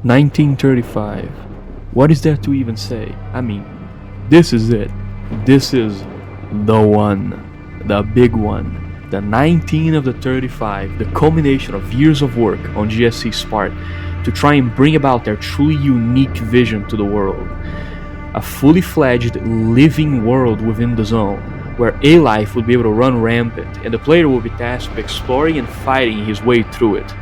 1935. What is there to even say? I mean, this is it. This is the one. The big one. The 19 of the 35. The culmination of years of work on GSC's part to try and bring about their truly unique vision to the world. A fully fledged living world within the zone, where a life would be able to run rampant, and the player will be tasked with exploring and fighting his way through it,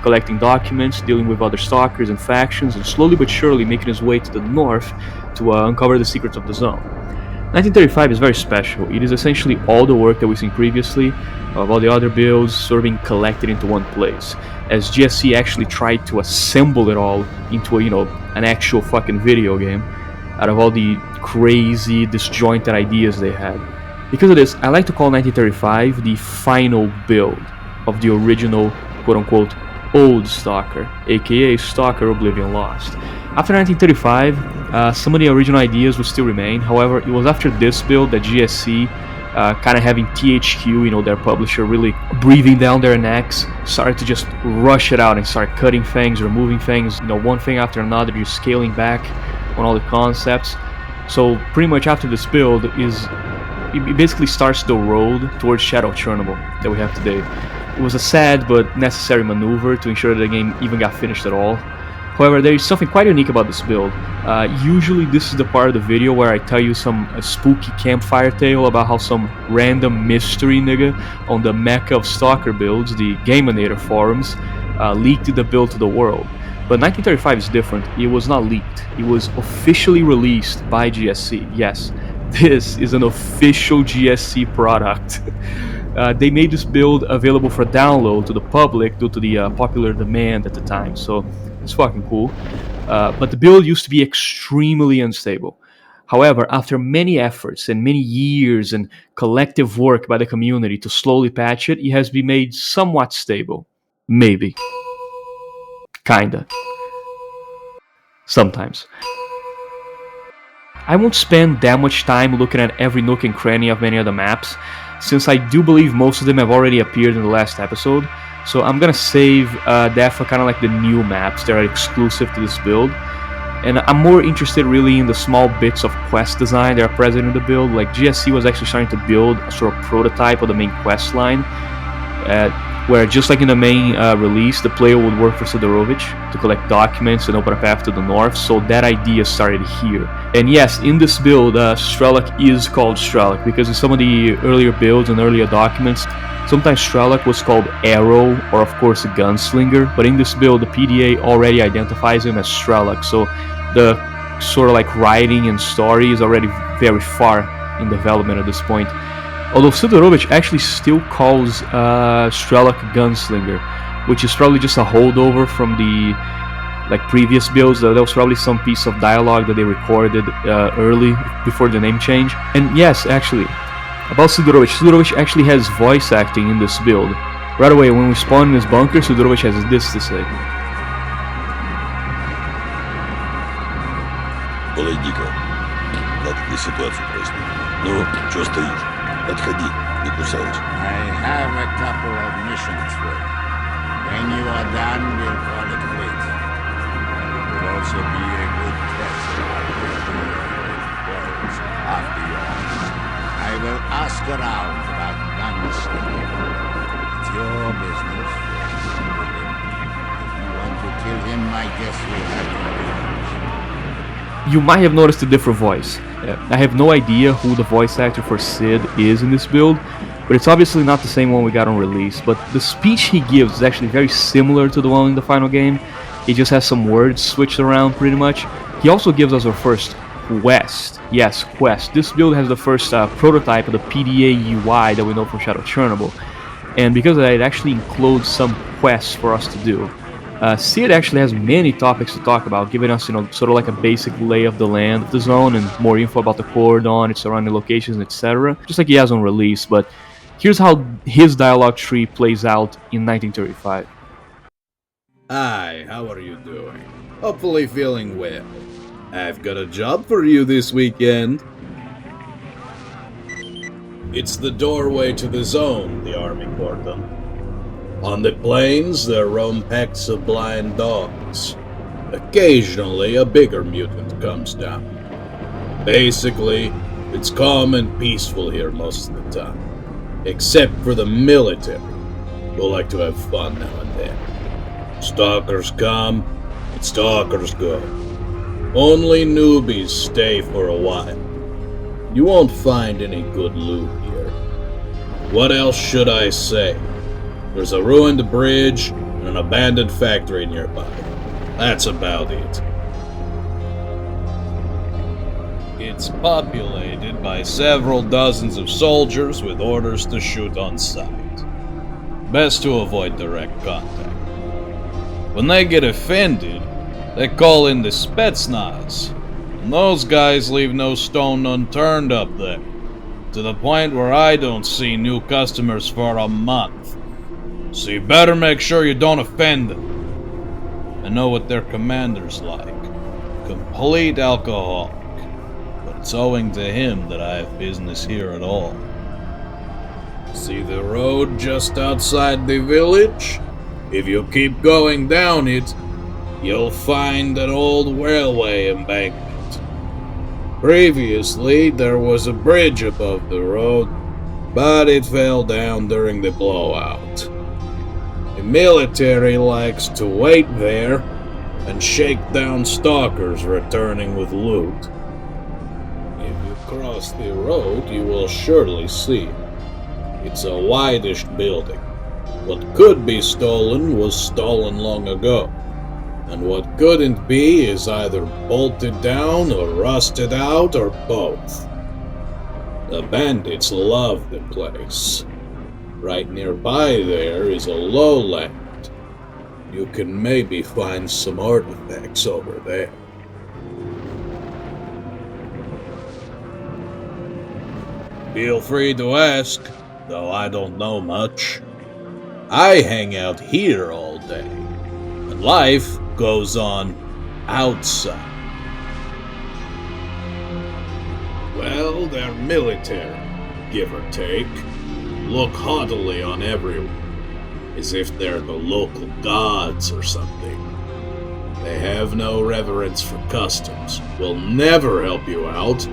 collecting documents, dealing with other stalkers and factions, and slowly but surely making his way to the north to uncover the secrets of the zone. 1935 is very special. It is essentially all the work that we've seen previously, of all the other builds, sort of being collected into one place, as GSC actually tried to assemble it all into an actual fucking video game, out of all the crazy, disjointed ideas they had. Because of this, I like to call 1935 the final build of the original, quote-unquote, old S.T.A.L.K.E.R, aka S.T.A.L.K.E.R Oblivion Lost. After 1935, some of the original ideas would still remain. However, it was after this build that GSC, kind of having THQ, their publisher, really breathing down their necks, started to just rush it out and start cutting things, removing things, one thing after another, just scaling back on all the concepts. So pretty much after this build it basically starts the road towards Shadow of Chernobyl that we have today. It was a sad but necessary maneuver to ensure that the game even got finished at all. However, there is something quite unique about this build. Usually this is the part of the video where I tell you some spooky campfire tale about how some random mystery nigga on the Mecca of S.T.A.L.K.E.R builds, the Gamanator forums, leaked the build to the world. But 1935 is different. It was not leaked. It was officially released by GSC. Yes, this is an official GSC product. They made this build available for download to the public due to the popular demand at the time, so it's fucking cool. But the build used to be extremely unstable. However, after many efforts and many years and collective work by the community to slowly patch it, it has been made somewhat stable. Maybe. Kinda. Sometimes. I won't spend that much time looking at every nook and cranny of many of the maps, since I do believe most of them have already appeared in the last episode, so I'm gonna save that for kind of like the new maps that are exclusive to this build. And I'm more interested really in the small bits of quest design that are present in the build. Like GSC was actually starting to build a sort of prototype of the main quest line, where just like in the main release, the player would work for Sidorovich to collect documents and open a path to the north, so that idea started here. And yes, in this build, S.T.A.L.K.E.R is called S.T.A.L.K.E.R because in some of the earlier builds and earlier documents, sometimes S.T.A.L.K.E.R was called Arrow, or of course a Gunslinger, but in this build, the PDA already identifies him as S.T.A.L.K.E.R, so the sort of like writing and story is already very far in development at this point. Although Sidorovich actually still calls S.T.A.L.K.E.R Gunslinger, which is probably just a holdover from the previous builds. There was probably some piece of dialogue that they recorded early before the name change. And yes, actually, about Sidorovich actually has voice acting in this build. Right away, when we spawn in his bunker, Sidorovich has this to say. Подойди-ка, надо тебе ситуацию прояснить. Ну, чё стоишь? Отходи, не кусайся. I have a couple of missions for you. When you are done, we'll call it quits. It will also be a good test of how well works after yours. I will ask around about Gunslinger. It's your business. If you want to kill him, I guess we'll have to do it. You might have noticed a different voice. I have no idea who the voice actor for Sid is in this build, but it's obviously not the same one we got on release. But the speech he gives is actually very similar to the one in the final game. He just has some words switched around pretty much. He also gives us our first quest. Yes, quest. This build has the first prototype of the PDA UI that we know from Shadow of Chernobyl. And because of that, it actually includes some quests for us to do. Sid actually has many topics to talk about, giving us, sort of like a basic lay of the land of the zone and more info about the Cordon, its surrounding locations, etc. Just like he has on release, but here's how his dialogue tree plays out in 1935. Hi, how are you doing? Hopefully feeling well. I've got a job for you this weekend. It's the doorway to the zone, the army cordon. On the plains, there roam packs of blind dogs. Occasionally, a bigger mutant comes down. Basically, it's calm and peaceful here most of the time. Except for the military, who like to have fun now and then. Stalkers come, and stalkers go. Only newbies stay for a while. You won't find any good loot here. What else should I say? There's a ruined bridge and an abandoned factory nearby. That's about it. It's populated by several dozens of soldiers with orders to shoot on sight. Best to avoid direct contact. When they get offended, they call in the Spetsnaz, and those guys leave no stone unturned up there, to the point where I don't see new customers for a month. So you better make sure you don't offend them. I know what their commander's like. Complete alcoholic. But it's owing to him that I have business here at all. See the road just outside the village? If you keep going down it, you'll find an old railway embankment. Previously, there was a bridge above the road, but it fell down during the blowout. The military likes to wait there and shake down stalkers returning with loot. If you cross the road, you will surely see it. It's a wide-ish building. What could be stolen was stolen long ago, and what couldn't be is either bolted down or rusted out or both. The bandits love the place. Right nearby there is a lowland. You can maybe find some artifacts over there. Feel free to ask, though I don't know much. I hang out here all day, and life goes on outside. Well, they're military, give or take. Look haughtily on everyone, as if they're the local gods or something. They have no reverence for customs, will never help you out,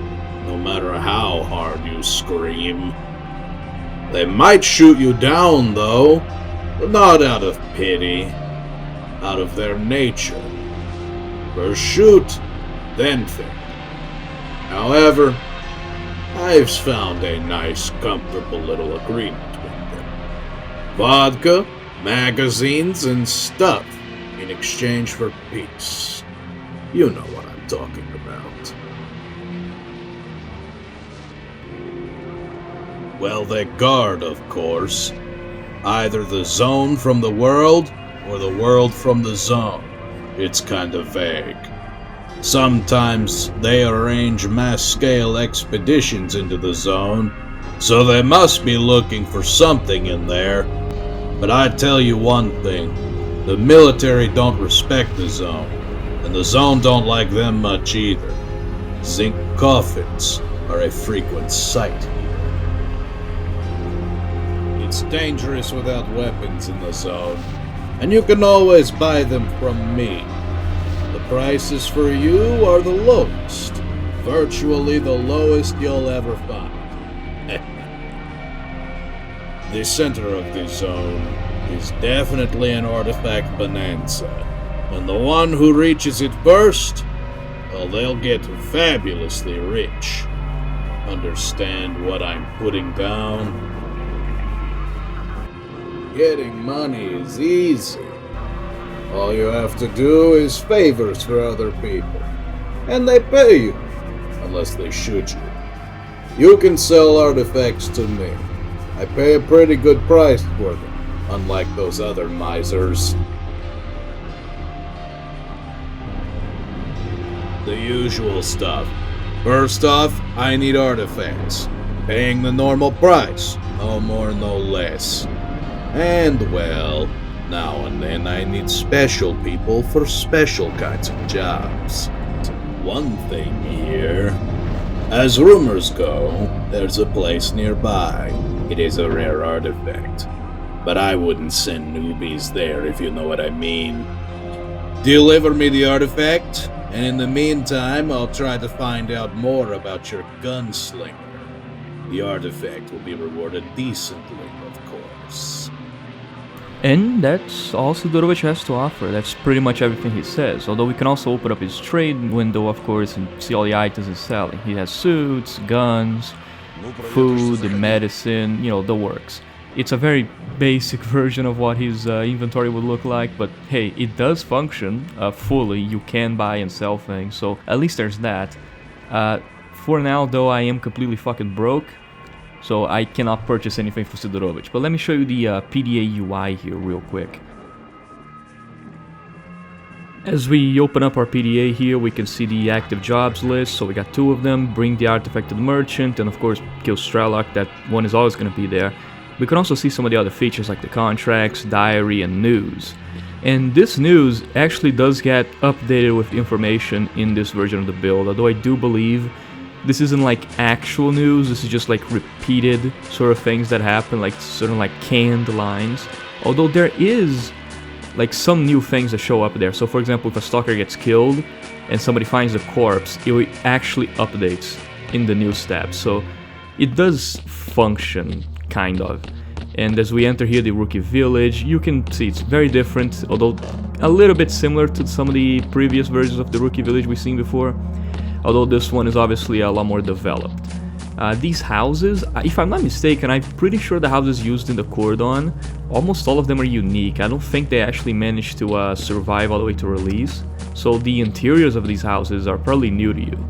no matter how hard you scream. They might shoot you down, though, but not out of pity, out of their nature. First shoot, then think. However, I've found a nice, comfortable little agreement with them. Vodka, magazines, and stuff in exchange for peace. You know what I'm talking about. Well, they guard, of course. Either the zone from the world, or the world from the zone. It's kind of vague. Sometimes they arrange mass-scale expeditions into the zone, so they must be looking for something in there. But I tell you one thing, the military don't respect the zone, and the zone don't like them much either. Zinc coffins are a frequent sight here. It's dangerous without weapons in the zone, and you can always buy them from me. The prices for you are the lowest, virtually the lowest you'll ever find. The center of the zone is definitely an artifact bonanza, and the one who reaches it first, well, they'll get fabulously rich. Understand what I'm putting down? Getting money is easy. All you have to do is favors for other people, and they pay you, unless they shoot you. You can sell artifacts to me. I pay a pretty good price for them, unlike those other misers. The usual stuff. First off, I need artifacts. Paying the normal price, no more, no less. And, well, now and then I need special people for special kinds of jobs. One thing here. As rumors go, there's a place nearby. It is a rare artifact. But I wouldn't send newbies there, if you know what I mean. Deliver me the artifact, and in the meantime, I'll try to find out more about your gunslinger. The artifact will be rewarded decently, of course. And that's all Sidorovich has to offer. That's pretty much everything he says. Although we can also open up his trade window, of course, and see all the items he's selling. He has suits, guns, food, medicine, you know, the works. It's a very basic version of what his inventory would look like, but hey, it does function fully. You can buy and sell things, so at least there's that. For now, though, I am completely fucking broke, so I cannot purchase anything for Sidorovich. But let me show you the PDA UI here real quick. As we open up our PDA here, we can see the active jobs list. So we got 2 of them: bring the artifact to the merchant, and of course kill S.T.A.L.K.E.R. That one is always going to be there. We can also see some of the other features like the contracts, diary, and news. And this news actually does get updated with information in this version of the build, although I do believe this isn't like actual news. This is just like repeated sort of things that happen, like certain like canned lines. Although there is like some new things that show up there. So for example, if a stalker gets killed and somebody finds the corpse, it actually updates in the news tab. So it does function, kind of. And as we enter here the rookie village, you can see it's very different, although a little bit similar to some of the previous versions of the rookie village we've seen before. Although this one is obviously a lot more developed. These houses, if I'm not mistaken, I'm pretty sure the houses used in the Cordon, almost all of them are unique. I don't think they actually managed to survive all the way to release. So the interiors of these houses are probably new to you.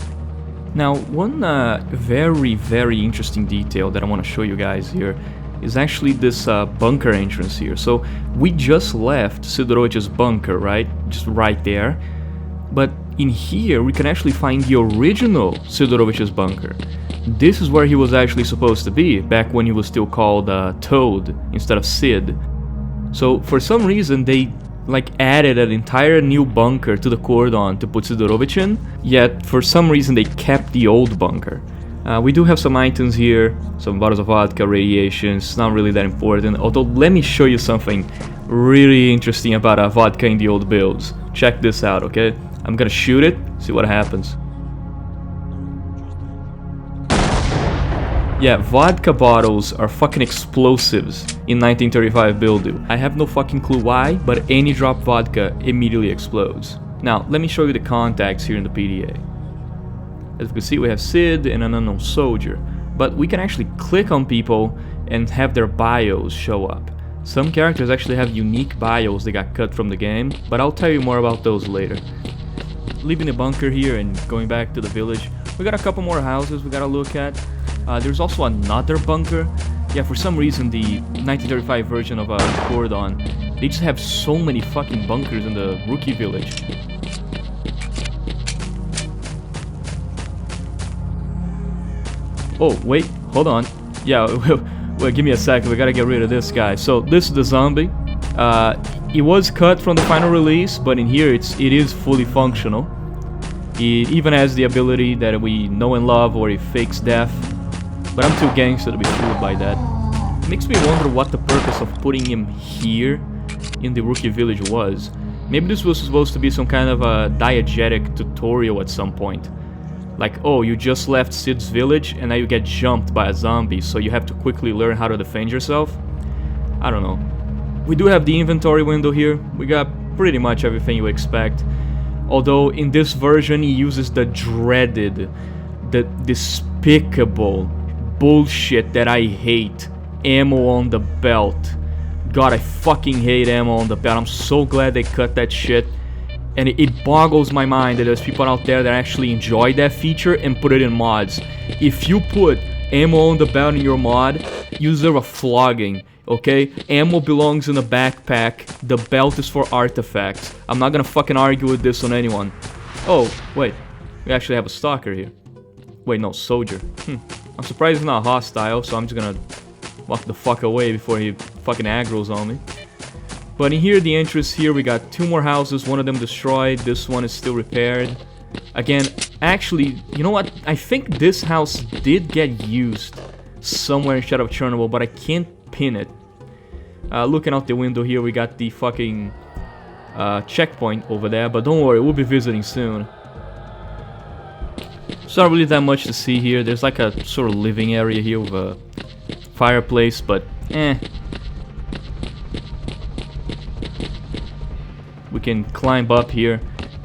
Now, one very, very interesting detail that I want to show you guys here is actually this bunker entrance here. So we just left Sidorovich's bunker, right? Just right there. But in here, we can actually find the original Sidorovich's bunker. This is where he was actually supposed to be, back when he was still called Toad instead of Sid. So for some reason, they like added an entire new bunker to the Cordon to put Sidorovich in, yet for some reason they kept the old bunker. We do have some items here, some bottles of vodka, radiations. It's not really that important, although let me show you something really interesting about vodka in the old builds. Check this out, okay? I'm gonna shoot it, see what happens. Yeah, vodka bottles are fucking explosives in 1935 Buildo. I have no fucking clue why, but any drop vodka immediately explodes. Now, let me show you the contacts here in the PDA. As you can see, we have Sid and an unknown soldier, but we can actually click on people and have their bios show up. Some characters actually have unique bios that got cut from the game, but I'll tell you more about those later. Leaving the bunker here and going back to the village, we got a couple more houses we gotta look at. There's also another bunker. Yeah, for some reason the 1935 version of Cordon, they just have so many fucking bunkers in the rookie village. Oh, wait, hold on. Yeah, wait, give me a second, we gotta get rid of this guy. So, this is the zombie. It was cut from the final release, but in here it is fully functional. It even has the ability that we know and love, or it fakes death. But I'm too gangster to be fooled by that. It makes me wonder what the purpose of putting him here in the rookie village was. Maybe this was supposed to be some kind of a diegetic tutorial at some point. Like, oh, you just left Sid's village and now you get jumped by a zombie, so you have to quickly learn how to defend yourself? I don't know. We do have the inventory window here. We got pretty much everything you expect. Although in this version he uses the dreaded, the despicable bullshit that I hate. Ammo on the belt. God, I fucking hate ammo on the belt. I'm so glad they cut that shit. And it boggles my mind that there's people out there that actually enjoy that feature and put it in mods. If you put ammo on the belt in your mod, you deserve a flogging, okay? Ammo belongs in a backpack. The belt is for artifacts. I'm not gonna fucking argue with this on anyone. Oh, wait. We actually have a stalker here. Wait, no, soldier. I'm surprised he's not hostile, so I'm just gonna walk the fuck away before he fucking aggro's on me. But in here, the entrance here, we got 2 more houses, one of them destroyed, this one is still repaired. Again, actually, you know what? I think this house did get used somewhere in Shadow of Chernobyl, but I can't pin it. Looking out the window here, we got the fucking checkpoint over there, but don't worry, we'll be visiting soon. There's not really that much to see here. There's like a sort of living area here with a fireplace, but we can climb up here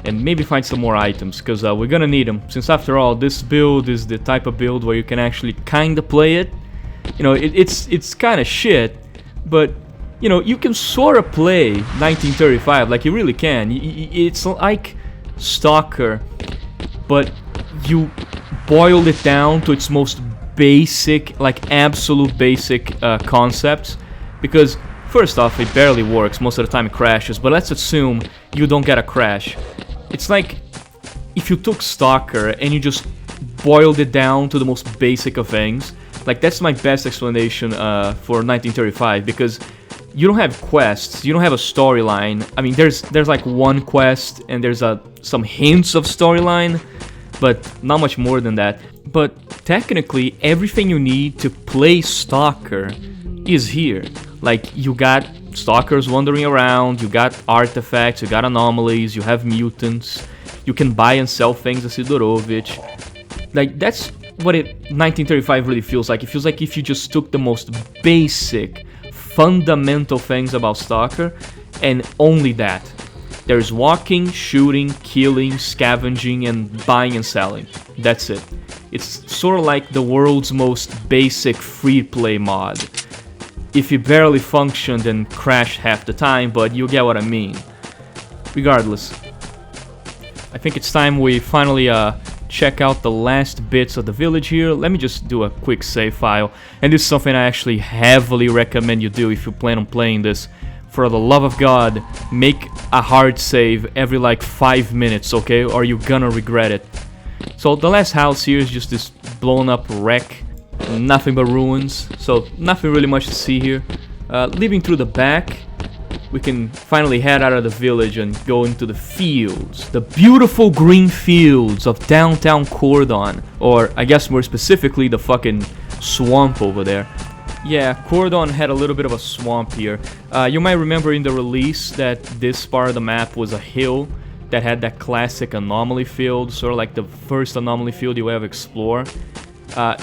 and maybe find some more items, because we're gonna need them, since after all this build is the type of build where you can actually kinda play it. You know, it's kinda shit, but you know, you can sort of play 1935, like you really can. It's like S.T.A.L.K.E.R, but you boiled it down to its most basic, like absolute basic concepts, because first off, it barely works. Most of the time it crashes, but let's assume you don't get a crash. It's like if you took S.T.A.L.K.E.R and you just boiled it down to the most basic of things. Like, that's my best explanation for 1935, because you don't have quests, you don't have a storyline. I mean, there's like one quest and there's some hints of storyline, but not much more than that. But technically, everything you need to play S.T.A.L.K.E.R is here. Like, you got stalkers wandering around, you got artifacts, you got anomalies, you have mutants, you can buy and sell things as Sidorovich. Like, that's what 1935 really feels like. It feels like if you just took the most basic, fundamental things about S.T.A.L.K.E.R and only that. There's walking, shooting, killing, scavenging, and buying and selling. That's it. It's sort of like the world's most basic free-play mod. If it barely functioned and crashed half the time, but you get what I mean. Regardless, I think it's time we finally check out the last bits of the village here. Let me just do a quick save file, and this is something I actually heavily recommend you do if you plan on playing this. For the love of God, make a hard save every like 5 minutes, okay? Or you're gonna regret it. So the last house here is just this blown up wreck. Nothing but ruins, so nothing really much to see here. Leaving through the back, we can finally head out of the village and go into the fields. The beautiful green fields of downtown Cordon. Or, I guess more specifically, the fucking swamp over there. Yeah, Cordon had a little bit of a swamp here. You might remember in the release that this part of the map was a hill that had that classic anomaly field, sort of like the first anomaly field you ever explore.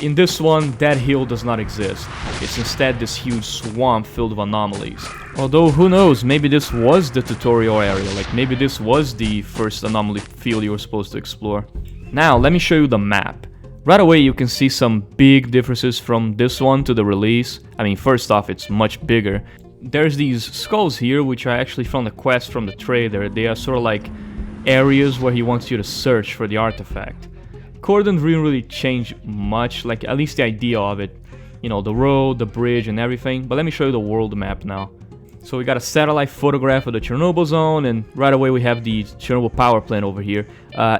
In this one, that hill does not exist. It's instead this huge swamp filled with anomalies. Although, who knows, maybe this was the tutorial area, like maybe this was the first anomaly field you were supposed to explore. Now, let me show you the map. Right away, you can see some big differences from this one to the release. I mean, first off, it's much bigger. There's these skulls here, which are actually from the quest from the trader. They are sort of like areas where he wants you to search for the artifact. Cordon didn't really change much, like at least the idea of it. You know, the road, the bridge, and everything. But let me show you the world map now. So we got a satellite photograph of the Chernobyl zone, and right away we have the Chernobyl power plant over here.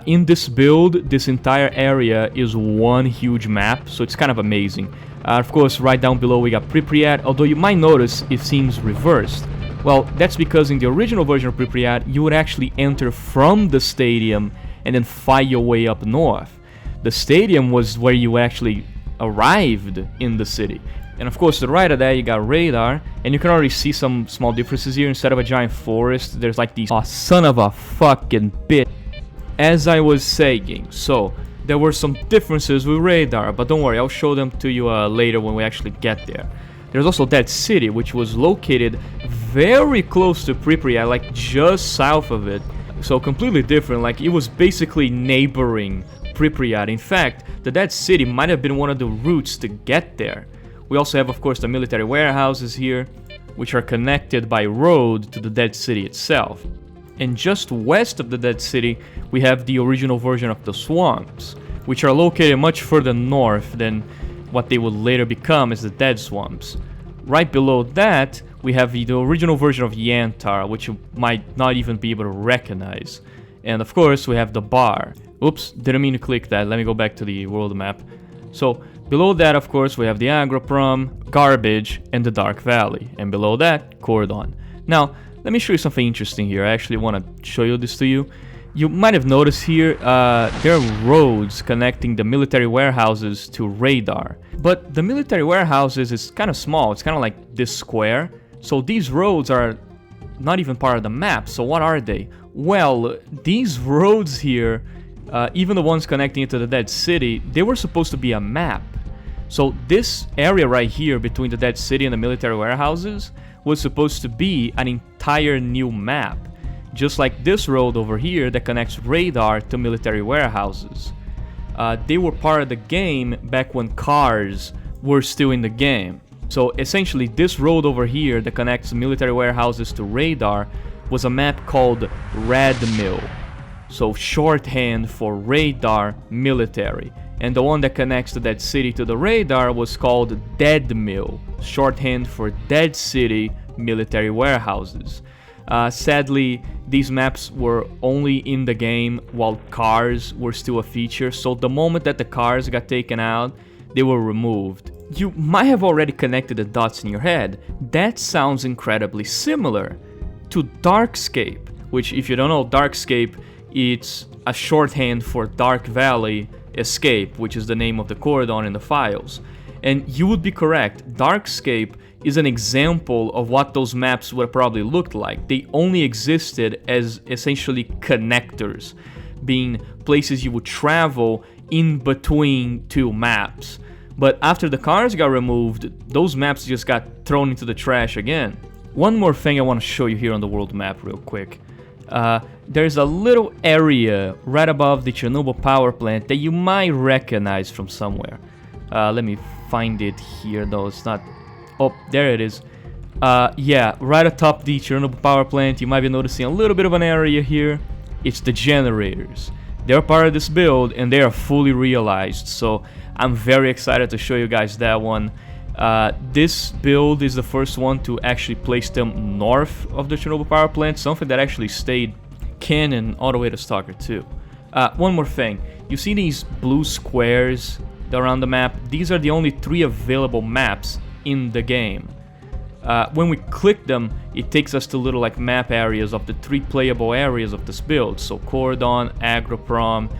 In this build, this entire area is one huge map, so it's kind of amazing. Of course, right down below we got Pripyat, although you might notice it seems reversed. Well, that's because in the original version of Pripyat, you would actually enter from the stadium and then fight your way up north. The stadium was where you actually arrived in the city. And of course, to the right of that, you got radar, and you can already see some small differences here. Instead of a giant forest, there's like these... Oh, son of a fucking bitch. As I was saying, so there were some differences with radar, but don't worry, I'll show them to you later when we actually get there. There's also that city, which was located very close to Pripyat, like just south of it. So completely different, like it was basically neighboring Pripyat. In fact, the dead city might have been one of the routes to get there. We also have, of course, the military warehouses here, which are connected by road to the dead city itself. And just west of the dead city, we have the original version of the swamps, which are located much further north than what they would later become as the dead swamps. Right below that, we have the original version of Yantar, which you might not even be able to recognize. And of course, we have the bar. Oops, didn't mean to click that. Let me go back to the world map. So, below that, of course, we have the Agroprom, Garbage, and the Dark Valley. And below that, Cordon. Now, let me show you something interesting here. I actually want to show you this to you. You might have noticed here, there are roads connecting the military warehouses to radar. But the military warehouses is kind of small. It's kind of like this square. So these roads are not even part of the map. So what are they? Well, these roads here, even the ones connecting it to the Dead City, they were supposed to be a map. So this area right here between the Dead City and the military warehouses was supposed to be an entire new map. Just like this road over here that connects radar to military warehouses. They were part of the game back when cars were still in the game. So essentially this road over here that connects military warehouses to radar was a map called Radmill. So shorthand for radar military. And the one that connects to Dead City to the radar was called Deadmill, shorthand for Dead City military warehouses. Sadly, these maps were only in the game while cars were still a feature, so the moment that the cars got taken out, they were removed. You might have already connected the dots in your head. That sounds incredibly similar to Darkscape, which, if you don't know, Darkscape, it's a shorthand for Dark Valley Escape, which is the name of the Cordon in the files. And you would be correct, Darkscape is an example of what those maps would have probably looked like. They only existed as essentially connectors, being places you would travel in between two maps. But after the cars got removed, those maps just got thrown into the trash again. One more thing I want to show you here on the world map real quick. There's a little area right above the Chernobyl power plant that you might recognize from somewhere. Let me find it here. No, it's not. Oh, there it is. Yeah, right atop the Chernobyl power plant, you might be noticing a little bit of an area here. It's the generators. They're part of this build and they are fully realized. So I'm very excited to show you guys that one. This build is the first one to actually place them north of the Chernobyl power plant, something that actually stayed canon all the way to S.T.A.L.K.E.R 2. One more thing, you see these blue squares around the map? These are the only 3 available maps in the game. When we click them, it takes us to little like map areas of the 3 playable areas of this build. So Cordon, Agroprom,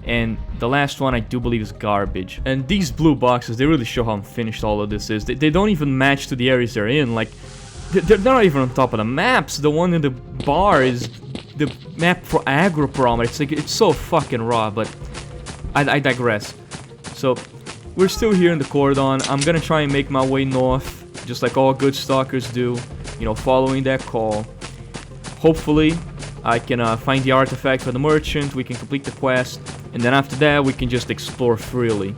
and the last one I do believe is garbage. And these blue boxes, they really show how unfinished all of this is. They don't even match to the areas they're in. Like, they're not even on top of the maps. The one in the bar is the map for Agroprom. It's like, it's so fucking raw, but I digress. So we're still here in the Cordon. I'm gonna try and make my way north, just like all good stalkers do, you know, following that call. Hopefully I can find the artifact for the merchant, we can complete the quest, and then after that we can just explore freely.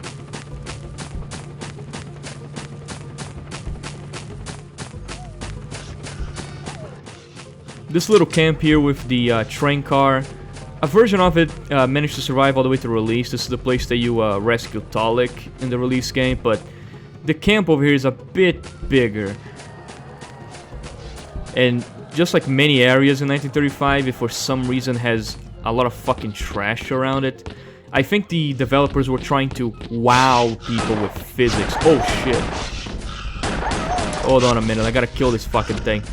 This little camp here with the train car, a version of it managed to survive all the way to release. This is the place that you rescue T.A.L.K.E.R in the release game, but the camp over here is a bit bigger. And just like many areas in 1935, it for some reason has a lot of fucking trash around it. I think the developers were trying to wow people with physics. Oh shit. Hold on a minute, I gotta kill this fucking thing.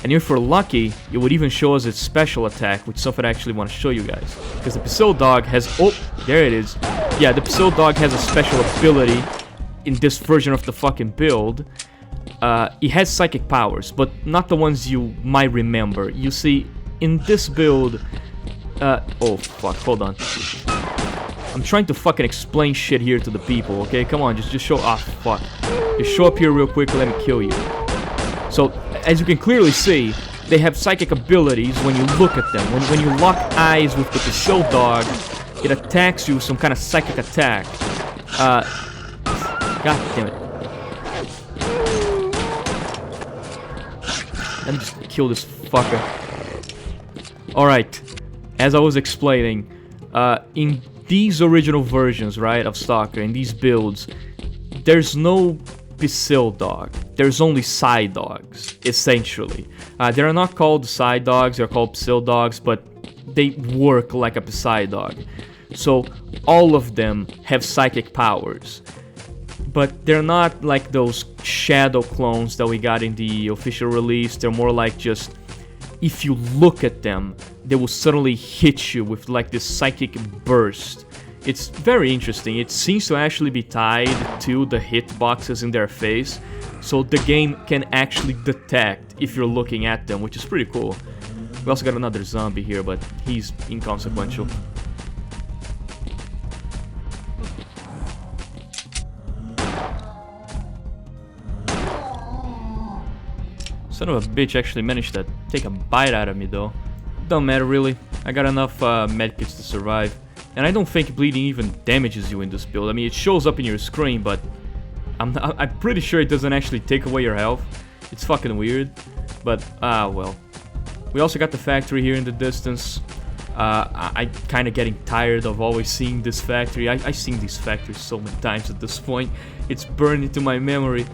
And if we're lucky, it would even show us its special attack, which is something I actually want to show you guys. Because the S.T.A.L.K.E.R dog has... Oh, there it is. Yeah, the S.T.A.L.K.E.R dog has a special ability in this version of the fucking build. It has psychic powers, but not the ones you might remember. You see, in this build... oh, fuck, hold on. I'm trying to fucking explain shit here to the people, okay? Come on, just show... Ah, fuck. Just show up here real quick and let me kill you. So, as you can clearly see, they have psychic abilities when you look at them. When you lock eyes with the S.T.A.L.K.E.R dog, it attacks you with some kind of psychic attack. God damn it. Let me just kill this fucker. Alright, as I was explaining, in these original versions, right, of S.T.A.L.K.E.R, in these builds, there's no Psil dog. There's only Psy dogs, essentially. They are not called Psy dogs, they're called Psil dogs, but they work like a Psy dog. So all of them have psychic powers. But they're not like those shadow clones that we got in the official release. They're more like just, if you look at them, they will suddenly hit you with like this psychic burst. It's very interesting. It seems to actually be tied to the hitboxes in their face. So the game can actually detect if you're looking at them, which is pretty cool. We also got another zombie here, but he's inconsequential. Son of a bitch actually managed to take a bite out of me though. Don't matter really. I got enough medkits to survive. And I don't think bleeding even damages you in this build. I mean, it shows up in your screen, but I'm pretty sure it doesn't actually take away your health. It's fucking weird. But, well. We also got the factory here in the distance. I'm kind of getting tired of always seeing this factory. I've seen these factories so many times at this point. It's burned into my memory.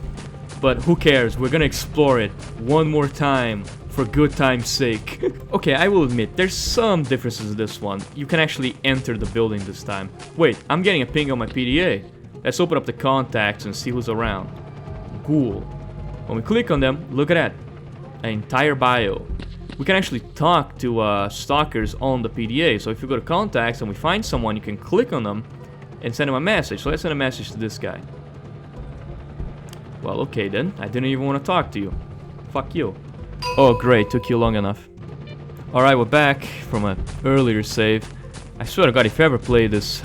But who cares? We're gonna explore it one more time for good time's sake. Okay, I will admit, there's some differences in this one. You can actually enter the building this time. Wait, I'm getting a ping on my PDA. Let's open up the contacts and see who's around. Ghoul. When we click on them, look at that. An entire bio. We can actually talk to stalkers on the PDA. So if you go to contacts and we find someone, you can click on them and send them a message. So let's send a message to this guy. Well, okay then. I didn't even want to talk to you. Fuck you. Oh, great. Took you long enough. Alright, we're back from an earlier save. I swear to God, if you ever play this,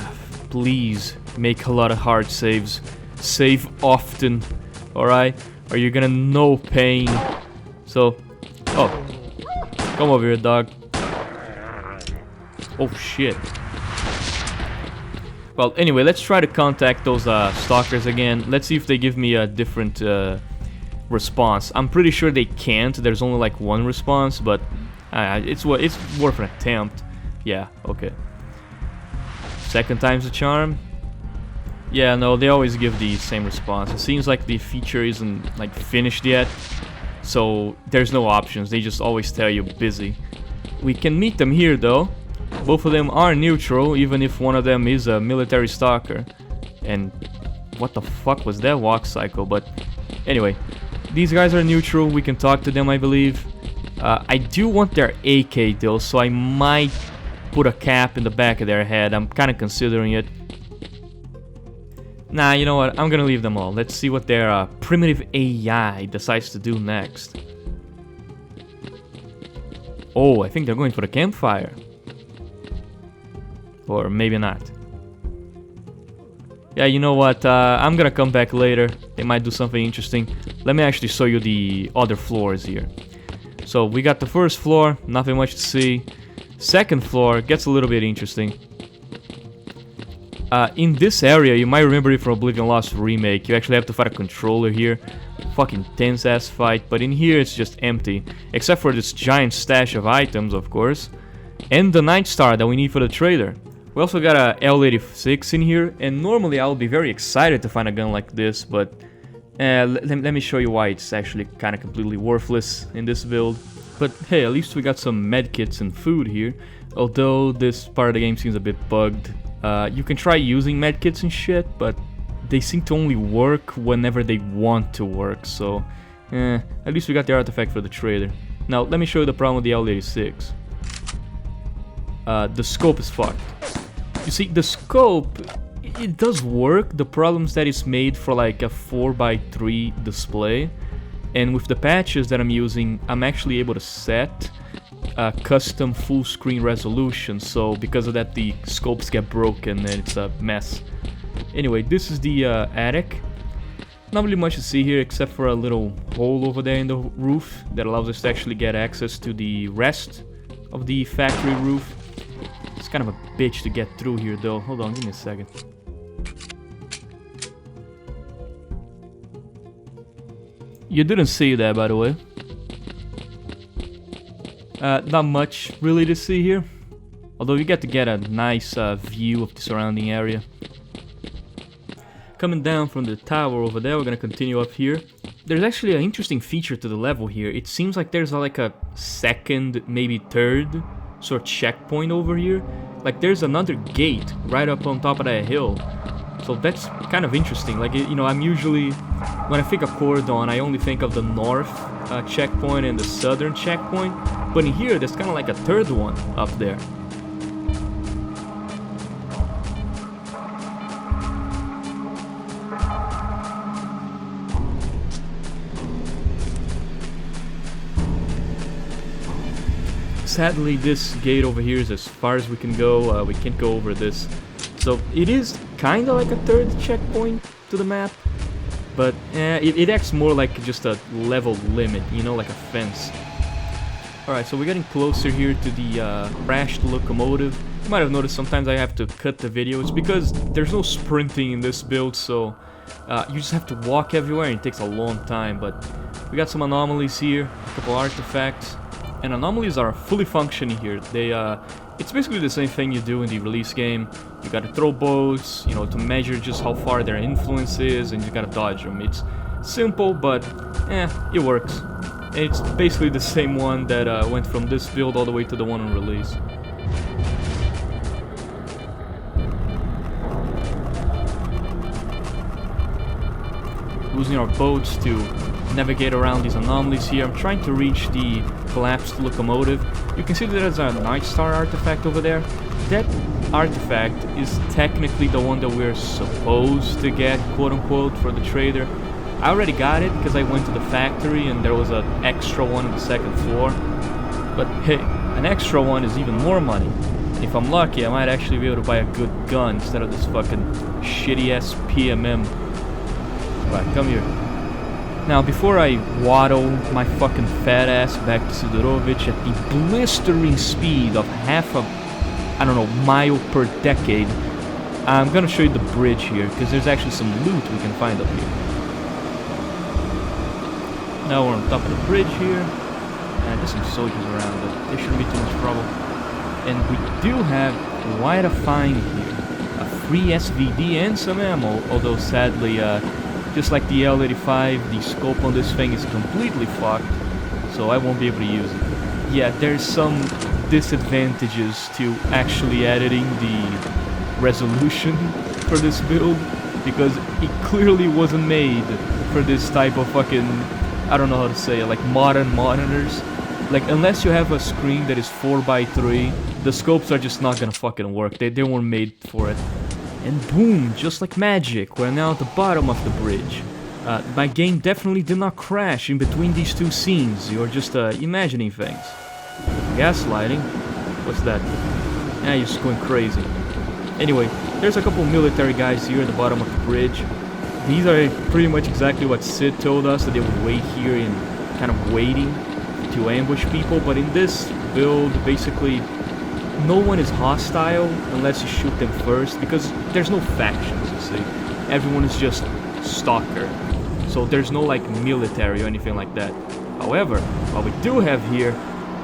please make a lot of hard saves. Save often. Alright? Or you're gonna know pain. So, oh. Come over here, dog. Oh, shit. Well, anyway, let's try to contact those stalkers again. Let's see if they give me a different response. I'm pretty sure they can't. There's only like one response, but it's worth an attempt. Yeah, okay. Second time's a charm. Yeah, no, they always give the same response. It seems like the feature isn't like finished yet, so there's no options. They just always tell you busy. We can meet them here though. Both of them are neutral, even if one of them is a military stalker. And what the fuck was that walk cycle? But anyway, these guys are neutral. We can talk to them, I believe. I do want their AK though, so I might put a cap in the back of their head. I'm kind of considering it. Nah, you know what? I'm gonna leave them all. Let's see what their primitive AI decides to do next. Oh, I think they're going for the campfire. Or maybe not. Yeah, you know what? I'm gonna come back later. They might do something interesting. Let me actually show you the other floors here. So we got the first floor, nothing much to see. Second floor gets a little bit interesting. In this area, you might remember it from Oblivion Lost Remake. You actually have to fight a controller here. Fucking tense ass fight. But in here, it's just empty. Except for this giant stash of items, of course. And the Night Star that we need for the trailer. We also got a L86 in here, and normally I would be very excited to find a gun like this, but let me show you why it's actually kind of completely worthless in this build. But hey, at least we got some medkits and food here, although this part of the game seems a bit bugged. You can try using medkits and shit, but they seem to only work whenever they want to work, so at least we got the artifact for the trailer. Now, let me show you the problem with the L86. The scope is fucked. You see, the scope, it does work. The problem is that it's made for like a 4:3 display. And with the patches that I'm using, I'm actually able to set a custom full screen resolution. So because of that, the scopes get broken and it's a mess. Anyway, this is the attic. Not really much to see here except for a little hole over there in the roof that allows us to actually get access to the rest of the factory roof. It's kind of a bitch to get through here though. Hold on, give me a second. You didn't see that, by the way. Not much really to see here. Although you get to get a nice view of the surrounding area. Coming down from the tower over there, we're gonna continue up here. There's actually an interesting feature to the level here. It seems like there's like a second, maybe third sort of checkpoint over here. Like there's another gate right up on top of that hill. So that's kind of interesting. Like, you know, I'm usually, when I think of Cordon, I only think of the north checkpoint and the southern checkpoint. But in here, there's kind of like a third one up there. sadly this gate over here is as far as we can go. We can't go over this. So it is kinda like a third checkpoint to the map. But it acts more like just a level limit, you know, like a fence. Alright, so we're getting closer here to the crashed locomotive. You might have noticed sometimes I have to cut the video. It's because there's no sprinting in this build, so you just have to walk everywhere and it takes a long time. But we got some anomalies here, a couple artifacts. And anomalies are fully functioning here. It's basically the same thing you do in the release game. You gotta throw boats, you know, to measure just how far their influence is, and you gotta dodge them. It's simple, but it works. It's basically the same one that went from this build all the way to the one on release. Using our boats to navigate around these anomalies here. I'm trying to reach the collapsed locomotive. You can see that there's a S.T.A.L.K.E.R artifact over there. That artifact is technically the one that we're supposed to get, quote-unquote, for the trader. I already got it because I went to the factory and there was an extra one on the second floor. But hey, an extra one is even more money. If I'm lucky, I might actually be able to buy a good gun instead of this fucking shitty-ass PMM. Right, come here. Now, before I waddle my fucking fat ass back to Sidorovich at the blistering speed of half a, I don't know, mile per decade, I'm gonna show you the bridge here, because there's actually some loot we can find up here. Now we're on top of the bridge here, and there's some soldiers around, but there shouldn't be too much trouble. And we do have quite a find here. A free SVD and some ammo, although sadly, just like the L85, the scope on this thing is completely fucked, so I won't be able to use it. Yeah, there's some disadvantages to actually editing the resolution for this build, because it clearly wasn't made for this type of fucking, I don't know how to say it, like modern monitors. Like, unless you have a screen that is 4x3, the scopes are just not gonna fucking work. They weren't made for it. And boom, just like magic, we're now at the bottom of the bridge. My game definitely did not crash in between these two scenes. You're just imagining things. Gaslighting? What's that? You're just going crazy. Anyway, there's a couple military guys here at the bottom of the bridge. These are pretty much exactly what Sid told us, that they would wait here and kind of waiting to ambush people. But in this build, basically, no one is hostile unless you shoot them first, because there's no factions, you see. Everyone is just stalker. So there's no like military or anything like that. However, what we do have here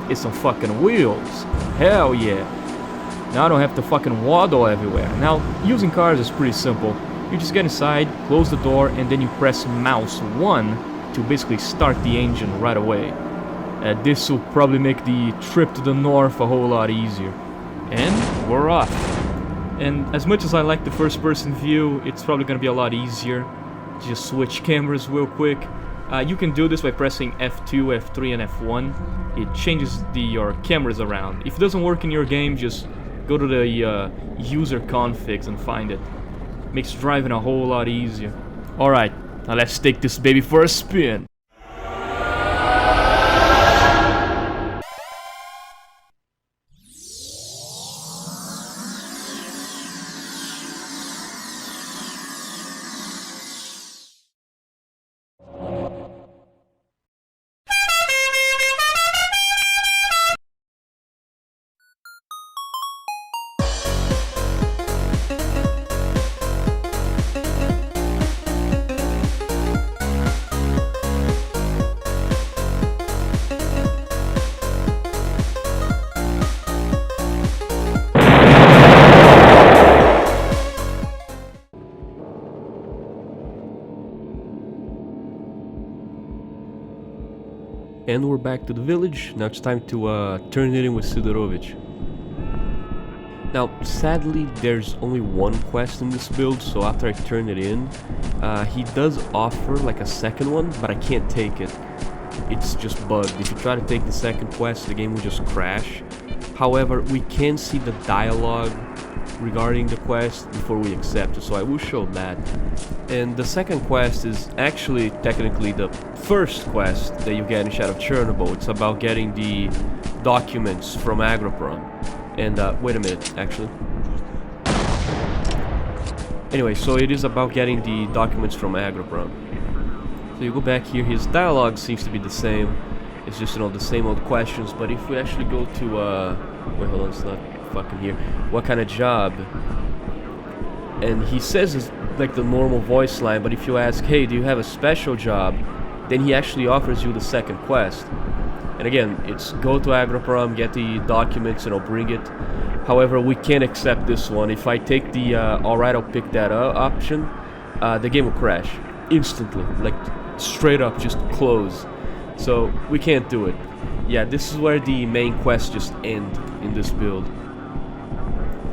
is some fucking wheels. Hell yeah. Now I don't have to fucking waddle everywhere. Now, using cars is pretty simple. You just get inside, close the door, and then you press mouse 1 to basically start the engine right away. This will probably make the trip to the north a whole lot easier. And we're off. And as much as I like the first person view, it's probably gonna be a lot easier. Just switch cameras real quick. You can do this by pressing F2, F3, and F1. It changes your cameras around. If it doesn't work in your game, just go to the user configs and find it. Makes driving a whole lot easier. Alright, now let's take this baby for a spin. And we're back to the village. Now it's time to turn it in with Sidorovich. Now, sadly, there's only one quest in this build, so after I turn it in, he does offer like a second one, but I can't take it. It's just bugged. If you try to take the second quest, the game will just crash. However, we can see the dialogue regarding the quest before we accept it, so I will show that. And the second quest is actually technically the first quest that you get in Shadow of Chernobyl. It's about getting the documents from Agroprom. And wait a minute, actually. Anyway, so it is about getting the documents from Agroprom. So you go back here, his dialogue seems to be the same. It's just, you know, the same old questions, but if we actually go to, wait, hold on, it's not fucking here. What kind of job? And he says it's like the normal voice line, but if you ask, hey, do you have a special job? Then he actually offers you the second quest. And again, it's go to Agroprom, get the documents, you know, bring it. However, we can't accept this one. If I take the, alright, I'll pick that option, the game will crash. Instantly. Like, straight up, just close. So, we can't do it. Yeah, this is where the main quests just end in this build.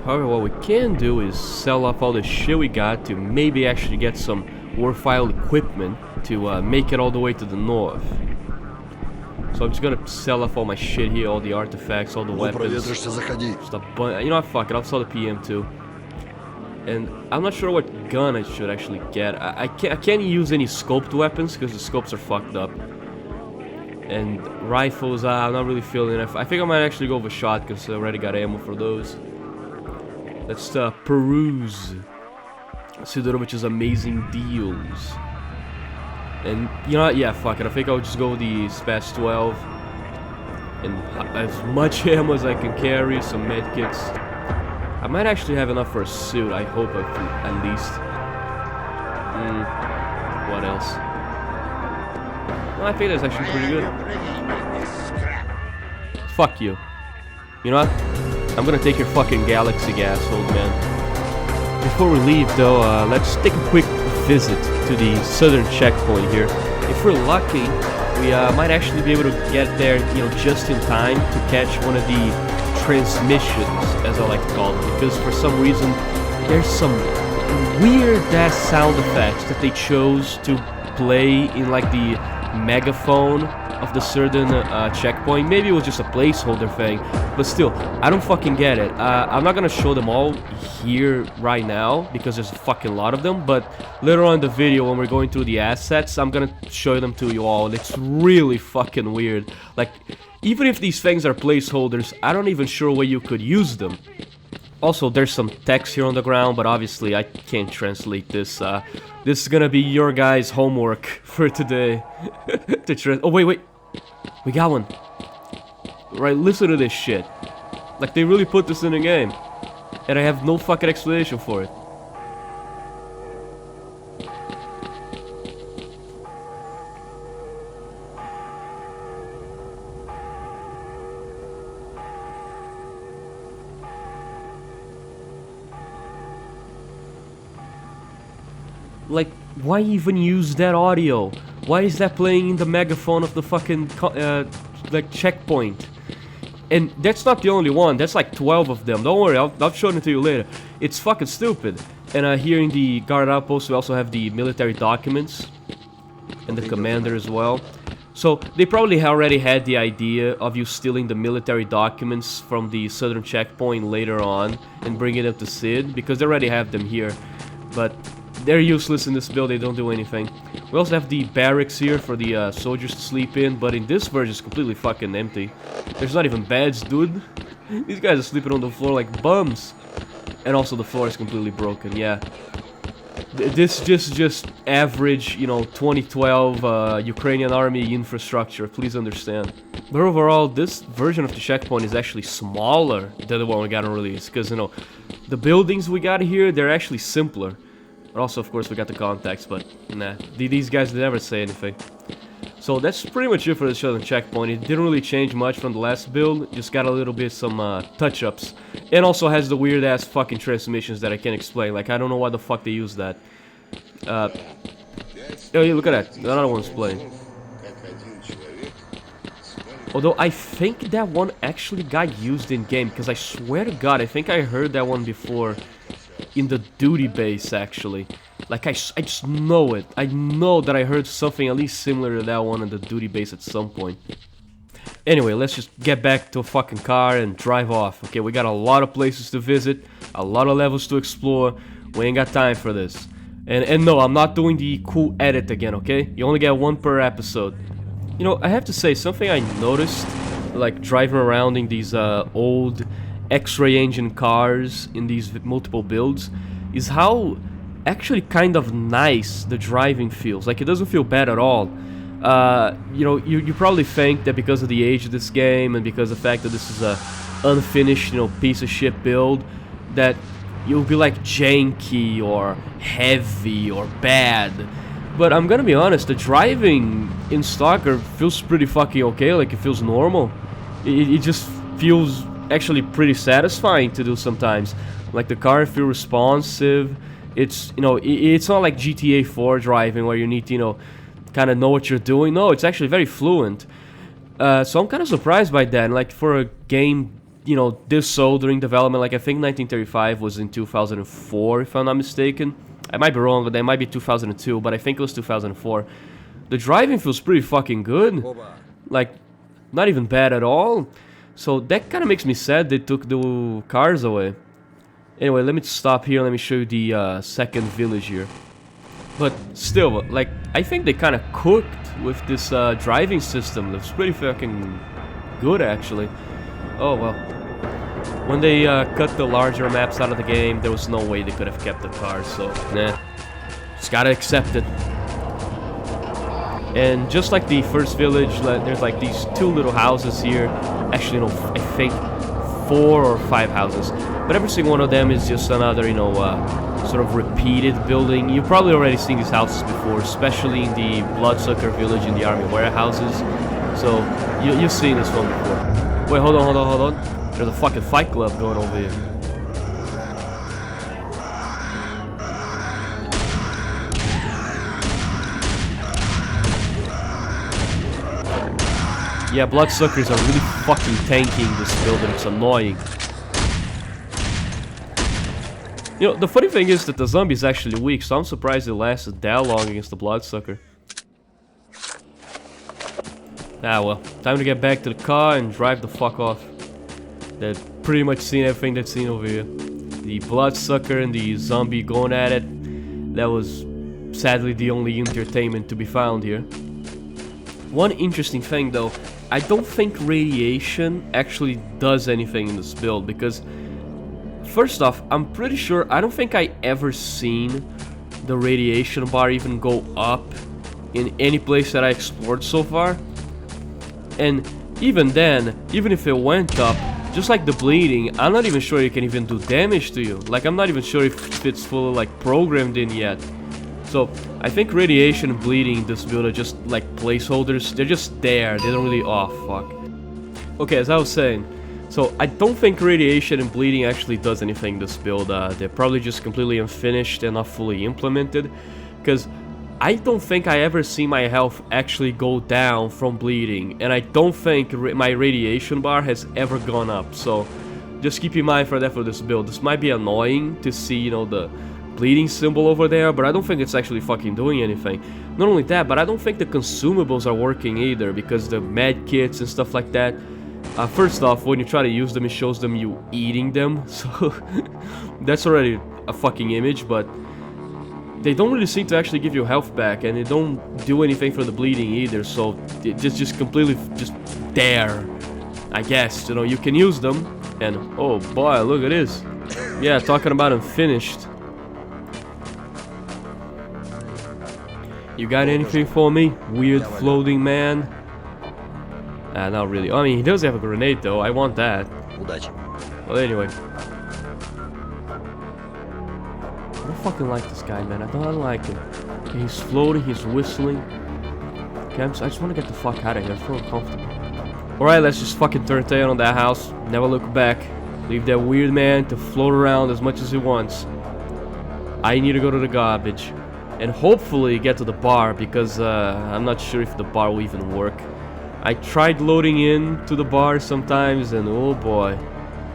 However, what we can do is sell off all the shit we got to maybe actually get some worthwhile equipment to make it all the way to the north. So I'm just gonna sell off all my shit here, all the artifacts, all the weapons. Just a bunch. You know what, fuck it, I'll sell the PM too. And I'm not sure what gun I should actually get. I can't use any scoped weapons because the scopes are fucked up. And rifles, I'm not really feeling it. I think I might actually go with a shotgun because I already got ammo for those. Let's peruse Sidorovic's amazing deals. And you know what? Yeah, fuck it. I think I'll just go with the S.T.A.L.K.E.R. and as much ammo as I can carry, some medkits. I might actually have enough for a suit. I hope at least. What else? Well, I think that's actually pretty good. Fuck you. You know what? I'm gonna take your fucking galaxy gas, old man. Before we leave, though, let's take a quick visit to the southern checkpoint here. If we're lucky, we might actually be able to get there, you know, just in time to catch one of the transmissions, as I like to call them, because for some reason there's some weird-ass sound effects that they chose to play in like the megaphone of the certain checkpoint. Maybe it was just a placeholder thing, but still, I don't fucking get it. I'm not gonna show them all here right now because there's a fucking lot of them, but later on in the video when we're going through the assets, I'm gonna show them to you all, and it's really fucking weird. Like, even if these things are placeholders, I don't even sure where you could use them. Also, there's some text here on the ground, but obviously I can't translate this. This is gonna be your guys' homework for today. Oh, wait. We got one. Right, listen to this shit. Like, they really put this in the game. And I have no fucking explanation for it. Like, why even use that audio? Why is that playing in the megaphone of the fucking, like, checkpoint? And that's not the only one, that's like 12 of them. Don't worry, I'll show it to you later. It's fucking stupid. And here in the guard outpost, we also have the military documents. And the commander as well. So, they probably already had the idea of you stealing the military documents from the southern checkpoint later on. And bringing them to Sid, because they already have them here. But they're useless in this build, they don't do anything. We also have the barracks here for the soldiers to sleep in, but in this version it's completely fucking empty. There's not even beds, dude. These guys are sleeping on the floor like bums. And also the floor is completely broken, yeah. This just average, you know, 2012 Ukrainian army infrastructure, please understand. But overall, this version of the checkpoint is actually smaller than the one we got on release, because, you know, the buildings we got here, they're actually simpler. But also, of course, we got the contacts, but nah, these guys never say anything. So that's pretty much it for the southern checkpoint. It didn't really change much from the last build, just got a little bit some touch-ups. And also has the weird-ass fucking transmissions that I can't explain. Like, I don't know why the fuck they use that. Oh yeah, look at that, another one's playing. Although I think that one actually got used in-game, because I swear to God, I think I heard that one before. In the duty base, actually. Like, I just know it. I know that I heard something at least similar to that one in the duty base at some point. Anyway, let's just get back to a fucking car and drive off. Okay, we got a lot of places to visit, a lot of levels to explore. We ain't got time for this. And no, I'm not doing the cool edit again, okay? You only get one per episode. You know, I have to say, something I noticed like driving around in these old X-ray engine cars in these multiple builds is how actually kind of nice the driving feels. Like, it doesn't feel bad at all. You know, you probably think that because of the age of this game and because of the fact that this is a unfinished, you know, piece of shit build, that you'll be like janky or heavy or bad. But I'm gonna be honest, the driving in S.T.A.L.K.E.R feels pretty fucking okay. Like, it feels normal. It just feels actually pretty satisfying to do sometimes. Like, the car feels responsive. It's, you know, it's not like GTA 4 driving where you need to, you know, kind of know what you're doing. No, it's actually very fluent. So I'm kind of surprised by that. And like, for a game, you know, this old during development, like I think 1935 was in 2004, if I'm not mistaken. I might be wrong, but that might be 2002, but I think it was 2004. The driving feels pretty fucking good. Like, not even bad at all. So that kind of makes me sad they took the cars away. Anyway, let me stop here. Let me show you the second village here. But still, like, I think they kind of cooked with this driving system. It's pretty fucking good, actually. Oh, well. When they cut the larger maps out of the game, there was no way they could have kept the cars, so, nah. Just gotta accept it. And just like the first village, there's like these two little houses here. Actually, no, I think 4 or 5 houses. But every single one of them is just another, you know, sort of repeated building. You've probably already seen these houses before, especially in the Bloodsucker village in the army warehouses. So, you've seen this one before. Wait, hold on. There's a fucking fight club going over here. Yeah, Bloodsuckers are really fucking tanking this building. It's annoying. You know, the funny thing is that the zombie is actually weak, so I'm surprised it lasted that long against the Bloodsucker. Ah well, time to get back to the car and drive the fuck off. They've pretty much seen everything they've seen over here. The Bloodsucker and the zombie going at it. That was sadly the only entertainment to be found here. One interesting thing though, I don't think radiation actually does anything in this build, because first off, I'm pretty sure, I don't think I ever seen the radiation bar even go up in any place that I explored so far. And even then, even if it went up, just like the bleeding, I'm not even sure it can even do damage to you. Like, I'm not even sure if it's fully like programmed in yet. So I think radiation and bleeding in this build are just like placeholders. They're just there. They don't really... oh, fuck. Okay, as I was saying, so I don't think radiation and bleeding actually does anything in this build. They're probably just completely unfinished and not fully implemented. Because I don't think I ever see my health actually go down from bleeding. And I don't think my radiation bar has ever gone up. So just keep in mind for that for this build. This might be annoying to see, you know, the bleeding symbol over there, but I don't think it's actually fucking doing anything. Not only that, but I don't think the consumables are working either, because the med kits and stuff like that, first off, when you try to use them, it shows them you eating them, so that's already a fucking image. But they don't really seem to actually give you health back, and they don't do anything for the bleeding either, so it's just completely just there, I guess. You know, you can use them, and oh boy, look at this. Yeah, talking about unfinished. You got anything for me, weird floating man? Not really. I mean, he does have a grenade though. I want that. Well, anyway. I don't fucking like this guy, man. I don't like him. Okay, he's floating, he's whistling. Okay, I just want to get the fuck out of here. I feel uncomfortable. Alright, let's just fucking turn tail on that house. Never look back. Leave that weird man to float around as much as he wants. I need to go to the garbage. And hopefully get to the bar, because I'm not sure if the bar will even work. I tried loading in to the bar sometimes, and oh boy.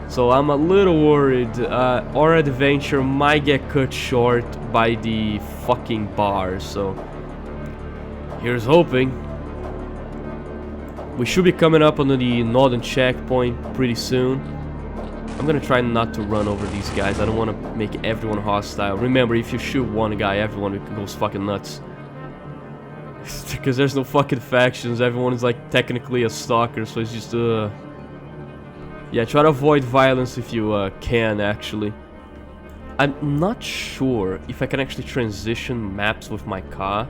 So I'm a little worried. Our adventure might get cut short by the fucking bar, so here's hoping. We should be coming up on the northern checkpoint pretty soon. I'm gonna try not to run over these guys. I don't want to make everyone hostile. Remember, if you shoot one guy, everyone goes fucking nuts. Because there's no fucking factions, everyone is like technically a stalker, so it's just yeah, try to avoid violence if you can, actually. I'm not sure if I can actually transition maps with my car.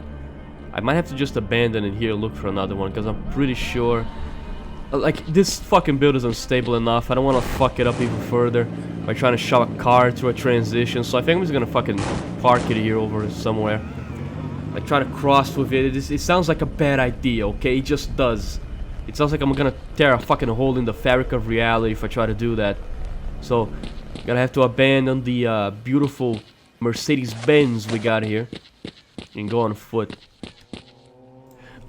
I might have to just abandon it here and look for another one, because I'm pretty sure... Like, this fucking build is unstable enough. I don't want to fuck it up even further by trying to shove a car through a transition, so I think I'm just gonna fucking park it here over somewhere. Like, try to cross with it. It sounds like a bad idea, okay? It just does. It sounds like I'm gonna tear a fucking hole in the fabric of reality if I try to do that. So, gonna have to abandon the beautiful Mercedes-Benz we got here and go on foot.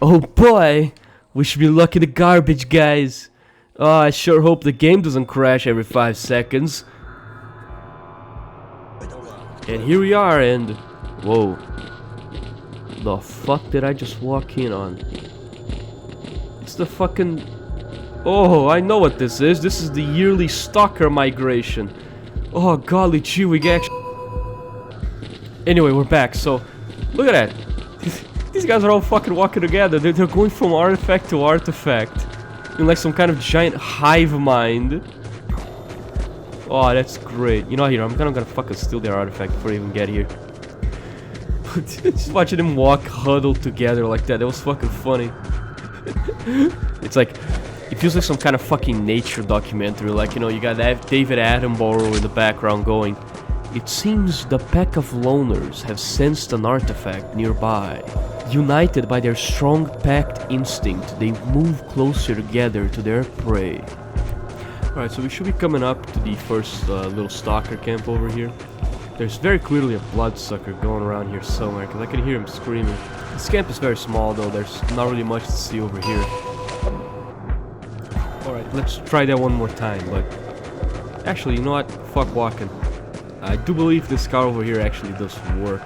Oh boy! We should be lucky the garbage, guys. Oh, I sure hope the game doesn't crash every 5 seconds. And here we are, and... Whoa. The fuck did I just walk in on? It's the fucking... Oh, I know what this is. This is the yearly S.T.A.L.K.E.R migration. Oh, golly gee, we get... Anyway, we're back, so... Look at that. These guys are all fucking walking together. They're going from artifact to artifact. In like some kind of giant hive mind. Oh, that's great. You know, here, I'm gonna fucking steal their artifact before they even get here. Just watching them walk huddled together like that. That was fucking funny. It's like... It feels like some kind of fucking nature documentary. Like, you know, you got David Attenborough in the background going... It seems the pack of loners have sensed an artifact nearby. United by their strong pact instinct, they move closer together to their prey. Alright, so we should be coming up to the first little stalker camp over here. There's very clearly a bloodsucker going around here somewhere, because I can hear him screaming. This camp is very small though, there's not really much to see over here. Alright, let's try that one more time, but... Actually, you know what? Fuck walking. I do believe this car over here actually does work.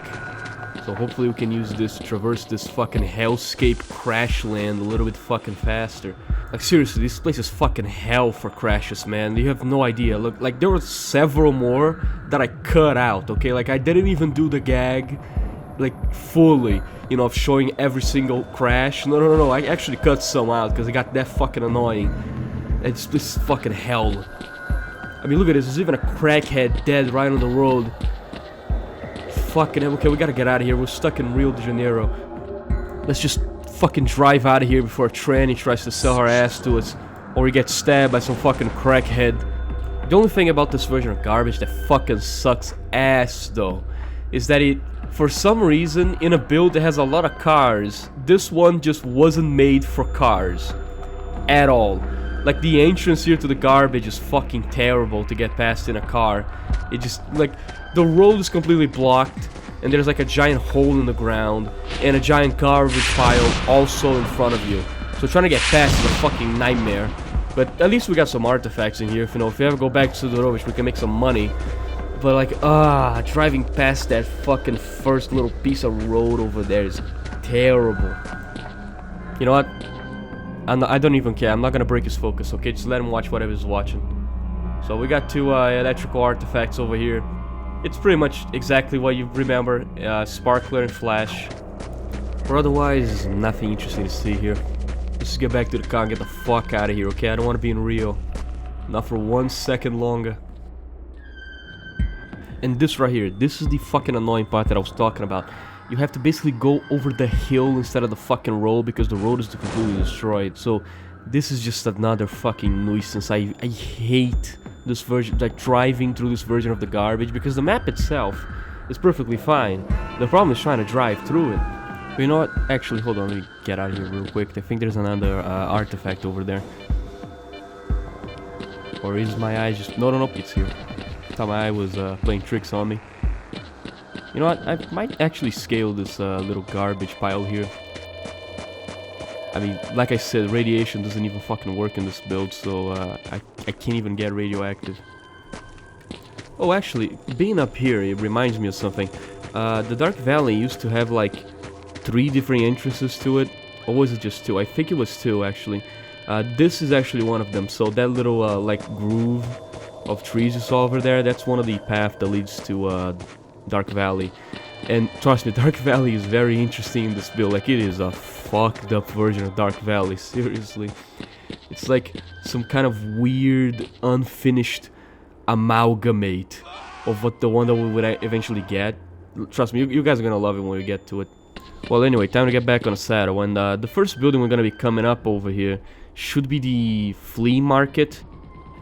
So hopefully we can use this to traverse this fucking hellscape crash land a little bit fucking faster. Like seriously, this place is fucking hell for crashes, man. You have no idea. Look, like there were several more that I cut out, okay? Like I didn't even do the gag, like fully, you know, of showing every single crash. No. I actually cut some out because it got that fucking annoying. It's this fucking hell. I mean, look at this. There's even a crackhead dead right on the road. Fucking hell. Okay, we gotta get out of here. We're stuck in Rio de Janeiro. Let's just fucking drive out of here before a tranny tries to sell her ass to us. Or we get stabbed by some fucking crackhead. The only thing about this version of garbage that fucking sucks ass, though, is that it, for some reason, in a build that has a lot of cars, this one just wasn't made for cars. At all. Like, the entrance here to the garbage is fucking terrible to get past in a car. It just, like, the road is completely blocked, and there's like a giant hole in the ground, and a giant garbage pile also in front of you. So trying to get past is a fucking nightmare. But at least we got some artifacts in here, if, you know, if we ever go back to the road, we can make some money. But like, driving past that fucking first little piece of road over there is terrible. You know what? I don't even care. I'm not gonna break his focus, okay? Just let him watch whatever he's watching. So we got two electrical artifacts over here. It's pretty much exactly what you remember. Sparkler and Flash. But otherwise, nothing interesting to see here. Let's just get back to the car and get the fuck out of here, okay? I don't want to be in Rio. Not for 1 second longer. And this right here, this is the fucking annoying part that I was talking about. You have to basically go over the hill instead of the fucking road because the road is completely destroyed. So this is just another fucking nuisance. I hate this version, like driving through this version of the garbage, because the map itself is perfectly fine. The problem is trying to drive through it. But you know what? Actually, hold on, let me get out of here real quick. I think there's another artifact over there. Or is my eye just... No, it's here. I thought my eye was playing tricks on me. You know what? I might actually scale this little garbage pile here. I mean, like I said, radiation doesn't even fucking work in this build, so I can't even get radioactive. Oh, actually, being up here, it reminds me of something. The Dark Valley used to have like 3 different entrances to it. Or was it just 2? I think it was 2, actually. This is actually one of them, so that little like groove of trees you saw over there, that's one of the paths that leads to Dark Valley. And trust me, Dark Valley is very interesting in this build. Like, it is a fucked up version of Dark Valley, seriously. It's like some kind of weird, unfinished amalgamate of what the one that we would eventually get. Trust me, you guys are gonna love it when we get to it. Well, anyway, time to get back on the saddle. And the first building we're gonna be coming up over here should be the flea market.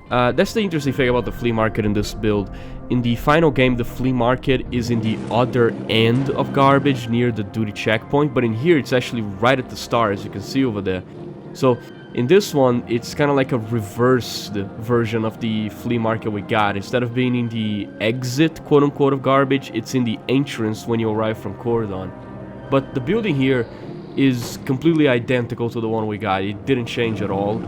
That's the interesting thing about the flea market in this build. In the final game, the flea market is in the other end of garbage, near the duty checkpoint, but in here it's actually right at the start, as you can see over there. So in this one, it's kind of like a reversed version of the flea market we got. Instead of being in the exit, quote-unquote, of garbage, it's in the entrance when you arrive from Cordon. But the building here is completely identical to the one we got. It didn't change at all.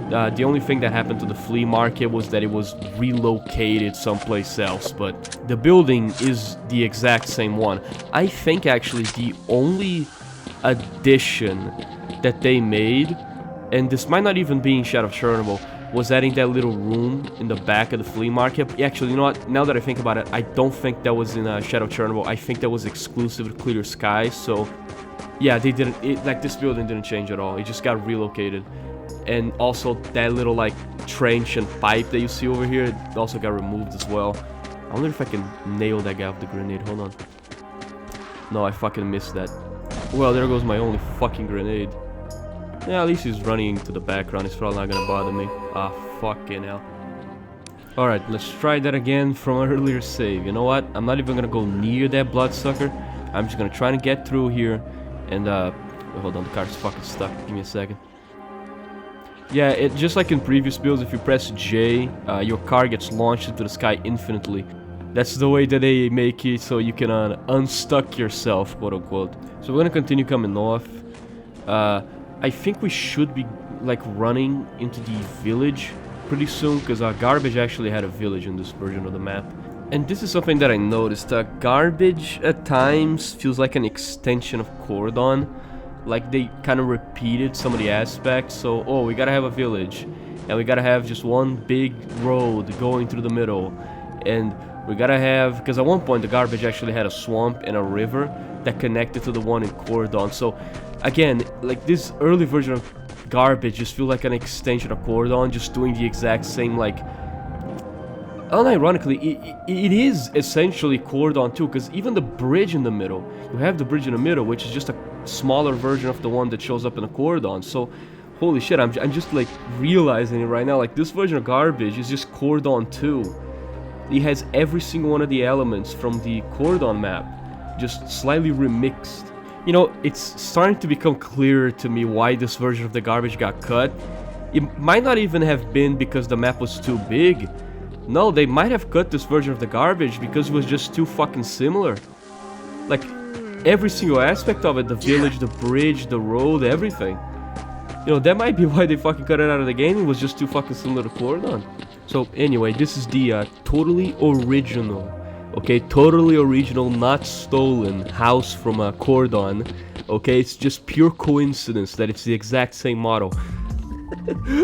The only thing that happened to the flea market was that it was relocated someplace else, but the building is the exact same one. I think actually the only addition that they made, and this might not even be in Shadow of Chernobyl, was adding that little room in the back of the flea market. Actually, you know what? Now that I think about it, I don't think that was in Shadow of Chernobyl. I think that was exclusive to Clear Sky, so yeah, they didn't, like, this building didn't change at all. It just got relocated. And also that little like trench and pipe that you see over here, it also got removed as well. I wonder if I can nail that guy with the grenade. Hold on. No, I fucking missed that. Well, there goes my only fucking grenade. Yeah, at least he's running into the background. It's probably not gonna bother me. Ah, fucking hell. Alright, let's try that again from an earlier save. You know what? I'm not even gonna go near that bloodsucker. I'm just gonna try to get through here. And hold on, the car's fucking stuck. Give me a second. Yeah, it just like in previous builds, if you press J, your car gets launched into the sky infinitely. That's the way that they make it so you can unstuck yourself, quote unquote. So we're gonna continue coming north. I think we should be like running into the village pretty soon, because Garbage actually had a village in this version of the map. And this is something that I noticed. Garbage at times feels like an extension of Cordon. Like they kind of repeated some of the aspects. So, oh, we gotta have a village, and we gotta have just one big road going through the middle, and we gotta have, because at one point the Garbage actually had a swamp and a river that connected to the one in Cordon. So again, like this early version of Garbage just feel like an extension of Cordon, just doing the exact same, like, unironically, it is essentially Cordon too, because even the bridge in the middle, you have the bridge in the middle, which is just a smaller version of the one that shows up in the Cordon. So, holy shit, I'm just like realizing it right now, like this version of Garbage is just Cordon 2. It has every single one of the elements from the Cordon map, just slightly remixed. You know, it's starting to become clearer to me why this version of the Garbage got cut. It might not even have been because the map was too big. No, they might have cut this version of the Garbage because it was just too fucking similar. Like, every single aspect of it, the village, the bridge, the road, everything. You know, that might be why they fucking cut it out of the game. It was just too fucking similar to Cordon. So, anyway, this is the totally original, okay, totally original, not stolen house from Cordon. Okay, it's just pure coincidence that it's the exact same model.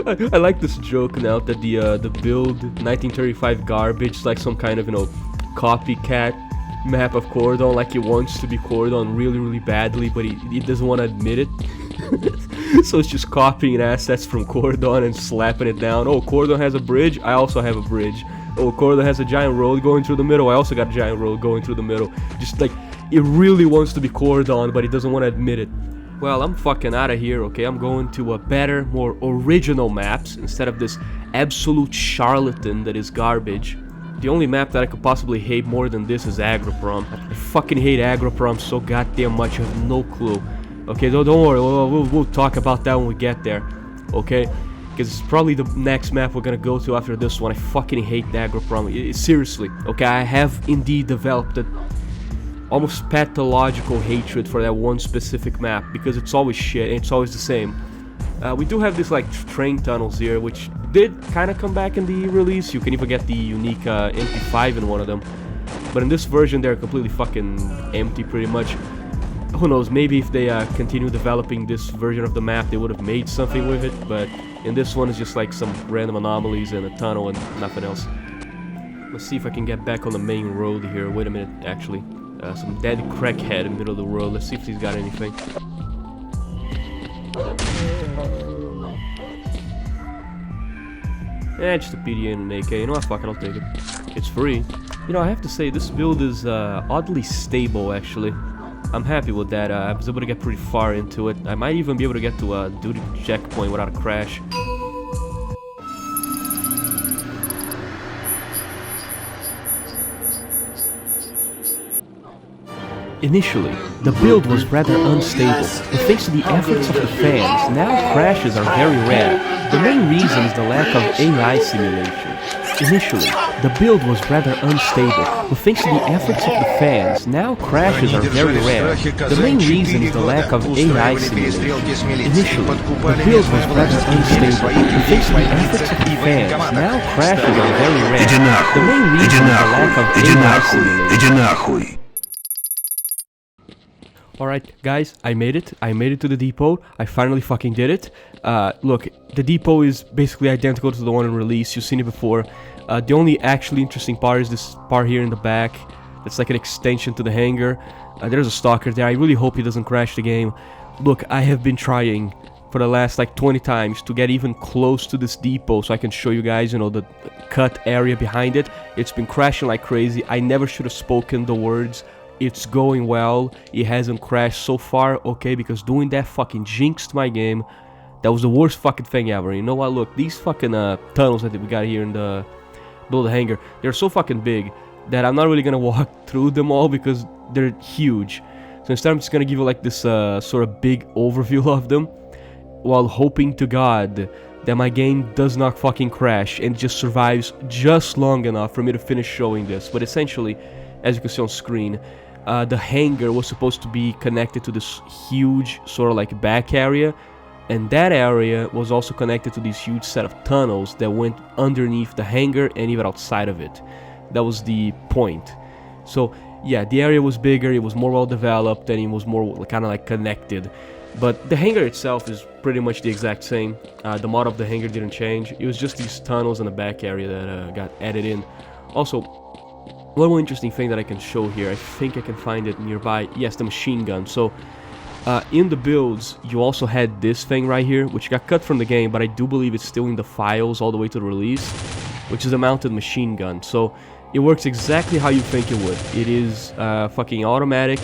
I like this joke now that the build 1935 Garbage is like some kind of, you know, copycat map of Cordon, like it wants to be Cordon really, really badly, but it doesn't want to admit it. So it's just copying assets from Cordon and slapping it down. Oh, Cordon has a bridge, I also have a bridge. Oh, Cordon has a giant road going through the middle, I also got a giant road going through the middle. Just like, it really wants to be Cordon, but it doesn't want to admit it. Well, I'm fucking out of here, okay? I'm going to better, more original maps instead of this absolute charlatan that is Garbage. The only map that I could possibly hate more than this is Agroprom. I fucking hate Agroprom so goddamn much, I have no clue. Okay, don't worry, we'll talk about that when we get there, okay? Because it's probably the next map we're gonna go to after this one. I fucking hate Agroprom, seriously, okay? I have indeed developed a almost pathological hatred for that one specific map, because it's always shit and it's always the same. We do have this like train tunnels here, which did kind of come back in the release. You can even get the unique MP5 in one of them, but in this version they're completely fucking empty pretty much. Who knows, maybe if they continue developing this version of the map they would have made something with it, but in this one it's just like some random anomalies and a tunnel and nothing else. Let's see if I can get back on the main road here. Wait a minute, actually. some dead crackhead in the middle of the world. Let's see if he's got anything. Just a PDA and an AK. You know what? Fuck it, I'll take it. It's free. You know, I have to say, this build is oddly stable, actually. I'm happy with that. I was able to get pretty far into it. I might even be able to get to a duty checkpoint without a crash. Initially, the build was rather unstable, but thanks to the efforts of the fans, now crashes are very rare. The main reason is the lack of AI simulation. Initially, the build was rather unstable, but thanks to the efforts of the fans, now crashes are very rare. The main reason is the lack of AI simulation. Initially, the build was rather unstable, but thanks to the efforts of the fans, now crashes are very rare. The main reason is the lack of AI simulation. Alright, guys, I made it. I made it to the depot. I finally fucking did it. Look, the depot is basically identical to the one in release. You've seen it before. The only actually interesting part is this part here in the back. It's like an extension to the hangar. There's a stalker there. I really hope he doesn't crash the game. Look, I have been trying for the last like 20 times to get even close to this depot so I can show you guys, you know, the cut area behind it. It's been crashing like crazy. I never should have spoken the words. It's going well. It hasn't crashed so far, okay, because doing that fucking jinxed my game. That was the worst fucking thing ever. You know what? Look, these fucking tunnels that we got here in the Buildo hangar, they're so fucking big that I'm not really gonna walk through them all because they're huge. So instead I'm just gonna give you like this sort of big overview of them, while hoping to God that my game does not fucking crash and just survives just long enough for me to finish showing this. But essentially, as you can see on screen, the hangar was supposed to be connected to this huge sort of like back area, and that area was also connected to this huge set of tunnels that went underneath the hangar and even outside of it. That was the point. So yeah, the area was bigger, it was more well developed, and it was more kind of like connected. But the hangar itself is pretty much the exact same. The model of the hangar didn't change. It was just these tunnels in the back area that got added in. Also, one more interesting thing that I can show here, I think I can find it nearby. Yes, the machine gun. So, in the builds, you also had this thing right here, which got cut from the game, but I do believe it's still in the files all the way to the release, which is a mounted machine gun. So, it works exactly how you think it would. It is a fucking automatic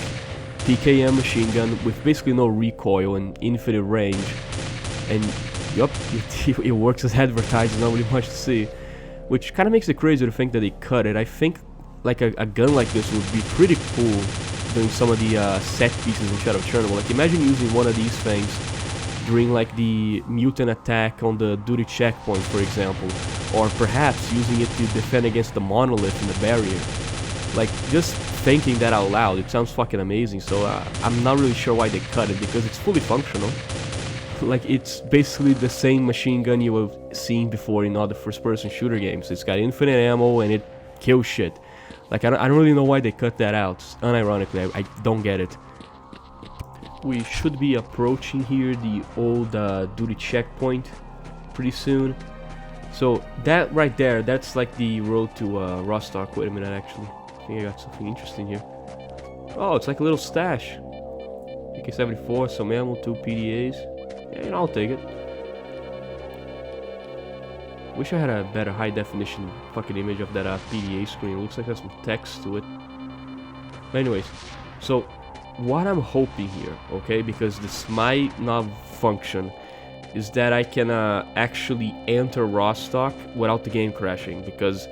PKM machine gun with basically no recoil and infinite range. And, yup, it works as advertised, there's not really much to see. Which kind of makes it crazy to think that they cut it. I think like a gun like this would be pretty cool doing some of the set pieces in Shadow of Chernobyl. Like imagine using one of these things during like the Mutant attack on the duty checkpoint, for example, or perhaps using it to defend against the monolith in the barrier. Like just thinking that out loud, it sounds fucking amazing. So I'm not really sure why they cut it, because it's fully functional. Like it's basically the same machine gun you have seen before in other first-person shooter games. It's got infinite ammo and it kills shit. Like I don't really know why they cut that out. Unironically, I don't get it. We should be approaching here the old duty checkpoint pretty soon. So that right there, that's like the road to Rostock. Wait a minute, actually, I think I got something interesting here. Oh, it's like a little stash. AK-74, some ammo, 2 PDAs. Yeah, you know, I'll take it. Wish I had a better high definition fucking image of that PDA screen. It looks like there's some text to it. But anyways, so what I'm hoping here, okay, because this might not function, is that I can actually enter Rostock without the game crashing, because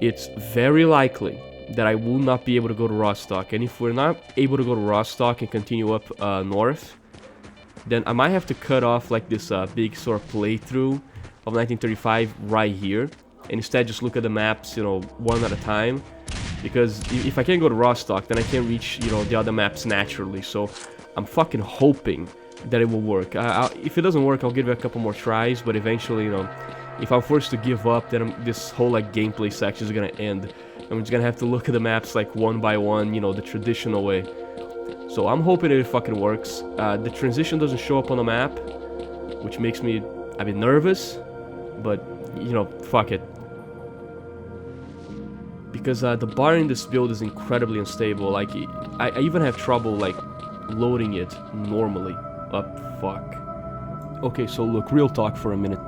it's very likely that I will not be able to go to Rostock. And if we're not able to go to Rostock and continue up north, then I might have to cut off like this big sort of playthrough of 1935 right here, and instead just look at the maps, you know, one at a time, because if I can't go to Rostock, then I can't reach, you know, the other maps naturally. So I'm fucking hoping that it will work. If it doesn't work, I'll give it a couple more tries, but eventually, you know, if I'm forced to give up, then this whole like gameplay section is gonna end. I'm just gonna have to look at the maps like one by one, you know, the traditional way. So I'm hoping it fucking works. The transition doesn't show up on the map, which makes me a bit nervous, but you know, fuck it. because the bar in this build is incredibly unstable. Like, I even have trouble, like, loading it normally. Fuck. Okay, so look, real talk for a minute.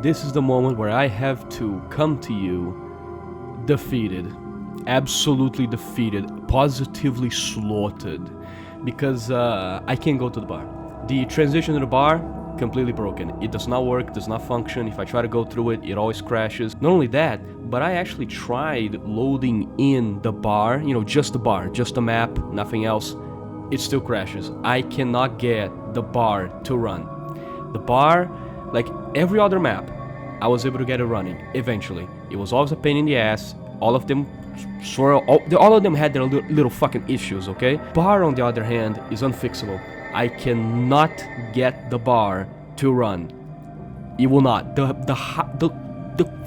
This is the moment where I have to come to you defeated. Absolutely defeated. Positively slaughtered. Because I can't go to the bar. The transition to the bar, completely broken. It does not work, does not function. If I try to go through it, it always crashes. Not only that, but I actually tried loading in the bar, you know, just the bar, just the map, nothing else. It still crashes. I cannot get the bar to run. The bar, like every other map, I was able to get it running eventually. It was always a pain in the ass. All of them all of them had their little fucking issues, okay? Bar, on the other hand, is unfixable. I cannot get the bar to run. It will not. The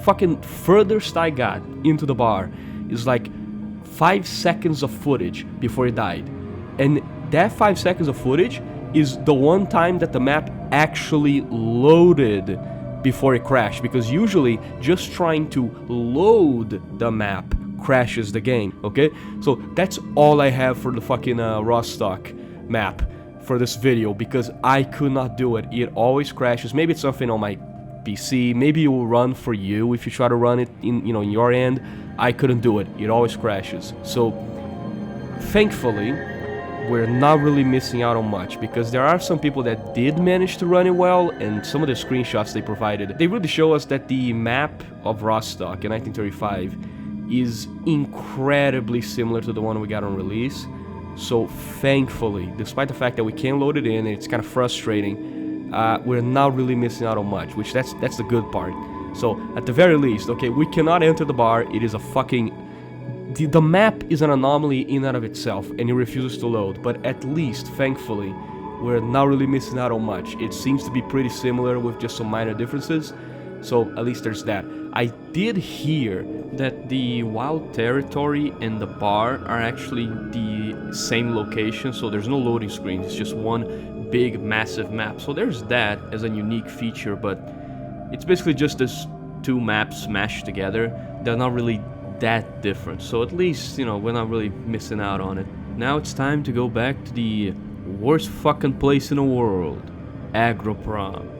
fucking furthest I got into the bar is like 5 seconds of footage before it died. And that 5 seconds of footage is the one time that the map actually loaded before it crashed, because usually just trying to load the map crashes the game, okay? So that's all I have for the fucking Rostock map for this video, because I could not do it. It always crashes. Maybe it's something on my PC, maybe it will run for you if you try to run it in, you know, in your end. I couldn't do it. It always crashes. So thankfully, we're not really missing out on much, because there are some people that did manage to run it well, and some of the screenshots they provided, they really show us that the map of Rostock in 1935 is incredibly similar to the one we got on release. So thankfully, despite the fact that we can't load it in, and it's kind of frustrating, we're not really missing out on much, which that's the good part. So at the very least, okay, we cannot enter the bar. It is a fucking... The map is an anomaly in and of itself, and it refuses to load, but at least, thankfully, we're not really missing out on much. It seems to be pretty similar with just some minor differences, so at least there's that. I did hear that the wild territory and the bar are actually the same location, so there's no loading screens, it's just one big massive map. So there's that as a unique feature, but it's basically just this two maps smashed together. They're not really that different, so at least, you know, we're not really missing out on it. Now it's time to go back to the worst fucking place in the world, Agroprom.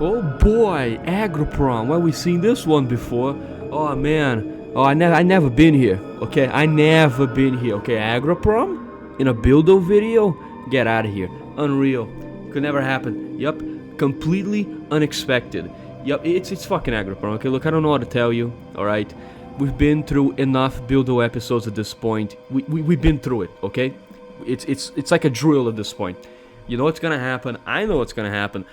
Oh boy, Agroprom. Well, we've seen this one before. Oh man. Oh, I never been here. Okay, I never been here. Okay, Agroprom in a Buildo video. Get out of here. Unreal. Could never happen. Yup. Completely unexpected. Yup. It's fucking Agroprom. Okay, look, I don't know how to tell you. All right. We've been through enough Buildo episodes at this point. We've been through it. Okay. It's like a drill at this point. You know what's gonna happen. I know what's gonna happen.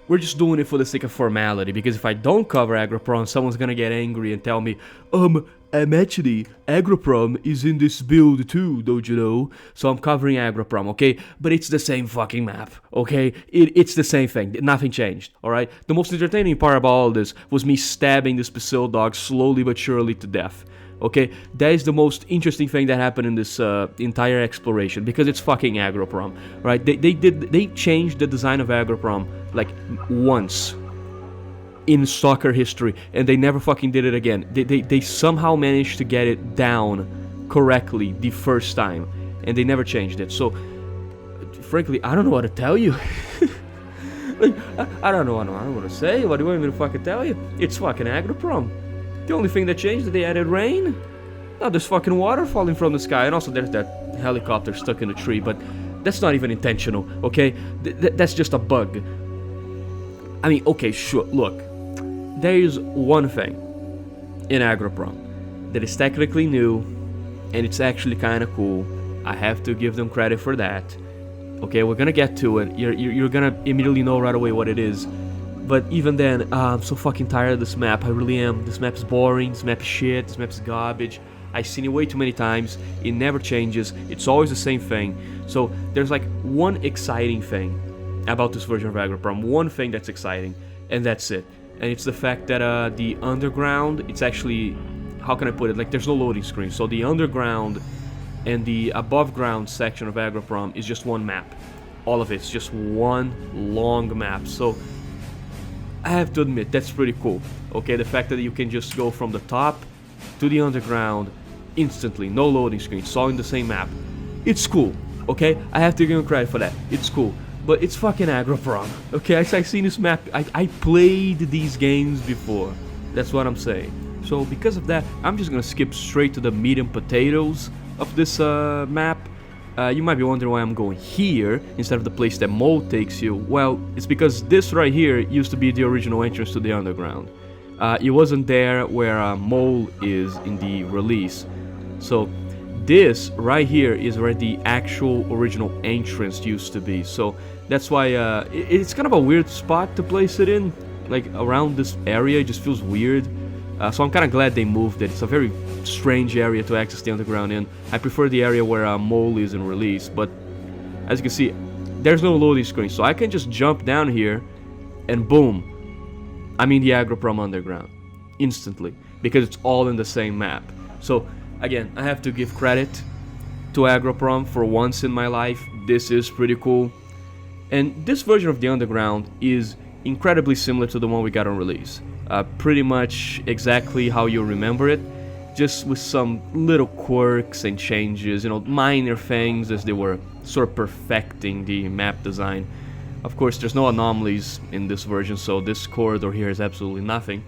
We're just doing it for the sake of formality, because if I don't cover Agroprom, someone's gonna get angry and tell me, actually, Agroprom is in this build too, don't you know? So I'm covering Agroprom, okay? But it's the same fucking map, okay? It's the same thing, nothing changed, alright? The most entertaining part about all this was me stabbing this Bacil dog slowly but surely to death. Okay, that is the most interesting thing that happened in this entire exploration, because it's fucking Agroprom, right? They changed the design of Agroprom like once in soccer history, and they never fucking did it again. They somehow managed to get it down correctly the first time, and they never changed it. So, frankly, I don't know what to tell you. Like, I don't know. I don't know what to say. What do you want me to fucking tell you? It's fucking Agroprom. The only thing that changed is they added rain. Now there's fucking water falling from the sky, and also there's that helicopter stuck in a tree, but that's not even intentional, okay? That's just a bug. I mean, okay, sure, look. There is one thing in Agroprom that is technically new, and it's actually kind of cool. I have to give them credit for that. Okay, we're gonna get to it. You're gonna immediately know right away what it is. But even then, I'm so fucking tired of this map. I really am. This map is boring. This map is shit. This map is garbage. I've seen it way too many times. It never changes. It's always the same thing. So there's like one exciting thing about this version of Agroprom. One thing that's exciting, and that's it. And it's the fact that the underground, it's actually, how can I put it? Like, there's no loading screen. So the underground and the above ground section of Agroprom is just one map. All of it's just one long map. So I have to admit, that's pretty cool. Okay, the fact that you can just go from the top to the underground instantly, no loading screen, it's all in the same map. It's cool, okay? I have to give him credit for that. It's cool. But it's fucking Agroprom, okay? I've seen this map. I played these games before. That's what I'm saying. So because of that, I'm just gonna skip straight to the meat and potatoes of this map. You might be wondering why I'm going here instead of the place that Mole takes you. Well, it's because this right here used to be the original entrance to the underground. It wasn't there where Mole is in the release. So this right here is where the actual original entrance used to be. So that's why it's kind of a weird spot to place it in. Like around this area, it just feels weird. So I'm kind of glad they moved it. It's a very strange area to access the underground in. I prefer the area where Mole is in release, but as you can see, there's no loading screen, so I can just jump down here and boom, I'm in the Agroprom underground instantly because it's all in the same map. So again, I have to give credit to Agroprom for once in my life. This is pretty cool, and this version of the underground is incredibly similar to the one we got on release. Pretty much exactly how you remember it, just with some little quirks and changes, you know, minor things as they were sort of perfecting the map design. Of course, there's no anomalies in this version, so this corridor here is absolutely nothing.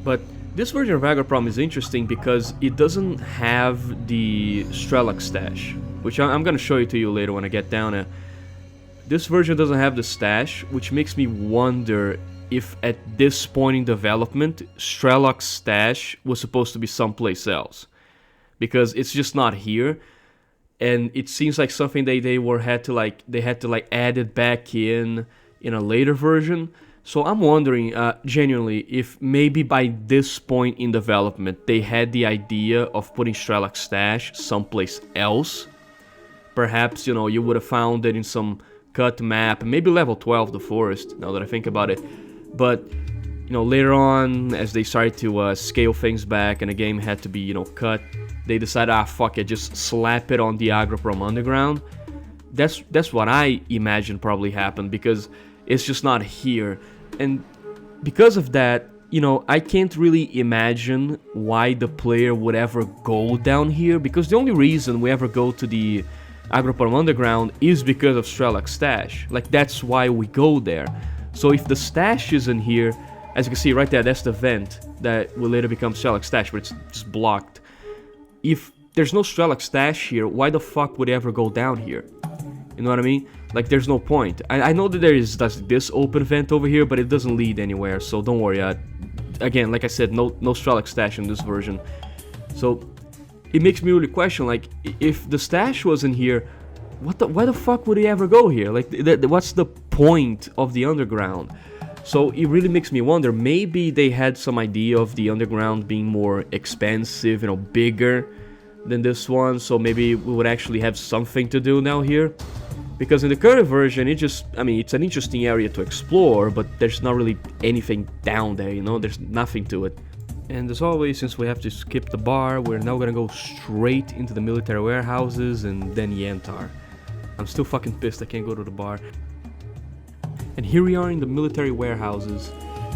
But this version of Agroprom is interesting because it doesn't have the S.T.A.L.K.E.R stash, which I'm going to show it to you later when I get down there. This version doesn't have the stash, which makes me wonder if at this point in development, S.T.A.L.K.E.R stash was supposed to be someplace else, because it's just not here, and it seems like something they had to add it back in a later version. So I'm wondering, genuinely, if maybe by this point in development they had the idea of putting S.T.A.L.K.E.R stash someplace else. Perhaps, you know, you would have found it in some cut map, maybe level 12, the forest, now that I think about it. But, you know, later on, as they started to scale things back and the game had to be, you know, cut, they decided, fuck it, just slap it on the Agroprom underground. That's what I imagine probably happened, because it's just not here. And because of that, you know, I can't really imagine why the player would ever go down here, because the only reason we ever go to the Agroprom underground is because of S.T.A.L.K.E.R stash. Like, that's why we go there. So if the stash isn't here, as you can see right there, that's the vent that will later become S.T.A.L.K.E.R stash, but it's just blocked. If there's no S.T.A.L.K.E.R stash here, why the fuck would it ever go down here? You know what I mean? Like, there's no point. I know that there is this open vent over here, but it doesn't lead anywhere, so don't worry. Again, like I said, no S.T.A.L.K.E.R stash in this version. So it makes me really question, like, if the stash wasn't here, why the fuck would he ever go here? Like, what's the point of the underground? So it really makes me wonder, maybe they had some idea of the underground being more expansive, you know, bigger than this one, so maybe we would actually have something to do now here. Because in the current version, it's an interesting area to explore, but there's not really anything down there, you know, there's nothing to it. And as always, since we have to skip the bar, we're now gonna go straight into the military warehouses and then Yantar. I'm still fucking pissed I can't go to the bar. And here we are in the military warehouses.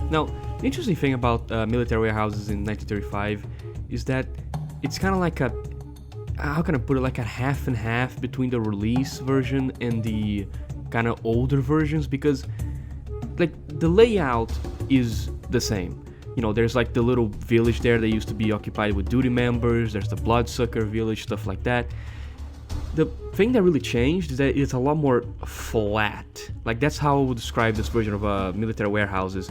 Now, the interesting thing about military warehouses in 1935 is that it's kind of like a, how can I put it, like a half and half between the release version and the kind of older versions, because like the layout is the same. You know, there's like the little village there that used to be occupied with duty members, there's the bloodsucker village, stuff like that. The thing that really changed is that it's a lot more flat. Like, that's how I would describe this version of military warehouses.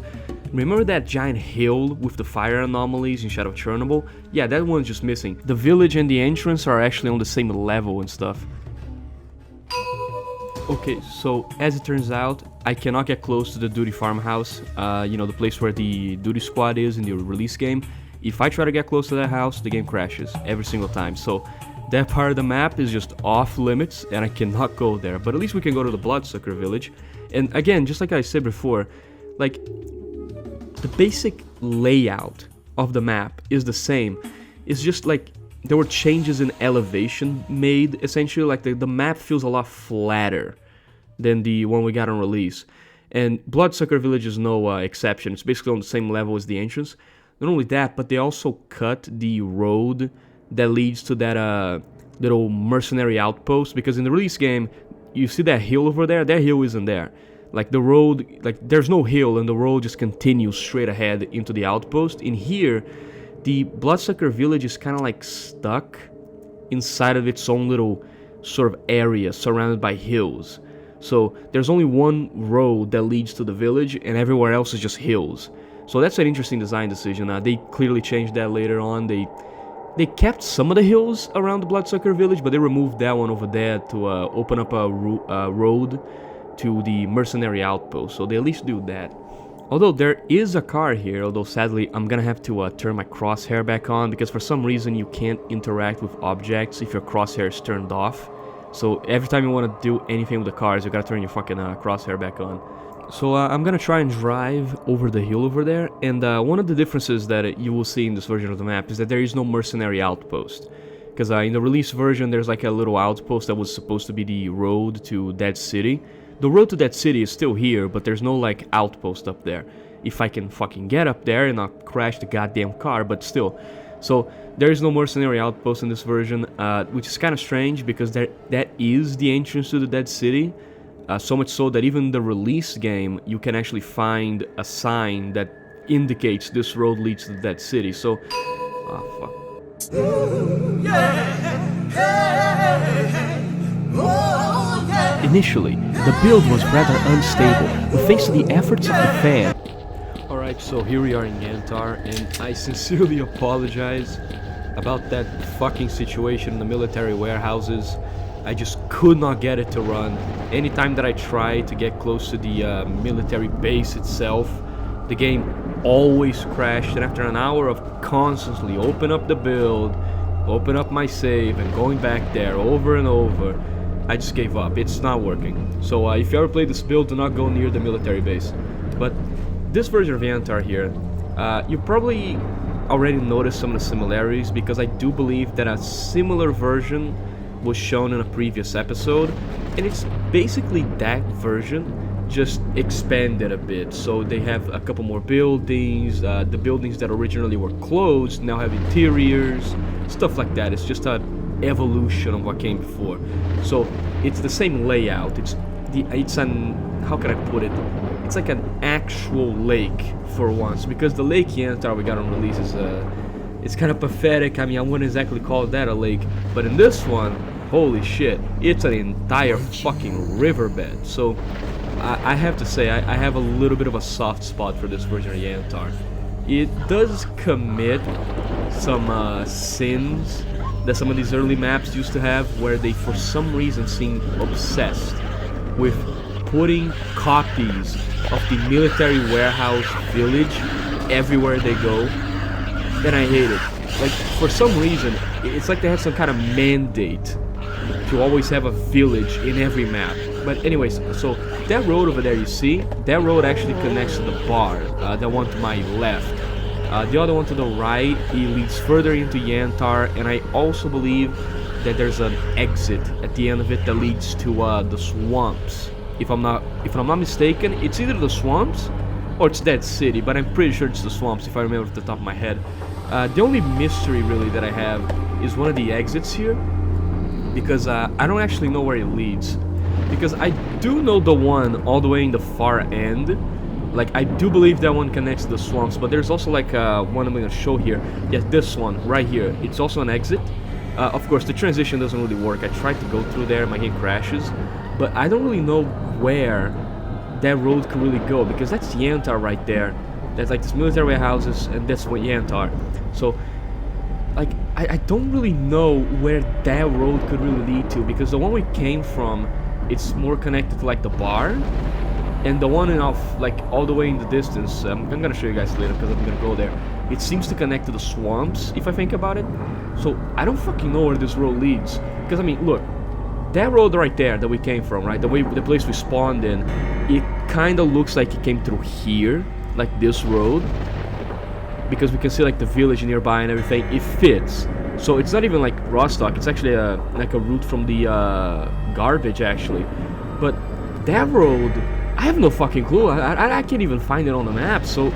Remember that giant hill with the fire anomalies in Shadow of Chernobyl? Yeah, that one's just missing. The village and the entrance are actually on the same level and stuff. Okay, so as it turns out, I cannot get close to the duty farmhouse, you know, the place where the duty squad is in the release game. If I try to get close to that house, the game crashes every single time. So that part of the map is just off limits and I cannot go there. But at least we can go to the bloodsucker village. And again, just like I said before, like, the basic layout of the map is the same. It's just like there were changes in elevation made, essentially. Like the map feels a lot flatter than the one we got on release. And Bloodsucker Village is no exception. It's basically on the same level as the entrance. Not only that, but they also cut the road that leads to that little mercenary outpost. Because in the release game, you see that hill over there? That hill isn't there. Like the road, like there's no hill and the road just continues straight ahead into the outpost. In here, the Bloodsucker Village is kind of like stuck inside of its own little sort of area surrounded by hills. So there's only one road that leads to the village and everywhere else is just hills. So that's an interesting design decision. They clearly changed that later on. They kept some of the hills around the Bloodsucker Village, but they removed that one over there to open up a road to the mercenary outpost. So they at least do that. Although there is a car here, although sadly I'm gonna have to turn my crosshair back on because for some reason you can't interact with objects if your crosshair is turned off. So every time you want to do anything with the cars, you gotta turn your fucking crosshair back on. So I'm gonna try and drive over the hill over there, and one of the differences that you will see in this version of the map is that there is no mercenary outpost. Because in the release version there's like a little outpost that was supposed to be the road to Dead City. The road to Dead City is still here, but there's no like outpost up there. If I can fucking get up there and not crash the goddamn car, but still. So there is no mercenary outpost in this version, which is kind of strange because that is the entrance to the Dead City. So much so that even the release game, you can actually find a sign that indicates this road leads to the Dead City. So, fuck. Initially, the build was rather unstable, but thanks to the efforts of the fan. Alright, so here we are in Yantar, and I sincerely apologize about that fucking situation in the military warehouses. I just could not get it to run. Anytime that I try to get close to the military base itself, the game always crashed, and after an hour of constantly open up the build, open up my save, and going back there over and over, I just gave up. It's not working. So if you ever play this build, do not go near the military base. But this version of Yantar here, you probably already noticed some of the similarities because I do believe that a similar version was shown in a previous episode, and it's basically that version just expanded a bit. So they have a couple more buildings, the buildings that originally were closed now have interiors, stuff like that. It's just an evolution of what came before. So it's the same layout. It's an, how can I put it? It's like an actual lake for once, because the lake Yantar we got on release is it's kind of pathetic. I mean, I wouldn't exactly call that a lake, but in this one, holy shit, it's an entire fucking riverbed. So I have to say, I have a little bit of a soft spot for this version of Yantar. It does commit some sins that some of these early maps used to have, where they for some reason seem obsessed with putting copies of the military warehouse village everywhere they go. And I hate it. Like, for some reason, it's like they have some kind of mandate to always have a village in every map. But anyways, so that road over there you see, that road actually connects to the bar, the one to my left. The other one to the right, it leads further into Yantar, and I also believe that there's an exit at the end of it that leads to the swamps. If I'm not mistaken, it's either the swamps or it's Dead City, but I'm pretty sure it's the swamps if I remember off the top of my head. The only mystery really that I have is one of the exits here, because I don't actually know where it leads. Because I do know the one all the way in the far end. Like, I do believe that one connects to the swamps, but there's also like one I'm going to show here. Yes, this one right here. It's also an exit. Of course, the transition doesn't really work. I tried to go through there, my game crashes. But I don't really know where that road could really go, because that's Yantar right there. That's like this military warehouses, and that's what Yantar. So, like, I don't really know where that road could really lead to, because the one we came from, it's more connected to like the bar, and the one in off like all the way in the distance, I'm gonna show you guys later because I'm gonna go there. It seems to connect to the swamps if I think about it. So I don't fucking know where this road leads, because I mean, look, that road right there that we came from, right, the place we spawned in, it kind of looks like it came through here, like this road, because we can see like the village nearby and everything. It fits. So it's not even like Rostock, it's actually like a route from the garbage actually. But that road, I have no fucking clue. I can't even find it on the map, so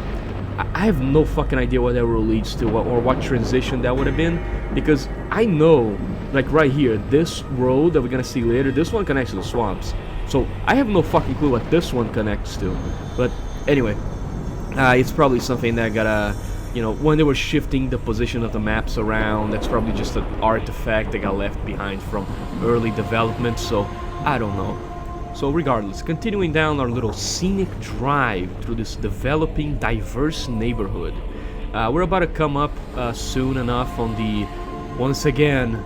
I have no fucking idea what that road leads to or what transition that would have been, because I know, like right here, this road that we're gonna see later, this one connects to the swamps. So I have no fucking clue what this one connects to. But anyway, it's probably something that got you know, when they were shifting the position of the maps around, that's probably just an artifact that got left behind from early development, so I don't know. So regardless, continuing down our little scenic drive through this developing, diverse neighborhood. We're about to come up soon enough on the, once again,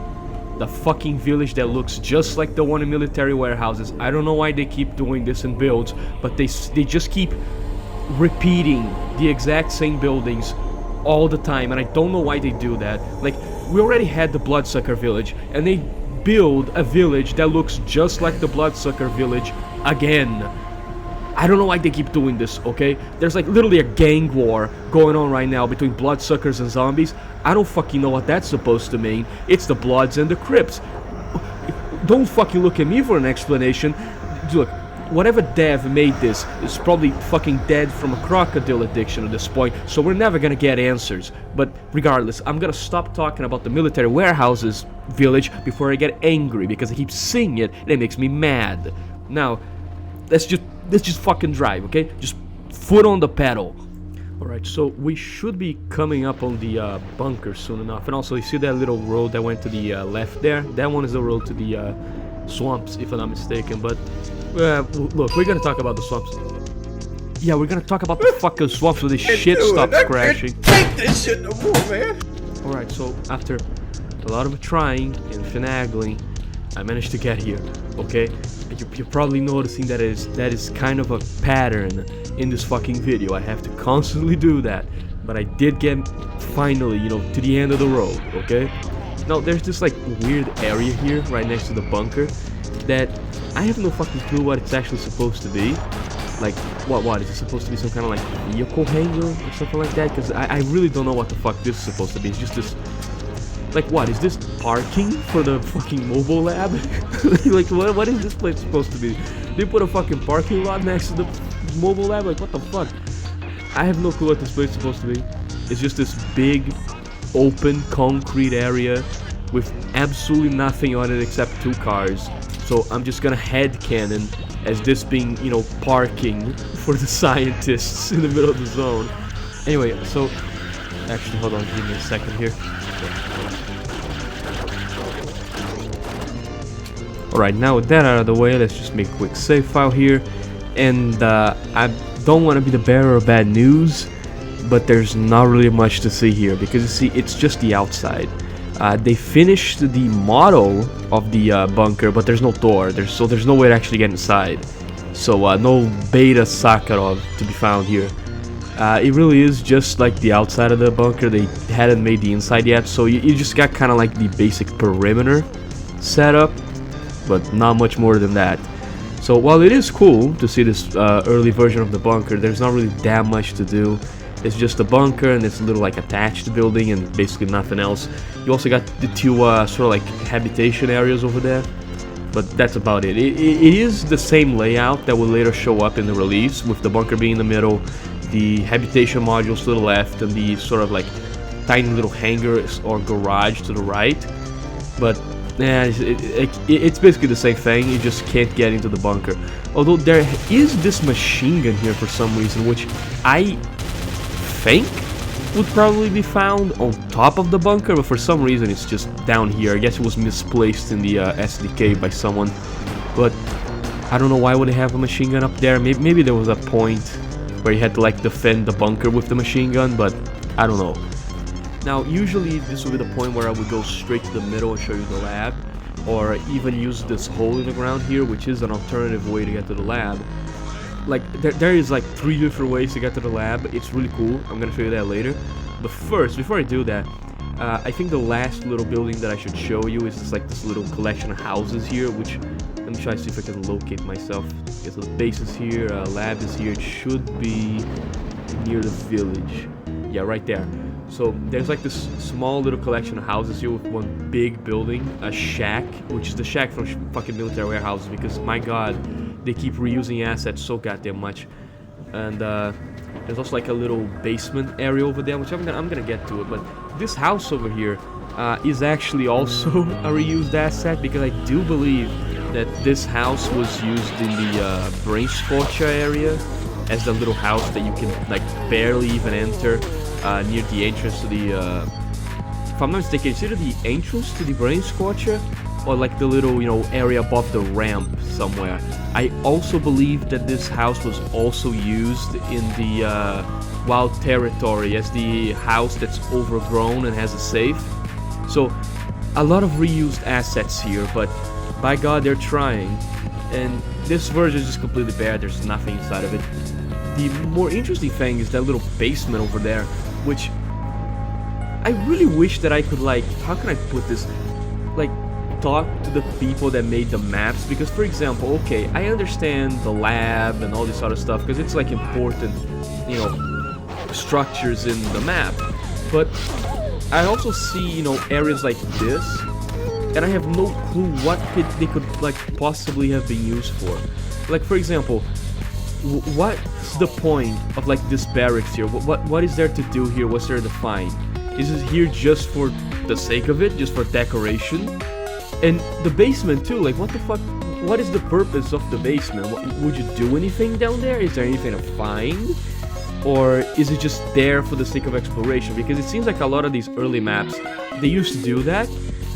the fucking village that looks just like the one in military warehouses. I don't know why they keep doing this in builds, but they just keep repeating the exact same buildings all the time, and I don't know why they do that. Like, we already had the Bloodsucker village, and they build a village that looks just like the Bloodsucker village again. I don't know why they keep doing this, okay? There's like literally a gang war going on right now between bloodsuckers and zombies. I don't fucking know what that's supposed to mean. It's the Bloods and the Crips. Don't fucking look at me for an explanation. Look, whatever dev made this is probably fucking dead from a crocodile addiction at this point, so we're never gonna get answers. But regardless, I'm gonna stop talking about the military warehouses village before I get angry, because I keep seeing it and it makes me mad. Now, let's just fucking drive, okay? Just foot on the pedal. Alright, so we should be coming up on the bunker soon enough. And also, you see that little road that went to the left there? That one is the road to the swamps, if I'm not mistaken. But, look, we're gonna talk about the swamps. Yeah, we're gonna talk about the fucking swamps so this shit stops crashing. I can't take this shit no more, man. Alright, so after a lot of trying and finagling, I managed to get here, okay? You're probably noticing that is kind of a pattern in this fucking video. I have to constantly do that, but I did get finally, you know, to the end of the road, okay? Now there's this like weird area here right next to the bunker that I have no fucking clue what it's actually supposed to be. Like, what is it supposed to be? Some kind of like vehicle hangar or something like that? Because I really don't know what the fuck this is supposed to be. It's just this. Like, what, is this parking for the fucking mobile lab? Like, what is this place supposed to be? They put a fucking parking lot next to the mobile lab? Like, what the fuck? I have no clue what this place is supposed to be. It's just this big, open, concrete area with absolutely nothing on it except 2 cars. So I'm just gonna headcanon as this being, you know, parking for the scientists in the middle of the zone. Anyway, so... Actually, hold on, give me a second here. Alright, now with that out of the way, let's just make a quick save file here. And I don't want to be the bearer of bad news, but there's not really much to see here, because you see, it's just the outside. They finished the model of the bunker, but there's no door, so there's no way to actually get inside. So no beta Sakharov to be found here. It really is just like the outside of the bunker. They hadn't made the inside yet, so you just got kind of like the basic perimeter setup, but not much more than that. So while it is cool to see this early version of the bunker, there's not really that much to do. It's just a bunker and it's a little like attached building and basically nothing else. You also got the 2 sort of like habitation areas over there, but that's about it. It is the same layout that will later show up in the release, with the bunker being in the middle, the habitation modules to the left, and the sort of like tiny little hangar or garage to the right. But yeah, it's basically the same thing, you just can't get into the bunker. Although there is this machine gun here for some reason, which I think would probably be found on top of the bunker, but for some reason it's just down here. I guess it was misplaced in the SDK by someone. But I don't know why would they have a machine gun up there. Maybe there was a point where you had to like defend the bunker with the machine gun, but I don't know. Now, usually this would be the point where I would go straight to the middle and show you the lab, or even use this hole in the ground here, which is an alternative way to get to the lab. Like, there is like 3 different ways to get to the lab. It's really cool. I'm gonna show you that later. But first, before I do that, I think the last little building that I should show you is just like this little collection of houses here, which, let me try to see if I can locate myself. Okay, so the base is here, lab is here. It should be near the village. Yeah, right there. So there's like this small little collection of houses here with one big building, a shack, which is the shack from fucking military warehouses, because my god, they keep reusing assets so goddamn much. And there's also like a little basement area over there, which I'm gonna get to it. But this house over here is actually also a reused asset, because I do believe that this house was used in the brain scorcher area as the little house that you can like barely even enter near the entrance to the if I'm not mistaken, it's either the entrance to the brain scorcher or like the little, you know, area above the ramp somewhere. I also believe that this house was also used in the wild territory as the house that's overgrown and has a safe. So a lot of reused assets here, but by God, they're trying. And this version is just completely bare. There's nothing inside of it. The more interesting thing is that little basement over there, which I really wish that I could, like, how can I put this? Like, talk to the people that made the maps. Because, for example, okay, I understand the lab and all this other stuff, because it's like important, you know, structures in the map. But I also see, you know, areas like this, and I have no clue what they could like possibly have been used for. Like, for example, what's the point of like this barracks here? What is there to do here? What's there to find? Is it here just for the sake of it, just for decoration? And the basement too, like what the fuck? What is the purpose of the basement? Would you do anything down there? Is there anything to find? Or is it just there for the sake of exploration? Because it seems like a lot of these early maps, they used to do that.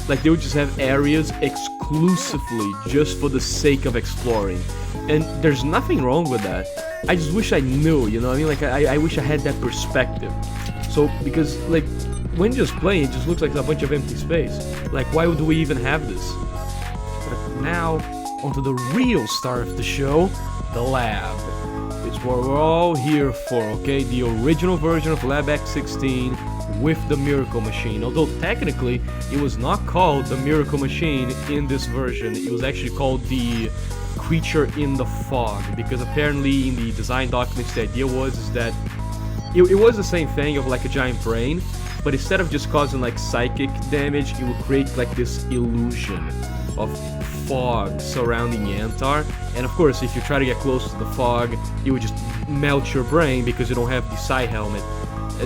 Like they would just have areas exclusively just for the sake of exploring. And there's nothing wrong with that. I just wish I knew, you know what I mean? Like I wish I had that perspective. So, because like when just playing, it just looks like a bunch of empty space. Like why would we even have this? But now, onto the real star of the show, the lab. It's what we're all here for, okay? The original version of Lab X16 with the Miracle Machine. Although technically, it was not called the Miracle Machine in this version. It was actually called the Creature in the Fog. Because apparently in the design documents, the idea was that it was the same thing of like a giant brain, but instead of just causing like psychic damage, it would create like this illusion of fog surrounding Yantar. And of course, if you try to get close to the fog, it would just melt your brain because you don't have the psi helmet.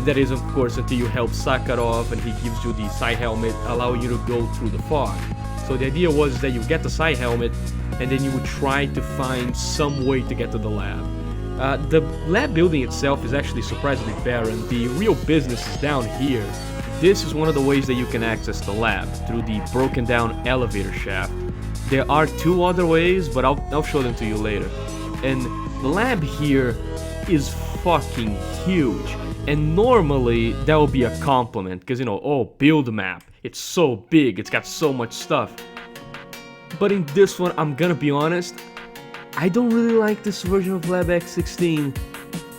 That is, of course, until you help Sakharov and he gives you the psi helmet, allowing you to go through the fog. So the idea was that you get the psi helmet and then you would try to find some way to get to the lab. The lab building itself is actually surprisingly barren. The real business is down here. This is one of the ways that you can access the lab, through the broken down elevator shaft. There are two other ways, but I'll show them to you later. And the lab here is fucking huge. And normally that would be a compliment, because you know, oh, build map, it's so big, it's got so much stuff. But in this one, I'm gonna be honest, I don't really like this version of Lab X16.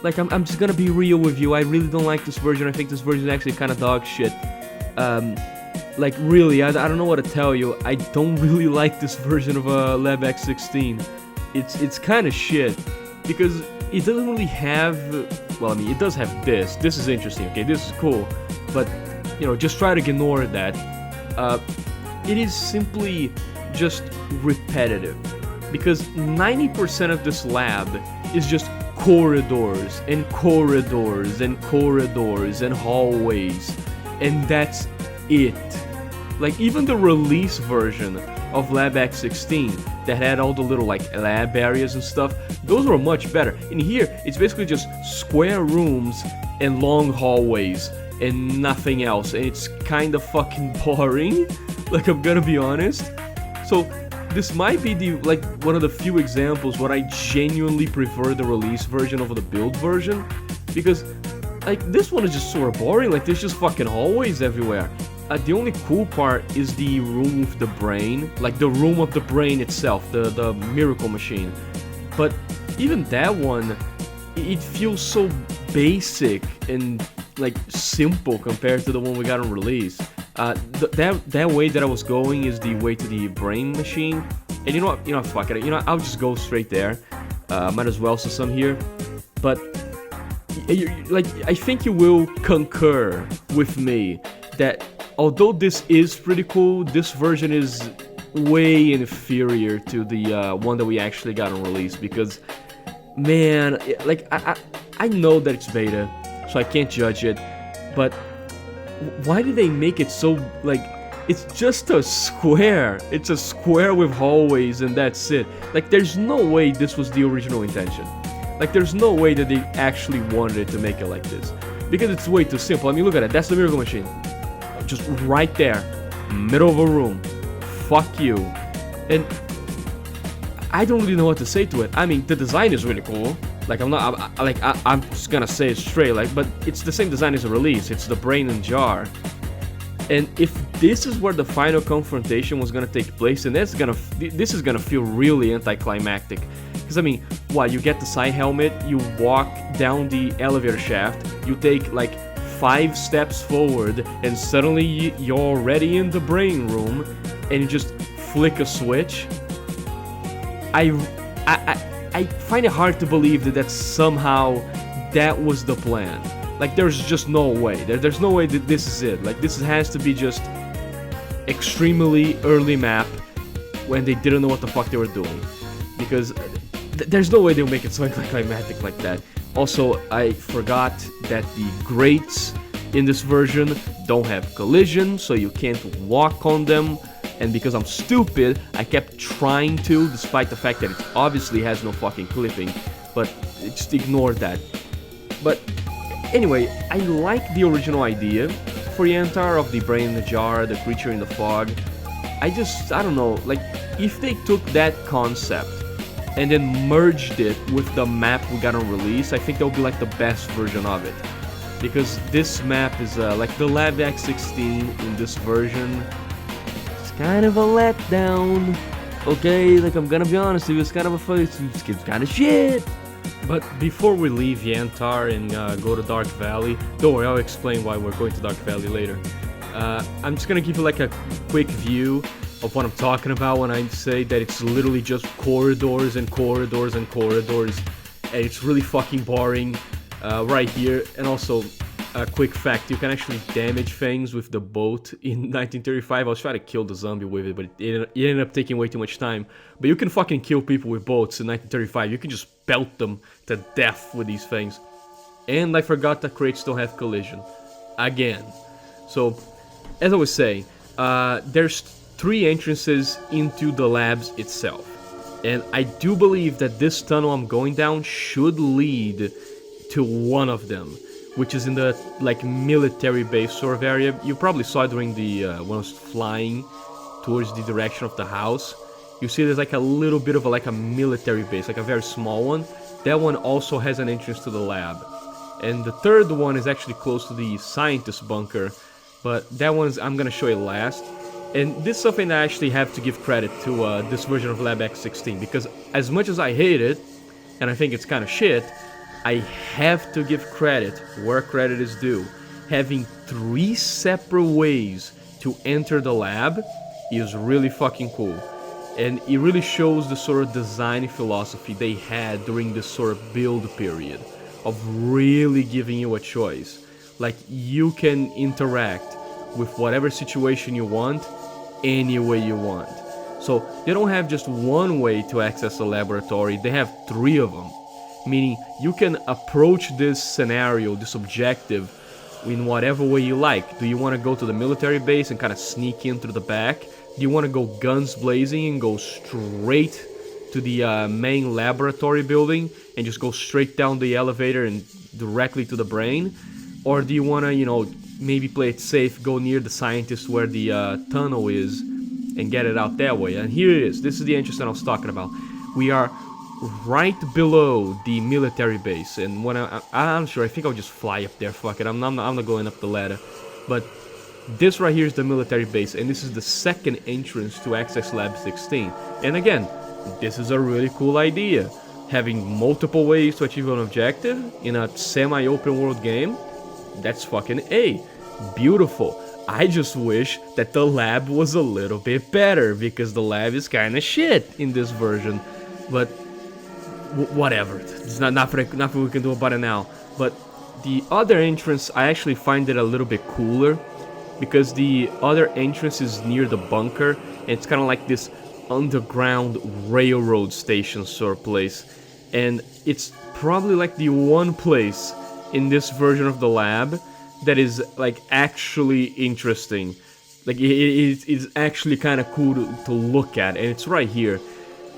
Like, I'm just gonna be real with you, I really don't like this version. I think this version is actually kind of dog shit. Like, really, I don't know what to tell you. I don't really like this version of Lab X16. It's kind of shit, because it doesn't really have... Well, I mean, it does have this. This is interesting, okay? This is cool. But, you know, just try to ignore that. It is simply just repetitive. Because 90% of this lab is just corridors and corridors and corridors and hallways. And that's it. Like, even the release version of Lab X16 that had all the little, like, lab areas and stuff, those were much better. In here, it's basically just square rooms and long hallways and nothing else. And it's kind of fucking boring, like, I'm gonna be honest. So, this might be the, like, one of the few examples where I genuinely prefer the release version over the build version. Because, like, this one is just sort of boring. Like, there's just fucking hallways everywhere. The only cool part is the room with the brain, like the room of the brain itself, the Miracle Machine. But even that one, it feels so basic and like simple compared to the one we got on release. That way that I was going is the way to the brain machine. And you know what, fuck it, I'll just go straight there. Might as well see some here. But like, I think you will concur with me that although this is pretty cool, this version is way inferior to the one that we actually got on release, because, man, like, I know that it's beta, so I can't judge it, but why did they make it so, like, it's just a square. It's a square with hallways and that's it. Like, there's no way this was the original intention. Like, there's no way that they actually wanted it to make it like this. Because it's way too simple. I mean, look at it. That's the miracle machine. Just right there. Middle of a room. Fuck you. And I don't really know what to say to it. I mean, the design is really cool. Like, I'm just gonna say it straight, like, but it's the same design as the release. It's the brain and jar. And if this is where the final confrontation was gonna take place, then this is gonna feel really anticlimactic. Because, I mean, what, you get the side helmet, you walk down the elevator shaft, you take like 5 steps forward, and suddenly you're already in the brain room, and you just flick a switch. I find it hard to believe that somehow that was the plan. Like, there's just no way. There's no way that this is it. Like, this has to be just extremely early map when they didn't know what the fuck they were doing. Because there's no way they'll make it so climactic like that. Also, I forgot that the grates in this version don't have collision, so you can't walk on them. And because I'm stupid, I kept trying to, despite the fact that it obviously has no fucking clipping. But just ignore that. But anyway, I like the original idea for Yantar of the brain in the jar, the creature in the fog. I don't know, like, if they took that concept and then merged it with the map we got on release, I think that would be like the best version of it. Because this map is like the Lab X16 in this version. It's kind of a letdown. Okay, like, I'm gonna be honest with you, it's kind of a fun, it's kind of shit. But before we leave Yantar and go to Dark Valley, don't worry, I'll explain why we're going to Dark Valley later. I'm just gonna give you like a quick view of what I'm talking about when I say that it's literally just corridors and corridors and corridors, and it's really fucking boring right here. And also, a quick fact, you can actually damage things with the boat in 1935. I was trying to kill the zombie with it, but it ended up taking way too much time. But you can fucking kill people with boats in 1935. You can just pelt them to death with these things. And I forgot that crates don't have collision. Again. So, as I was saying, there's 3 entrances into the labs itself. And I do believe that this tunnel I'm going down should lead to one of them, which is in the, like, military base sort of area. You probably saw it during the, when I was flying towards the direction of the house. You see there's like a little bit of a military base, like a very small one. That one also has an entrance to the lab. And the third one is actually close to the scientist bunker, but that one's, I'm gonna show you last. And this is something I actually have to give credit to this version of Lab X16, because as much as I hate it, and I think it's kind of shit, I have to give credit where credit is due. Having 3 separate ways to enter the lab is really fucking cool. And it really shows the sort of design philosophy they had during this sort of build period, of really giving you a choice. Like, you can interact with whatever situation you want, any way you want. So they don't have just one way to access the laboratory, they have 3 of them. Meaning, you can approach this scenario, this objective, in whatever way you like. Do you want to go to the military base and kind of sneak in through the back? Do you want to go guns blazing and go straight to the main laboratory building and just go straight down the elevator and directly to the brain? Or do you want to, maybe play it safe, go near the scientist where the tunnel is and get it out that way? And here it is. This is the entrance that I was talking about. We are right below the military base, and when I'm sure, I think I'll just fly up there, fuck it, I'm not going up the ladder. But this right here is the military base, and this is the second entrance to access Lab 16. And again, this is a really cool idea. Having multiple ways to achieve an objective in a semi-open world game, that's fucking A. Beautiful. I just wish that the lab was a little bit better, because the lab is kinda shit in this version. But whatever, it's nothing we can do about it now. But the other entrance, I actually find it a little bit cooler, because the other entrance is near the bunker, and it's kind of like this underground railroad station sort of place. And it's probably like the one place in this version of the lab that is like actually interesting. Like it's actually kind of cool to look at, and it's right here.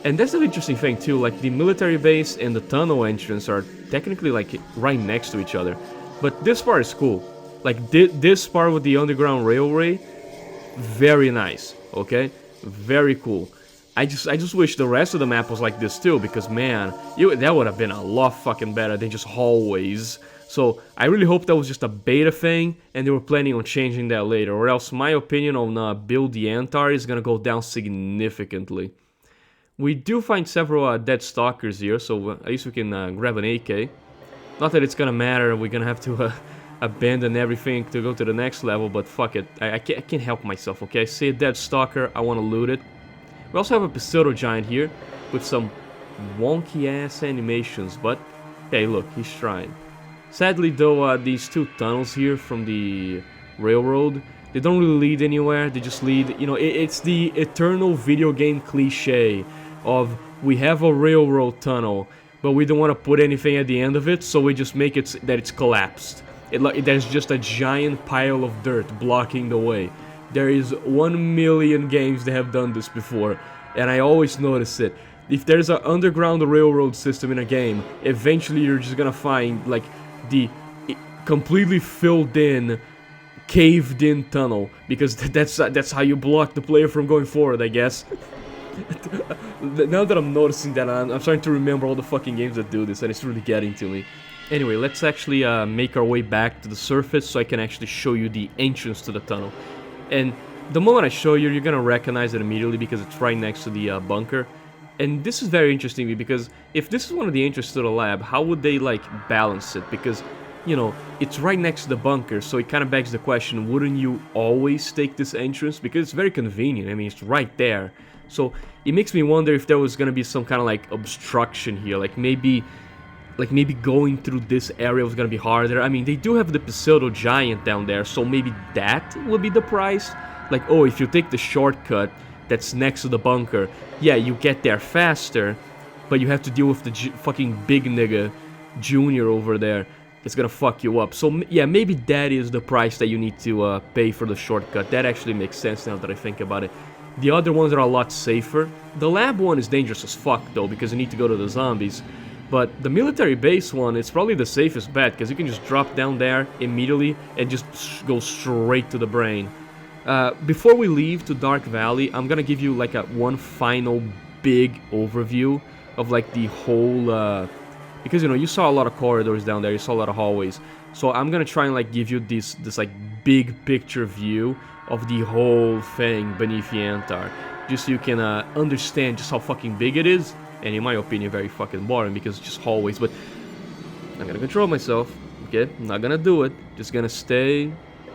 And that's an interesting thing too, like the military base and the tunnel entrance are technically like right next to each other. But this part is cool. Like this part with the underground railway, very nice, okay? Very cool. I just wish the rest of the map was like this too, because man, that would have been a lot fucking better than just hallways. So I really hope that was just a beta thing, and they were planning on changing that later, or else my opinion on Build Yantar is gonna go down significantly. We do find several dead stalkers here, so at least we can grab an AK. Not that it's gonna matter, we're gonna have to abandon everything to go to the next level, but fuck it, I can't help myself, okay? I see a dead stalker, I wanna loot it. We also have a pseudo giant here with some wonky ass animations, but hey, look, he's trying. Sadly though, these two tunnels here from the railroad, they don't really lead anywhere. They just lead, you know, it's the eternal video game cliche of we have a railroad tunnel, but we don't want to put anything at the end of it, so we just make it that it's collapsed. There's just a giant pile of dirt blocking the way. There is 1 million games that have done this before, and I always notice it. If there's an underground railroad system in a game, eventually you're just gonna find like the completely filled in, caved in tunnel, because that's how you block the player from going forward, I guess. Now that I'm noticing that, I'm starting to remember all the fucking games that do this, and it's really getting to me. Anyway, let's actually make our way back to the surface so I can actually show you the entrance to the tunnel. And the moment I show you, you're gonna recognize it immediately because it's right next to the bunker. And this is very interesting to me because if this is one of the entrances to the lab, how would they like balance it? Because, you know, it's right next to the bunker, so it kind of begs the question, wouldn't you always take this entrance? Because it's very convenient, I mean, it's right there. So it makes me wonder if there was gonna be some kind of like obstruction here, like maybe going through this area was gonna be harder. I mean, they do have the pseudo giant down there, so maybe that would be the price. Like, oh, if you take the shortcut that's next to the bunker, yeah, you get there faster, but you have to deal with the fucking big nigga Junior over there. It's gonna fuck you up. So yeah, maybe that is the price that you need to pay for the shortcut. That actually makes sense now that I think about it. The other ones are a lot safer. The lab one is dangerous as fuck though, because you need to go to the zombies. But the military base one is probably the safest bet, because you can just drop down there immediately and just go straight to the brain. Before we leave to Dark Valley, I'm gonna give you like one final big overview of like the whole, because you know, you saw a lot of corridors down there, you saw a lot of hallways. So I'm gonna try and like give you this like big picture view of the whole thing beneath Yantar, just so you can understand just how fucking big it is. And in my opinion, very fucking boring because it's just hallways. But I'm gonna control myself, okay? I'm not gonna do it. Just gonna stay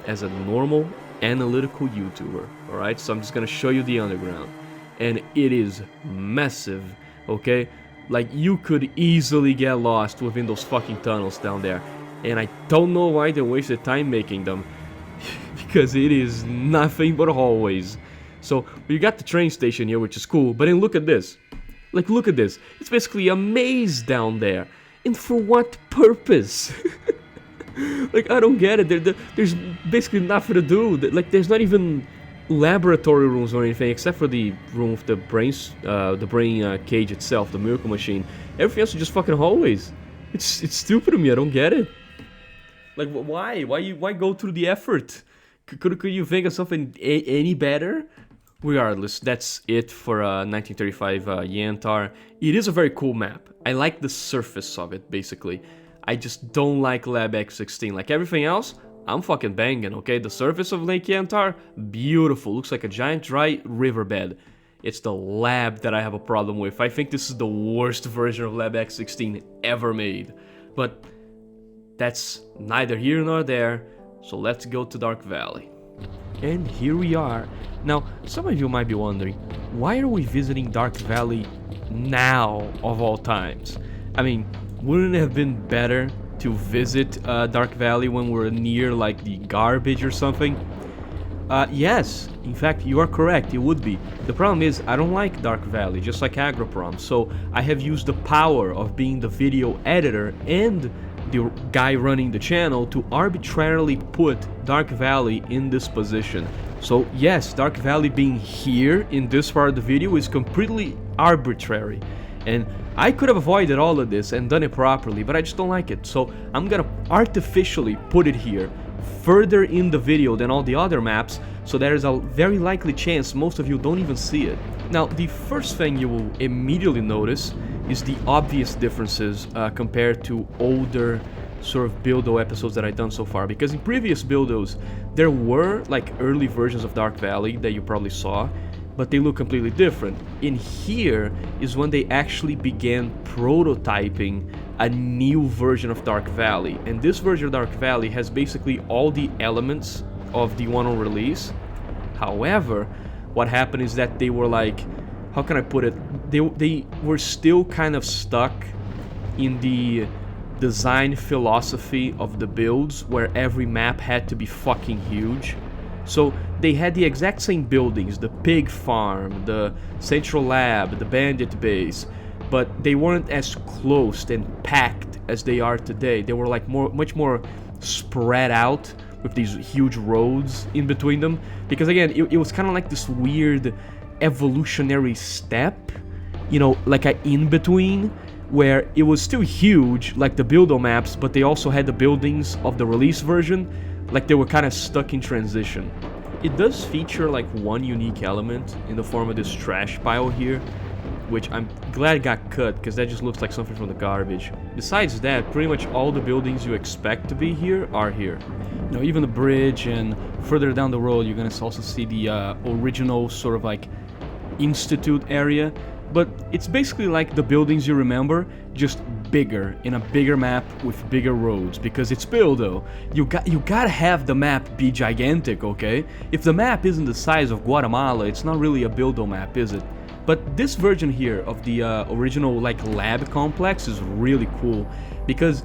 as a normal analytical YouTuber, alright? So I'm just gonna show you the underground. And it is massive, okay? Like, you could easily get lost within those fucking tunnels down there. And I don't know why they wasted time making them. Because it is nothing but hallways. So, we got the train station here, which is cool. But then look at this. Like, look at this. It's basically a maze down there. And for what purpose? Like, I don't get it. There's basically nothing to do. Like, there's not even laboratory rooms or anything, except for the room with the brain cage itself, the miracle machine. Everything else is just fucking hallways. It's stupid to me. I don't get it. Like, why? Why go through the effort? Could you think of something any better? Regardless, that's it for 1935 Yantar. It is a very cool map. I like the surface of it, basically. I just don't like Lab X16. Like everything else, I'm fucking banging, okay? The surface of Lake Yantar, beautiful. Looks like a giant dry riverbed. It's the lab that I have a problem with. I think this is the worst version of Lab X16 ever made. But that's neither here nor there, so let's go to Dark Valley. And here we are. Now, some of you might be wondering, why are we visiting Dark Valley now, of all times? I mean, wouldn't it have been better to visit Dark Valley when we're near, like, the garbage or something? Yes, in fact, you are correct, it would be. The problem is, I don't like Dark Valley, just like Agroprom, so I have used the power of being the video editor and the guy running the channel to arbitrarily put Dark Valley in this position. So yes, Dark Valley being here in this part of the video is completely arbitrary. And I could have avoided all of this and done it properly, but I just don't like it. So I'm gonna artificially put it here, further in the video than all the other maps, so there is a very likely chance most of you don't even see it. Now, the first thing you will immediately notice is the obvious differences compared to older sort of Buildo episodes that I've done so far, because in previous Buildos there were like early versions of Dark Valley that you probably saw, but they look completely different. In here is when they actually began prototyping a new version of Dark Valley, and this version of Dark Valley has basically all the elements of the one on release. However, what happened is that they were like, how can I put it, they were still kind of stuck in the design philosophy of the builds where every map had to be fucking huge. So they had the exact same buildings, the pig farm, the central lab, the bandit base, but they weren't as close and packed as they are today. They were like much more spread out with these huge roads in between them, because again, it was kind of like this weird evolutionary step, you know, like an in-between, where it was still huge like the Buildo maps, but they also had the buildings of the release version, like they were kind of stuck in transition. It does feature like one unique element in the form of this trash pile here, which I'm glad got cut because that just looks like something from the garbage. Besides that, pretty much all the buildings you expect to be here are here. You know, even the bridge, and further down the road you're gonna also see the original sort of like institute area, but it's basically like the buildings you remember, just bigger, in a bigger map with bigger roads, because it's Buildo. You gotta have the map be gigantic, okay? If the map isn't the size of Guatemala, it's not really a Buildo map, is it? But this version here of the original like lab complex is really cool, because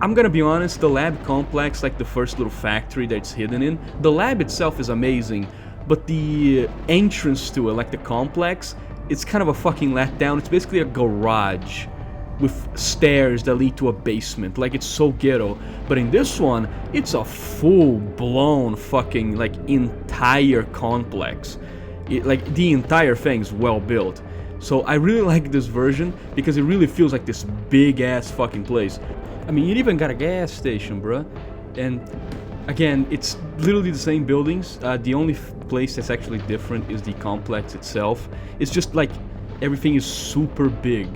I'm gonna be honest, the lab complex, like the first little factory that it's hidden in, the lab itself is amazing, but the entrance to it, like the complex, it's kind of a fucking letdown. It's basically a garage with stairs that lead to a basement. Like, it's so ghetto. But in this one, it's a full-blown fucking, like, entire complex. Like, the entire thing's well built. So I really like this version because it really feels like this big-ass fucking place. I mean, it even got a gas station, bruh. And again, it's literally the same buildings. The only place that's actually different is the complex itself. It's just like everything is super big.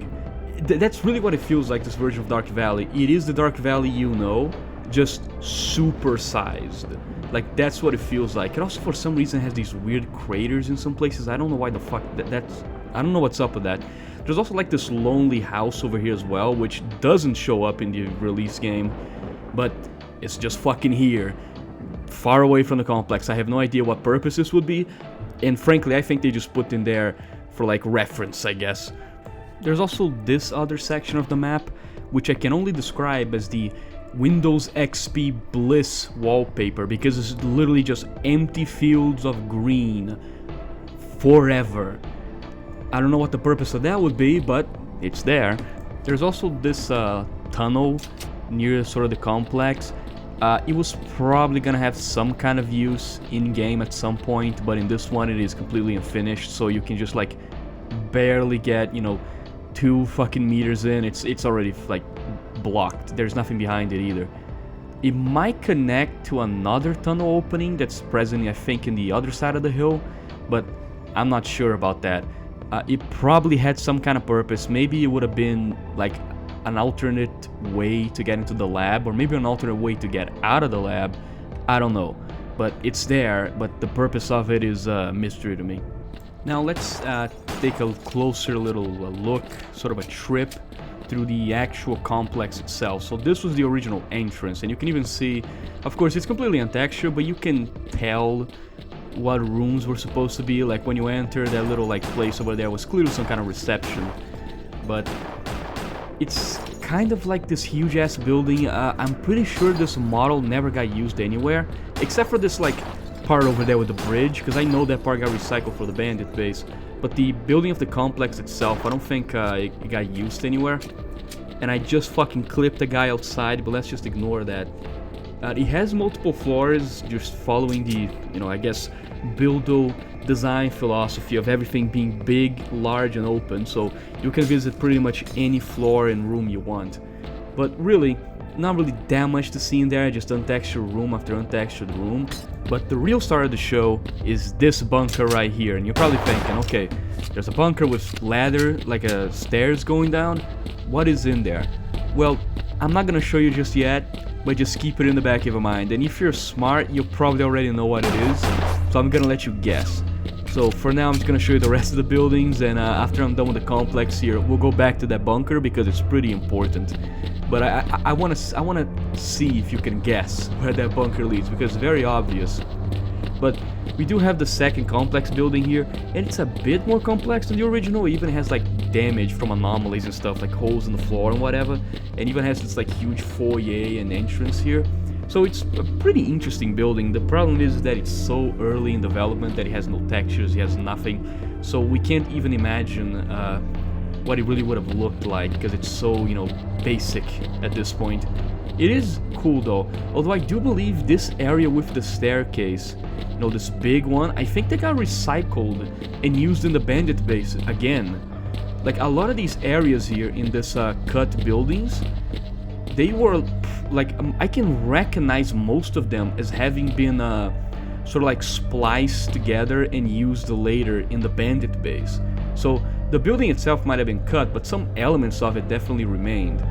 That's really what it feels like, this version of Dark Valley. It is the Dark Valley you know, just super sized. Like, that's what it feels like. It also, for some reason, has these weird craters in some places. I don't know why the fuck that's... I don't know what's up with that. There's also like this lonely house over here as well, which doesn't show up in the release game, but it's just fucking here, far away from the complex. I have no idea what purpose this would be, and frankly, I think they just put in there for like reference, I guess. There's also this other section of the map, which I can only describe as the Windows XP Bliss wallpaper, because it's literally just empty fields of green forever. I don't know what the purpose of that would be, but it's there. There's also this tunnel near sort of the complex. It was probably gonna have some kind of use in-game at some point, but in this one it is completely unfinished, so you can just like barely get, you know, 2 fucking meters in. It's already like blocked. There's nothing behind it either. It might connect to another tunnel opening that's present, I think, in the other side of the hill, but I'm not sure about that. It probably had some kind of purpose. Maybe it would have been like an alternate way to get into the lab, or maybe an alternate way to get out of the lab. I don't know, but it's there, but the purpose of it is a mystery to me. Now let's take a closer little look, sort of a trip through the actual complex itself. So this was the original entrance, and you can even see, of course it's completely untextured, but you can tell what rooms were supposed to be. Like when you enter that little like place over there was clearly some kind of reception, but it's kind of like this huge ass building. I'm pretty sure this model never got used anywhere, except for this like part over there with the bridge, because I know that part got recycled for the bandit base. But the building of the complex itself, I don't think it got used anywhere. And I just fucking clipped the guy outside, but let's just ignore that. It has multiple floors, just following the, you know, I guess, Buildo design philosophy of everything being big, large, and open, so you can visit pretty much any floor and room you want. But really, not really that much to see in there, just untextured room after untextured room. But the real star of the show is this bunker right here, and you're probably thinking, okay, there's a bunker with ladder, like stairs going down. What is in there? Well, I'm not gonna show you just yet, but just keep it in the back of your mind. And if you're smart, you probably already know what it is, so I'm gonna let you guess. So for now, I'm just gonna show you the rest of the buildings, and after I'm done with the complex here, we'll go back to that bunker because it's pretty important. But I wanna see if you can guess where that bunker leads, because it's very obvious. But we do have the second complex building here, and it's a bit more complex than the original. It even has like damage from anomalies and stuff, like holes in the floor and whatever, and even has this like huge foyer and entrance here. So it's a pretty interesting building. The problem is that it's so early in development that it has no textures, it has nothing, so we can't even imagine what it really would have looked like, because it's so, you know, basic at this point. It is cool though, although I do believe this area with the staircase, you know, this big one, I think they got recycled and used in the bandit base again. Like a lot of these areas here in this cut buildings, they were like, I can recognize most of them as having been sort of like spliced together and used later in the bandit base. So the building itself might have been cut, but some elements of it definitely remained.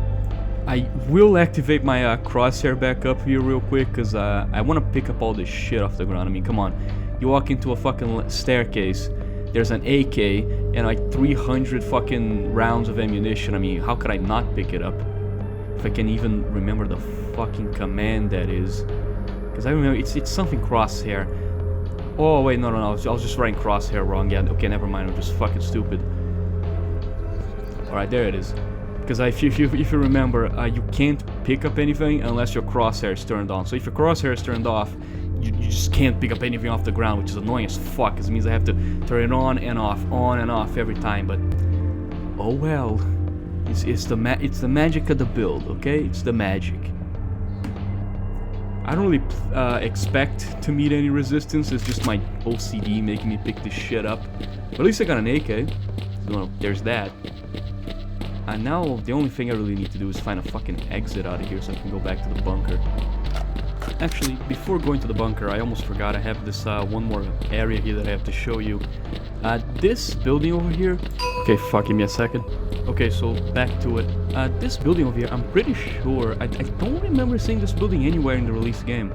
I will activate my crosshair back up here real quick, because I want to pick up all this shit off the ground. I mean, come on. You walk into a fucking staircase, there's an AK and like 300 fucking rounds of ammunition. I mean, how could I not pick it up? If I can even remember the fucking command that is. Because I remember, it's something crosshair. Oh, wait, no, I was just writing crosshair wrong. Yeah, okay, never mind, I'm just fucking stupid. Alright, there it is. Because if you remember, you can't pick up anything unless your crosshair is turned on. So if your crosshair is turned off, you just can't pick up anything off the ground, which is annoying as fuck, because it means I have to turn it on and off every time. But oh well, it's the magic of the build, okay? It's the magic. I don't really expect to meet any resistance. It's just my OCD making me pick this shit up. But at least I got an AK. Well, there's that. And now the only thing I really need to do is find a fucking exit out of here so I can go back to the bunker. Actually, before going to the bunker, I almost forgot I have this one more area here that I have to show you. This building over here... Okay, fuck, give me a second. Okay, so back to it. This building over here, I'm pretty sure... I don't remember seeing this building anywhere in the release game.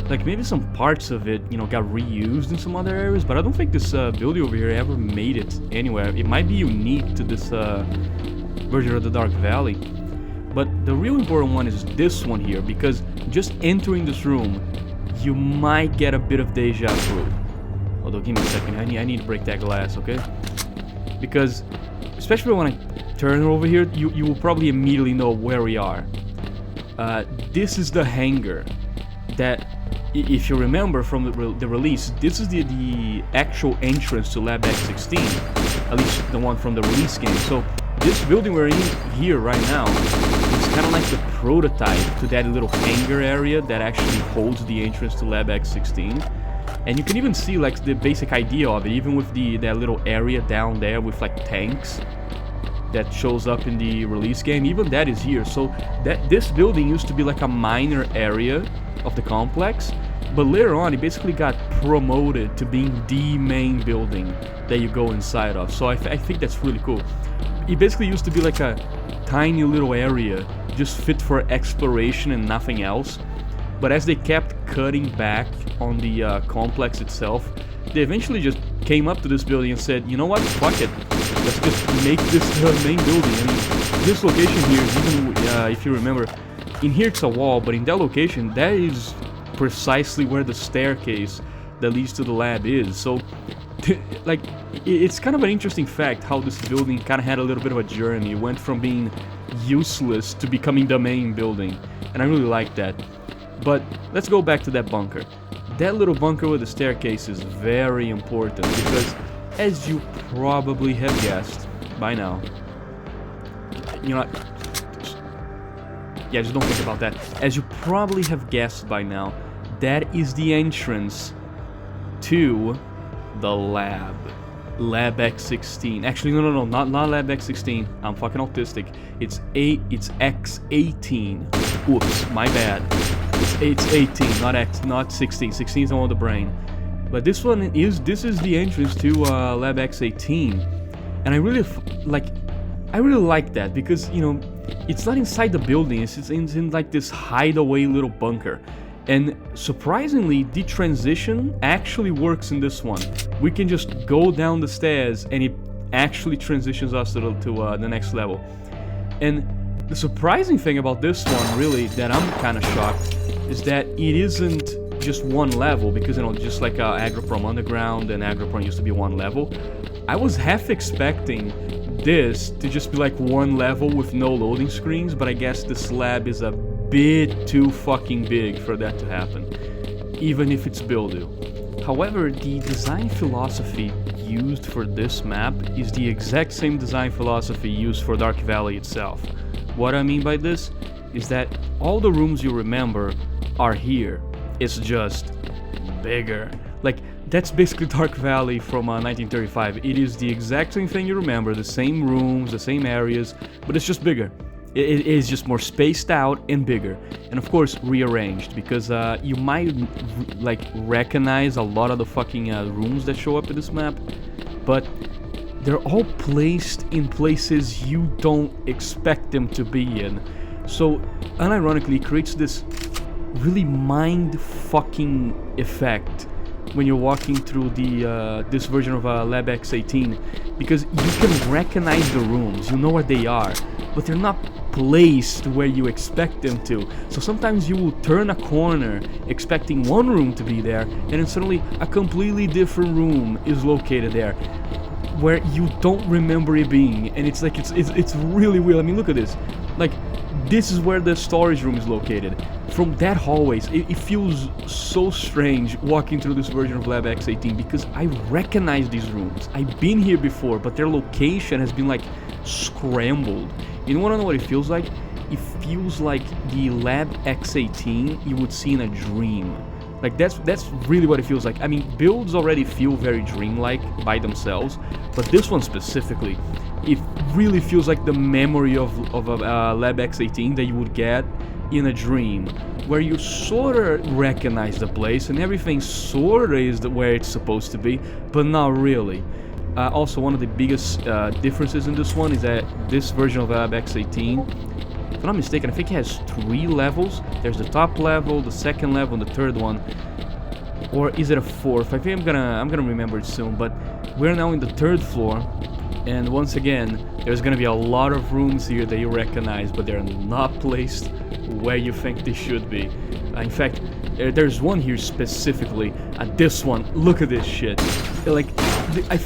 Like, maybe some parts of it, you know, got reused in some other areas, but I don't think this building over here ever made it anywhere. It might be unique to this version of the Dark Valley. But the real important one is this one here, because just entering this room, you might get a bit of deja vu. Although, give me a second, I need to break that glass, okay? Because, especially when I turn over here, you will probably immediately know where we are. This is the hangar that, if you remember from the release, this is the actual entrance to Lab X16, at least the one from the release game. So this building we're in here right now is kind of like the prototype to that little hangar area that actually holds the entrance to Lab X16. And you can even see like the basic idea of it, even with that little area down there with like tanks that shows up in the release game. Even that is here. So this building used to be like a minor area of the complex, but later on it basically got promoted to being the main building that you go inside of. So I think that's really cool. It basically used to be like a tiny little area just fit for exploration and nothing else, but as they kept cutting back on the complex itself, they eventually just came up to this building and said, you know what, fuck it, let's just make this the main building. And this location here is even, if you remember, in here it's a wall, but in that location, that is precisely where the staircase that leads to the lab is. So, like, it's kind of an interesting fact how this building kind of had a little bit of a journey. It went from being useless to becoming the main building, and I really like that. But let's go back to that bunker. That little bunker with the staircase is very important because, as you probably have guessed by now, you know, yeah, just don't think about that. As you probably have guessed by now, that is the entrance to the lab. Lab X16. Actually, no, not Lab X16. I'm fucking autistic. It's X18. Oops, my bad. It's 18, not 16. 16 is the one with the brain. But this is the entrance to Lab X18, and I really like that because, you know, it's not inside the building. It's in like this hideaway little bunker. And surprisingly, the transition actually works in this one. We can just go down the stairs and it actually transitions us to the next level. And the surprising thing about this one, really, that I'm kind of shocked, is that it isn't just one level, because, you know, just like Agroprom Underground and Agroprom used to be one level. I was half expecting this to just be like one level with no loading screens, but I guess this lab is a bit too fucking big for that to happen, even if it's Buildo. However, the design philosophy used for this map is the exact same design philosophy used for Dark Valley itself. What I mean by this is that all the rooms you remember are here. It's just bigger. Like, that's basically Dark Valley from 1935. It is the exact same thing you remember, the same rooms, the same areas, but it's just bigger. It is just more spaced out and bigger, and of course rearranged, because you might like recognize a lot of the fucking rooms that show up in this map, but they're all placed in places you don't expect them to be in. So unironically, it creates this really mind-fucking effect when you're walking through the this version of Lab X18, because you can recognize the rooms, you know where they are, but they're not placed where you expect them to. So sometimes you will turn a corner expecting one room to be there, and then suddenly a completely different room is located there where you don't remember it being, and it's like it's really weird. I mean, look at this. Like, this is where the storage room is located. From that hallways, it feels so strange walking through this version of Lab X18, because I recognize these rooms. I've been here before, but their location has been like scrambled. You wanna know what it feels like? It feels like the Lab X18 you would see in a dream. Like, that's really what it feels like. I mean, builds already feel very dreamlike by themselves, but this one specifically, it really feels like the memory of a Lab X18 that you would get in a dream, where you sorta recognize the place and everything sorta is where it's supposed to be, but not really. Also, one of the biggest differences in this one is that this version of Lab X18, if I'm not mistaken, I think it has 3 levels. There's the top level, the second level, and the third one. Or is it a 4th? I think I'm gonna remember it soon, but we're now in the 3rd floor. And once again, there's gonna be a lot of rooms here that you recognize, but they're not placed where you think they should be. In fact, there's one here specifically. This one, look at this shit. Like,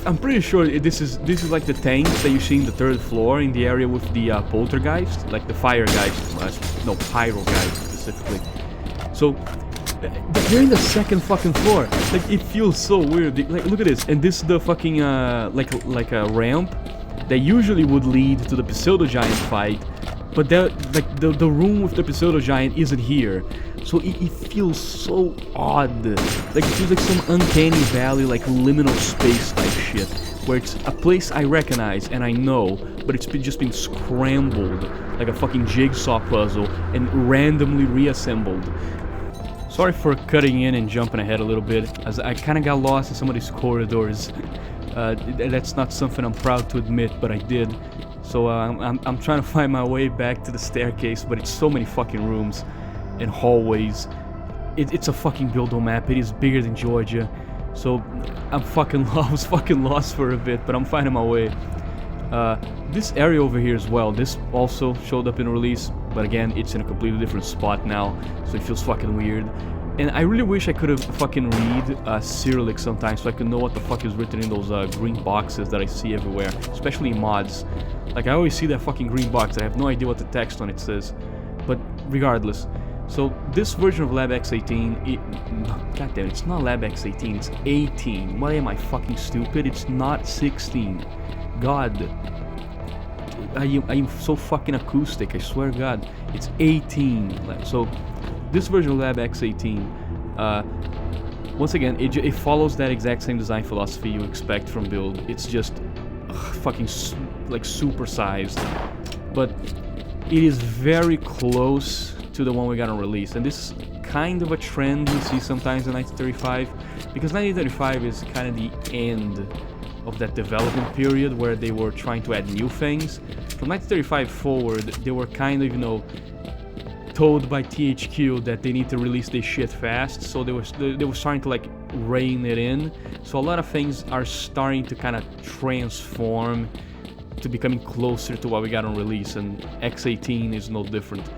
I'm pretty sure this is like the tank that you see in the 3rd floor in the area with the poltergeist, like the fire guys, no, pyro guys specifically. So they're in the 2nd fucking floor. Like, it feels so weird. Like, look at this, and this is the fucking like a ramp that usually would lead to the pseudo giant fight, but like the room with the pseudo giant isn't here. So it feels so odd. Like, it feels like some uncanny valley, like liminal space type shit, where it's a place I recognize and I know, but it's just been scrambled like a fucking jigsaw puzzle and randomly reassembled. Sorry for cutting in and jumping ahead a little bit, as I kind of got lost in some of these corridors. That's not something I'm proud to admit, but I did. So I'm trying to find my way back to the staircase, but it's so many fucking rooms and hallways. It's a fucking Buildo map. It is bigger than Georgia. So I was fucking lost for a bit, but I'm finding my way. This area over here as well, this also showed up in release, but again, it's in a completely different spot now, so it feels fucking weird. And I really wish I could have fucking read Cyrillic sometimes, so I could know what the fuck is written in those green boxes that I see everywhere, especially in mods. Like, I always see that fucking green box, I have no idea what the text on it says. But regardless, So this version of Lab X18, God damn, it's not Lab X18, it's 18. Why am I fucking stupid? It's not 16. God, I am so fucking acoustic, I swear to God. It's 18. So this version of Lab X18, once again, it follows that exact same design philosophy you expect from Build. It's just fucking like supersized, but it is very close to the one we got on release, and this is kind of a trend you see sometimes in 1935, because 1935 is kind of the end of that development period where they were trying to add new things. From 1935 forward, they were kind of, you know, told by THQ that they need to release this shit fast, so they were starting to like rein it in. So a lot of things are starting to kind of transform to becoming closer to what we got on release, and X18 is no different.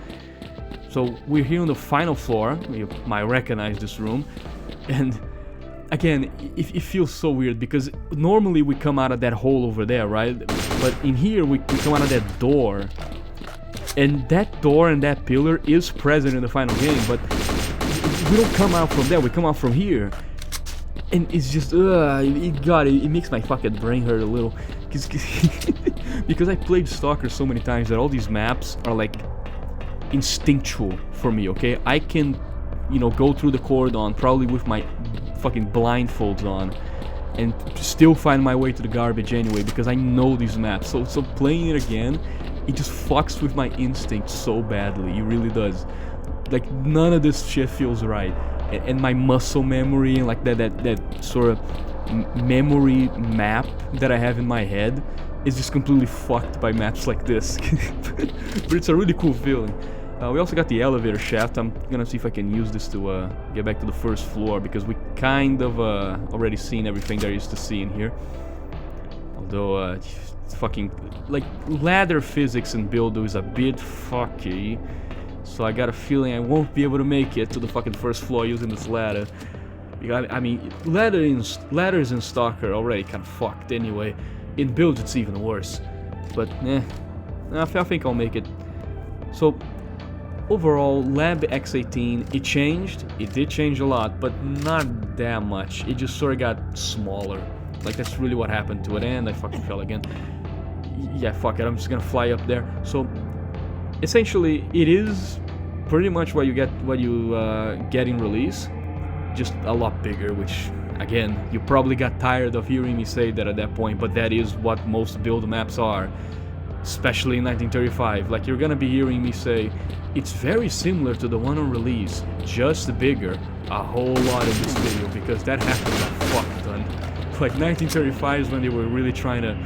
So we're here on the final floor. You might recognize this room, and again, it feels so weird because normally we come out of that hole over there, right? But in here we come out of that door. And that door and that pillar is present in the final game, but we don't come out from there, we come out from here. And it's just, it makes my fucking brain hurt a little. Because I played S.T.A.L.K.E.R so many times that all these maps are like instinctual for me, okay? I can, you know, go through the Cordon probably with my fucking blindfolds on and still find my way to the garbage anyway because I know these maps. So playing it again, it just fucks with my instincts so badly. It really does. Like, none of this shit feels right. And my muscle memory and like that sort of memory map that I have in my head is just completely fucked by maps like this. But it's a really cool feeling. We also got the elevator shaft. I'm gonna see if I can use this to get back to the first floor, because we kind of already seen everything there is to see in here. Although it's fucking like ladder physics in Buildo is a bit fucky, so I got a feeling I won't be able to make it to the fucking first floor using this ladder. I mean, ladders in S.T.A.L.K.E.R are already kind of fucked anyway. In Build it's even worse, but I think I'll make it. So overall, Lab X18, it changed. It did change a lot, but not that much. It just sort of got smaller. Like, that's really what happened to it, and I fucking fell again. Yeah, fuck it, I'm just gonna fly up there. So, essentially, it is pretty much what you get in release, just a lot bigger, which, again, you probably got tired of hearing me say that at that point, but that is what most build maps are, especially in 1935. Like, you're gonna be hearing me say, it's very similar to the one on release, just bigger, a whole lot in this video, because that happened a fuck ton. Like, 1935 is when they were really trying to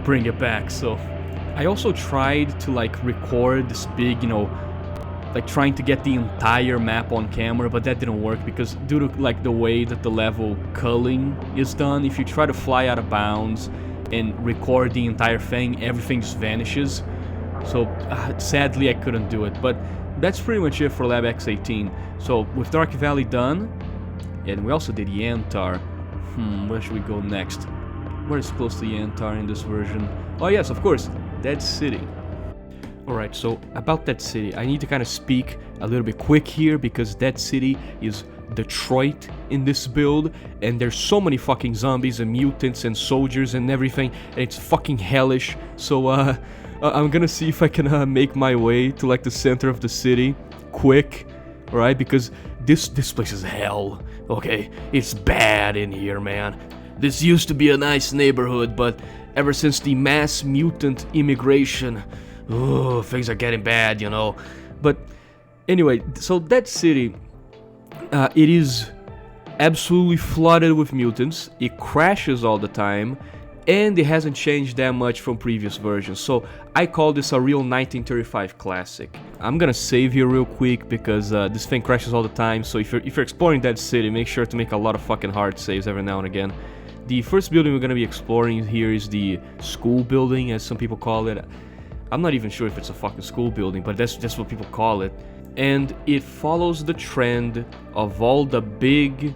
bring it back. So I also tried to like record this big, you know, like trying to get the entire map on camera, but that didn't work because due to like the way that the level culling is done, if you try to fly out of bounds and record the entire thing, everything just vanishes. So sadly I couldn't do it, but that's pretty much it for Lab X18. So with Dark Valley done, and we also did Yantar. Where should we go next? Where is close to Yantar in this version? Oh yes, of course, Dead City. Alright, so about Dead City, I need to kind of speak a little bit quick here because Dead City is Detroit in this build, and there's so many fucking zombies and mutants and soldiers and everything, and it's fucking hellish. So I'm gonna see if I can make my way to like the center of the city quick, alright, because this place is hell. Okay, it's bad in here, man. This used to be a nice neighborhood, but ever since the mass mutant immigration, things are getting bad, you know. But anyway, so that city, it is absolutely flooded with mutants. It crashes all the time, and it hasn't changed that much from previous versions. So I call this a real 1935 classic. I'm gonna save here real quick because this thing crashes all the time. So if you're exploring that city, make sure to make a lot of fucking hard saves every now and again. The first building we're gonna be exploring here is the school building, as some people call it. I'm not even sure if it's a fucking school building, but that's just what people call it. And it follows the trend of all the big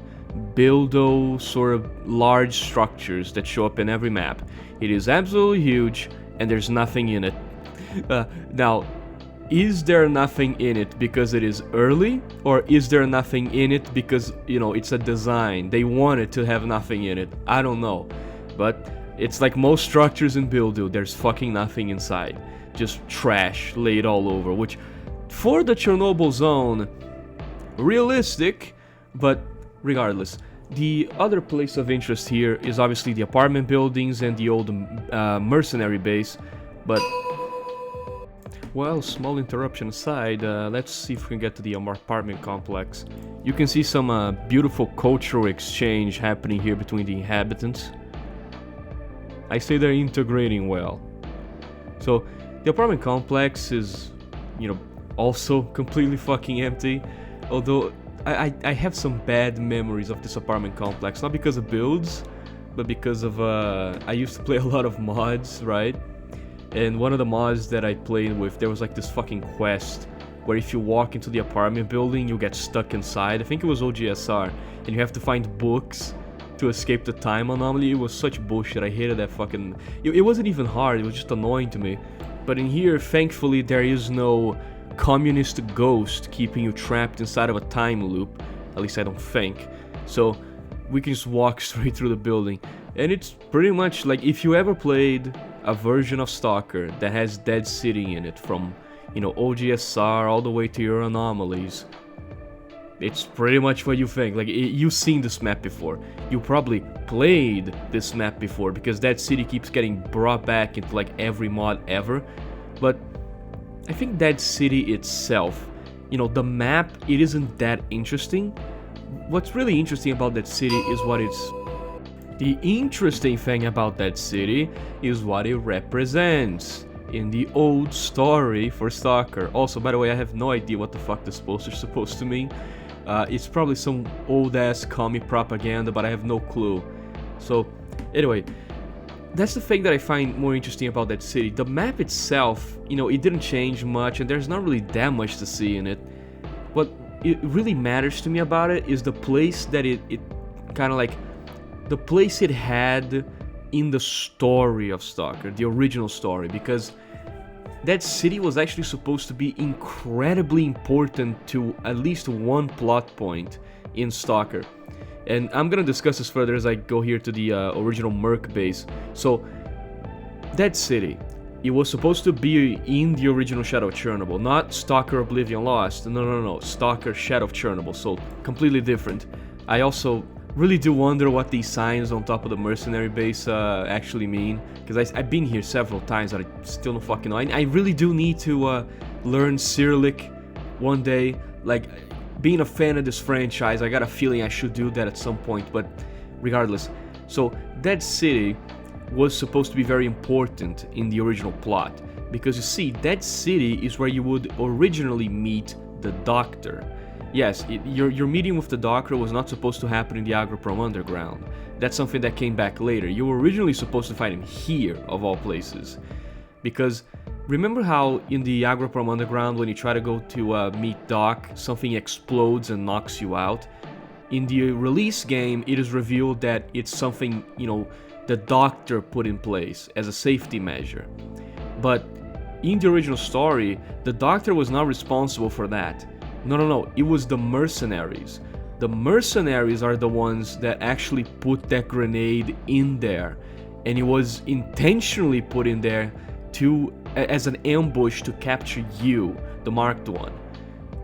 Buildo sort of large structures that show up in every map. It is absolutely huge, and there's nothing in it. Now, is there nothing in it because it is early, or is there nothing in it because, you know, it's a design? They wanted to have nothing in it. I don't know. But it's like most structures in Buildo, there's fucking nothing inside. Just trash laid all over, which for the Chernobyl zone, realistic, but regardless. The other place of interest here is obviously the apartment buildings and the old mercenary base, but well, small interruption aside, let's see if we can get to the apartment complex. You can see some beautiful cultural exchange happening here between the inhabitants. I say they're integrating well. So, the apartment complex is, you know, also completely fucking empty, although I have some bad memories of this apartment complex, not because of builds, but because of, I used to play a lot of mods, right? And one of the mods that I played with, there was like this fucking quest where if you walk into the apartment building, you get stuck inside. I think it was OGSR, and you have to find books to escape the time anomaly. It was such bullshit. I hated that fucking... It wasn't even hard, it was just annoying to me. But in here, thankfully, there is no communist ghost keeping you trapped inside of a time loop. At least I don't think. So we can just walk straight through the building. And it's pretty much like if you ever played a version of S.T.A.L.K.E.R that has Dead City in it, from, you know, OGSR all the way to your anomalies, it's pretty much what you think. Like, you've seen this map before. You probably played this map before, because Dead City keeps getting brought back into like every mod ever. But I think Dead City itself, you know, the map, it isn't that interesting. What's really interesting about that city is what it's... The interesting thing about that city is what it represents in the old story for S.T.A.L.K.E.R. Also, by the way, I have no idea what the fuck this poster's supposed to mean. It's probably some old-ass comic propaganda, but I have no clue. So, anyway, that's the thing that I find more interesting about that city. The map itself, you know, it didn't change much, and there's not really that much to see in it. What it really matters to me about it is the place that it kind of like... the place it had in the story of S.T.A.L.K.E.R, the original story, because that city was actually supposed to be incredibly important to at least one plot point in S.T.A.L.K.E.R. And I'm gonna discuss this further as I go here to the original Merc base. So, that city, it was supposed to be in the original Shadow of Chernobyl, not S.T.A.L.K.E.R Oblivion Lost. No. S.T.A.L.K.E.R Shadow of Chernobyl, so completely different. I also really do wonder what these signs on top of the mercenary base actually mean, because I've been here several times but I still don't fucking know. I really do need to learn Cyrillic one day. Like, being a fan of this franchise, I got a feeling I should do that at some point, but regardless. So, that city was supposed to be very important in the original plot, because you see, that city is where you would originally meet the Doctor. Yes, your meeting with the Doctor was not supposed to happen in the Agroprom underground. That's something that came back later. You were originally supposed to fight him here, of all places. Because, remember how in the Agroprom underground, when you try to go to meet Doc, something explodes and knocks you out? In the release game, it is revealed that it's something, you know, the Doctor put in place as a safety measure. But in the original story, the Doctor was not responsible for that. No, it was the mercenaries. The mercenaries are the ones that actually put that grenade in there. And it was intentionally put in there as an ambush to capture you, the Marked One,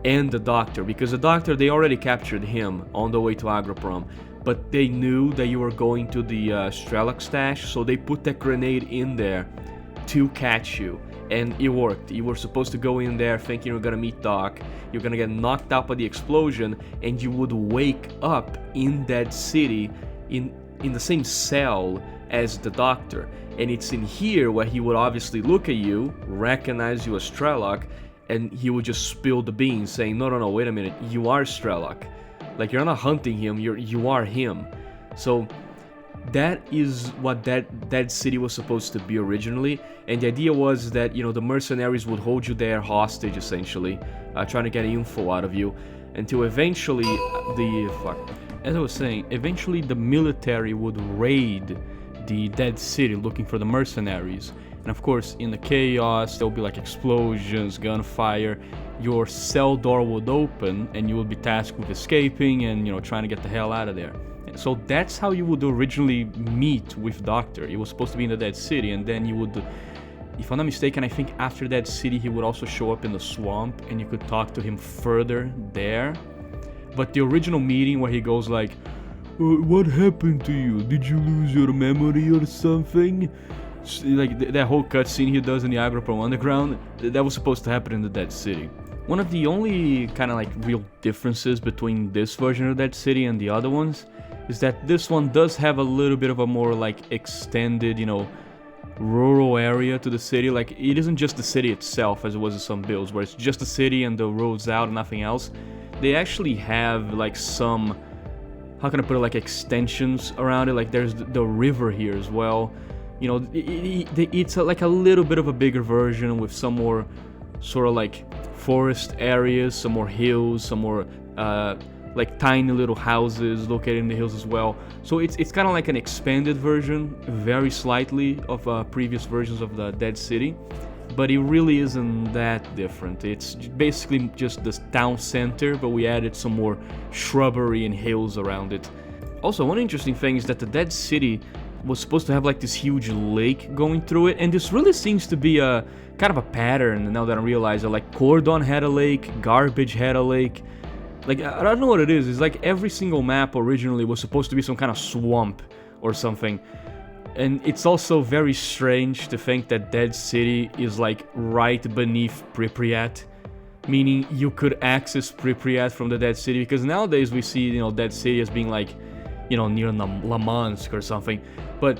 and the Doctor. Because the Doctor, they already captured him on the way to Agroprom. But they knew that you were going to the S.T.A.L.K.E.R stash, so they put that grenade in there to catch you. And it worked. You were supposed to go in there thinking you were gonna meet Doc, you're gonna get knocked out by the explosion, and you would wake up in that city in the same cell as the Doctor. And it's in here where he would obviously look at you, recognize you as S.T.A.L.K.E.R, and he would just spill the beans saying, no, wait a minute, you are S.T.A.L.K.E.R. Like, you're not hunting him, you are him. So that is what that city was supposed to be originally, and the idea was that, you know, the mercenaries would hold you there hostage, essentially, trying to get info out of you, until eventually as I was saying, eventually the military would raid the Dead City looking for the mercenaries, And of course, in the chaos, there'll be like explosions, gunfire. Your cell door would open, and you would be tasked with escaping and, you know, trying to get the hell out of there. So that's how you would originally meet with Doctor. It was supposed to be in the Dead City, and then you would, if I'm not mistaken, I think after Dead City he would also show up in the swamp, and you could talk to him further there. But the original meeting where he goes like, what happened to you? Did you lose your memory or something? Like that whole cutscene he does in the Agroprom Underground, that was supposed to happen in the Dead City. One of the only kind of like real differences between this version of Dead City and the other ones is that this one does have a little bit of a more like extended, you know, rural area to the city. Like it isn't just the city itself as it was in some builds where it's just the city and the roads out and nothing else. They actually have like some, how can I put it, like extensions around it. Like there's the river here as well. You know, it's like a little bit of a bigger version with some more sort of like forest areas, some more hills, some more like tiny little houses located in the hills as well. So it's kind of like an expanded version, very slightly, of previous versions of the Dead City, but it really isn't that different. It's basically just the town center, but we added some more shrubbery and hills around it. Also, one interesting thing is that the Dead City was supposed to have like this huge lake going through it, and this really seems to be a kind of a pattern now that I realize it. Like Cordon had a lake, Garbage had a lake. Like, I don't know what it is. It's like every single map originally was supposed to be some kind of swamp or something. And it's also very strange to think that Dead City is like right beneath Pripyat, meaning you could access Pripyat from the Dead City, because nowadays we see, you know, Dead City as being like, you know, near Lamansk or something. But,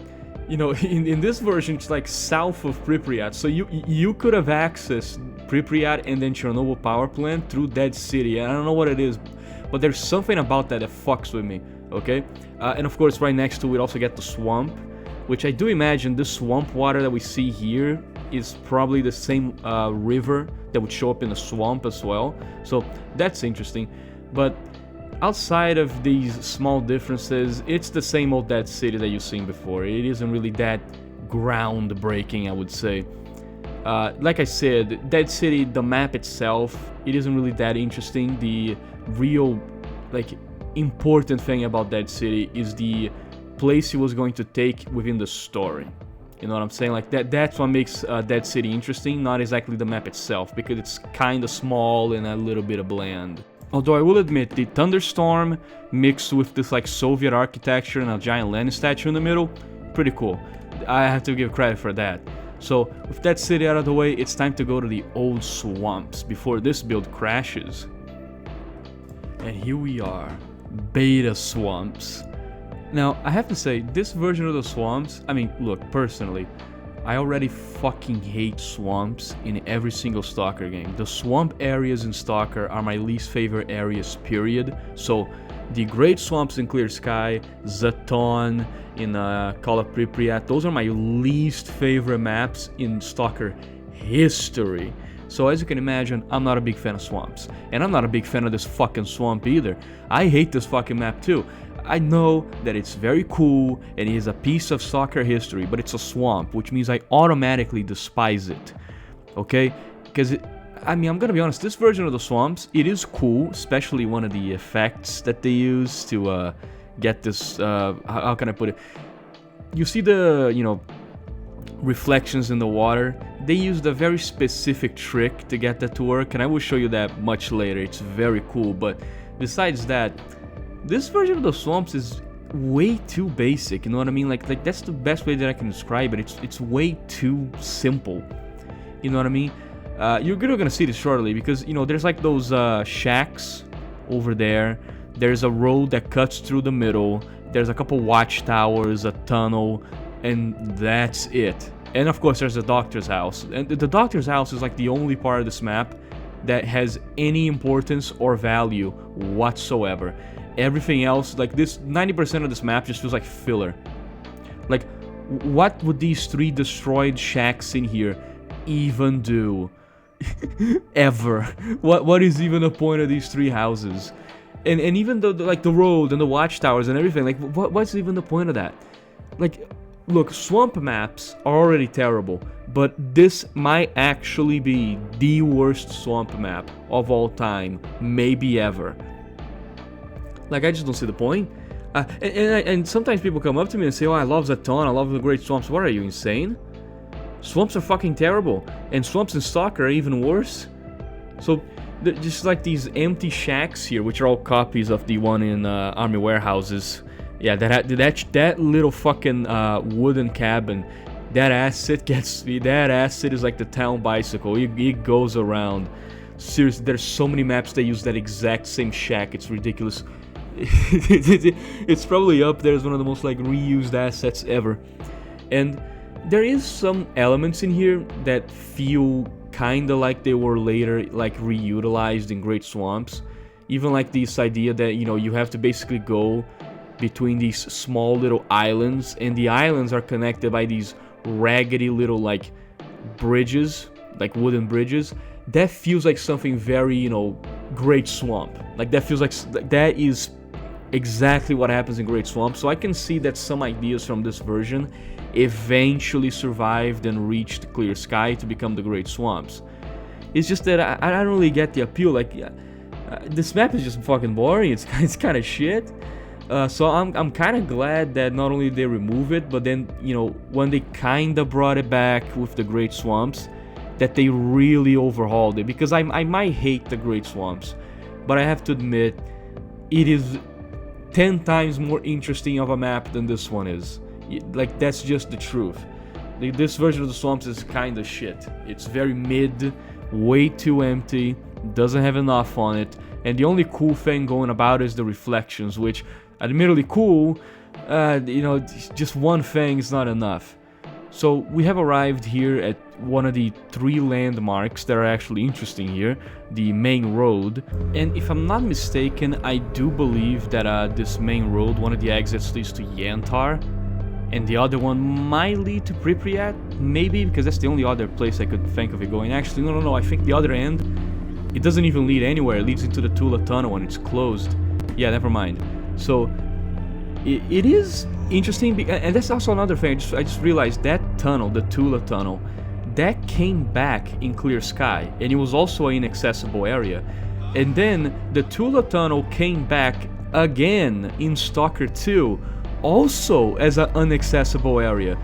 you know, in this version, it's like south of Pripyat. So you could have accessed Pripyat and then Chernobyl power plant through Dead City. I don't know what it is, but there's something about that fucks with me, okay? And of course, right next to it, also get the swamp, which I do imagine this swamp water that we see here is probably the same river that would show up in the swamp as well. So that's interesting. But outside of these small differences, it's the same old Dead City that you've seen before. It isn't really that groundbreaking, I would say. Like I said, Dead City, the map itself, it isn't really that interesting. The real, like, important thing about Dead City is the place it was going to take within the story. You know what I'm saying? Like, that's what makes Dead City interesting, not exactly the map itself, because it's kind of small and a little bit bland. Although I will admit, the thunderstorm mixed with this like Soviet architecture and a giant Lenin statue in the middle, pretty cool. I have to give credit for that. So with that city out of the way, it's time to go to the old swamps before this build crashes. And here we are, beta swamps. Now, I have to say, this version of the swamps, I mean, look, personally, I already fucking hate swamps in every single S.T.A.L.K.E.R game. The swamp areas in S.T.A.L.K.E.R are my least favorite areas, period. So, the Great Swamps in Clear Sky, Zaton in Call of Pripyat, those are my least favorite maps in S.T.A.L.K.E.R history. So as you can imagine, I'm not a big fan of swamps. And I'm not a big fan of this fucking swamp either. I hate this fucking map too. I know that it's very cool and it is a piece of S.T.A.L.K.E.R history, but it's a swamp, which means I automatically despise it. Okay? Because I mean, I'm gonna be honest, this version of the swamps, it is cool, especially one of the effects that they use to get this, how can I put it? You see the, you know, reflections in the water. They used a very specific trick to get that to work, and I will show you that much later. It's very cool, but besides that, this version of the swamps is way too basic, you know what I mean? Like that's the best way that I can describe it. It's way too simple, you know what I mean? You're gonna see this shortly, because, you know, there's like those shacks over there. There's a road that cuts through the middle. There's a couple watchtowers, a tunnel, and that's it. And of course there's the doctor's house. And the doctor's house is like the only part of this map that has any importance or value whatsoever. Everything else, like this 90% of this map just feels like filler. Like, what would these three destroyed shacks in here even do? Ever. What is even the point of these three houses? And even the like the road and the watchtowers and everything, like what's even the point of that? Like, look, swamp maps are already terrible, but this might actually be the worst swamp map of all time, maybe ever. Like, I just don't see the point. And sometimes people come up to me and say, oh, I love Zaton, I love the Great Swamps. What are you, insane? Swamps are fucking terrible, and swamps in S.T.A.L.K.E.R are even worse. So, just like these empty shacks here, which are all copies of the one in Army Warehouses. Yeah, that little fucking wooden cabin, that acid is like the town bicycle. It goes around. Seriously, there's so many maps that use that exact same shack. It's ridiculous. It's probably up there as one of the most like reused assets ever. And there is some elements in here that feel kinda like they were later like reutilized in Great Swamps. Even like this idea that, you know, you have to basically go between these small little islands, and the islands are connected by these raggedy little like bridges, like wooden bridges. That feels like something very, you know, Great Swamp. Like that feels like that is exactly what happens in Great Swamp. So I can see that some ideas from this version eventually survived and reached Clear Sky to become the Great Swamps. It's just that I don't really get the appeal. Like this map is just fucking boring. It's kind of shit. So I'm kind of glad that not only they remove it, but then, you know, when they kind of brought it back with the Great Swamps, that they really overhauled it. Because I might hate the Great Swamps, but I have to admit, it is 10 times more interesting of a map than this one is. Like, that's just the truth. This version of the swamps is kind of shit. It's very mid, way too empty, doesn't have enough on it, and the only cool thing going about is the reflections, which, admittedly cool, you know, just one thing is not enough. So we have arrived here at one of the 3 landmarks that are actually interesting here, the main road. And if I'm not mistaken, I do believe that this main road, one of the exits leads to Yantar, and the other one might lead to Pripyat, maybe, because that's the only other place I could think of it going. Actually, no, I think the other end, it doesn't even lead anywhere. It leads into the Tula tunnel and it's closed. Yeah, never mind. So it is interesting, and that's also another thing. I just realized that tunnel, the Tula tunnel, that came back in Clear Sky, and it was also an inaccessible area. And then the Tula tunnel came back again in S.T.A.L.K.E.R 2, also as an inaccessible area.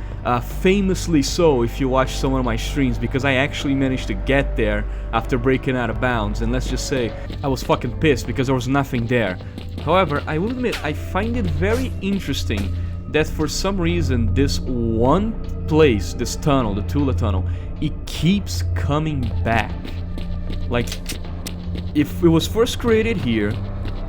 Famously so, if you watch some of my streams, because I actually managed to get there after breaking out of bounds, and let's just say I was fucking pissed because there was nothing there. However, I will admit, I find it very interesting that for some reason this one place, this tunnel, the Tula tunnel, it keeps coming back. Like, if it was first created here,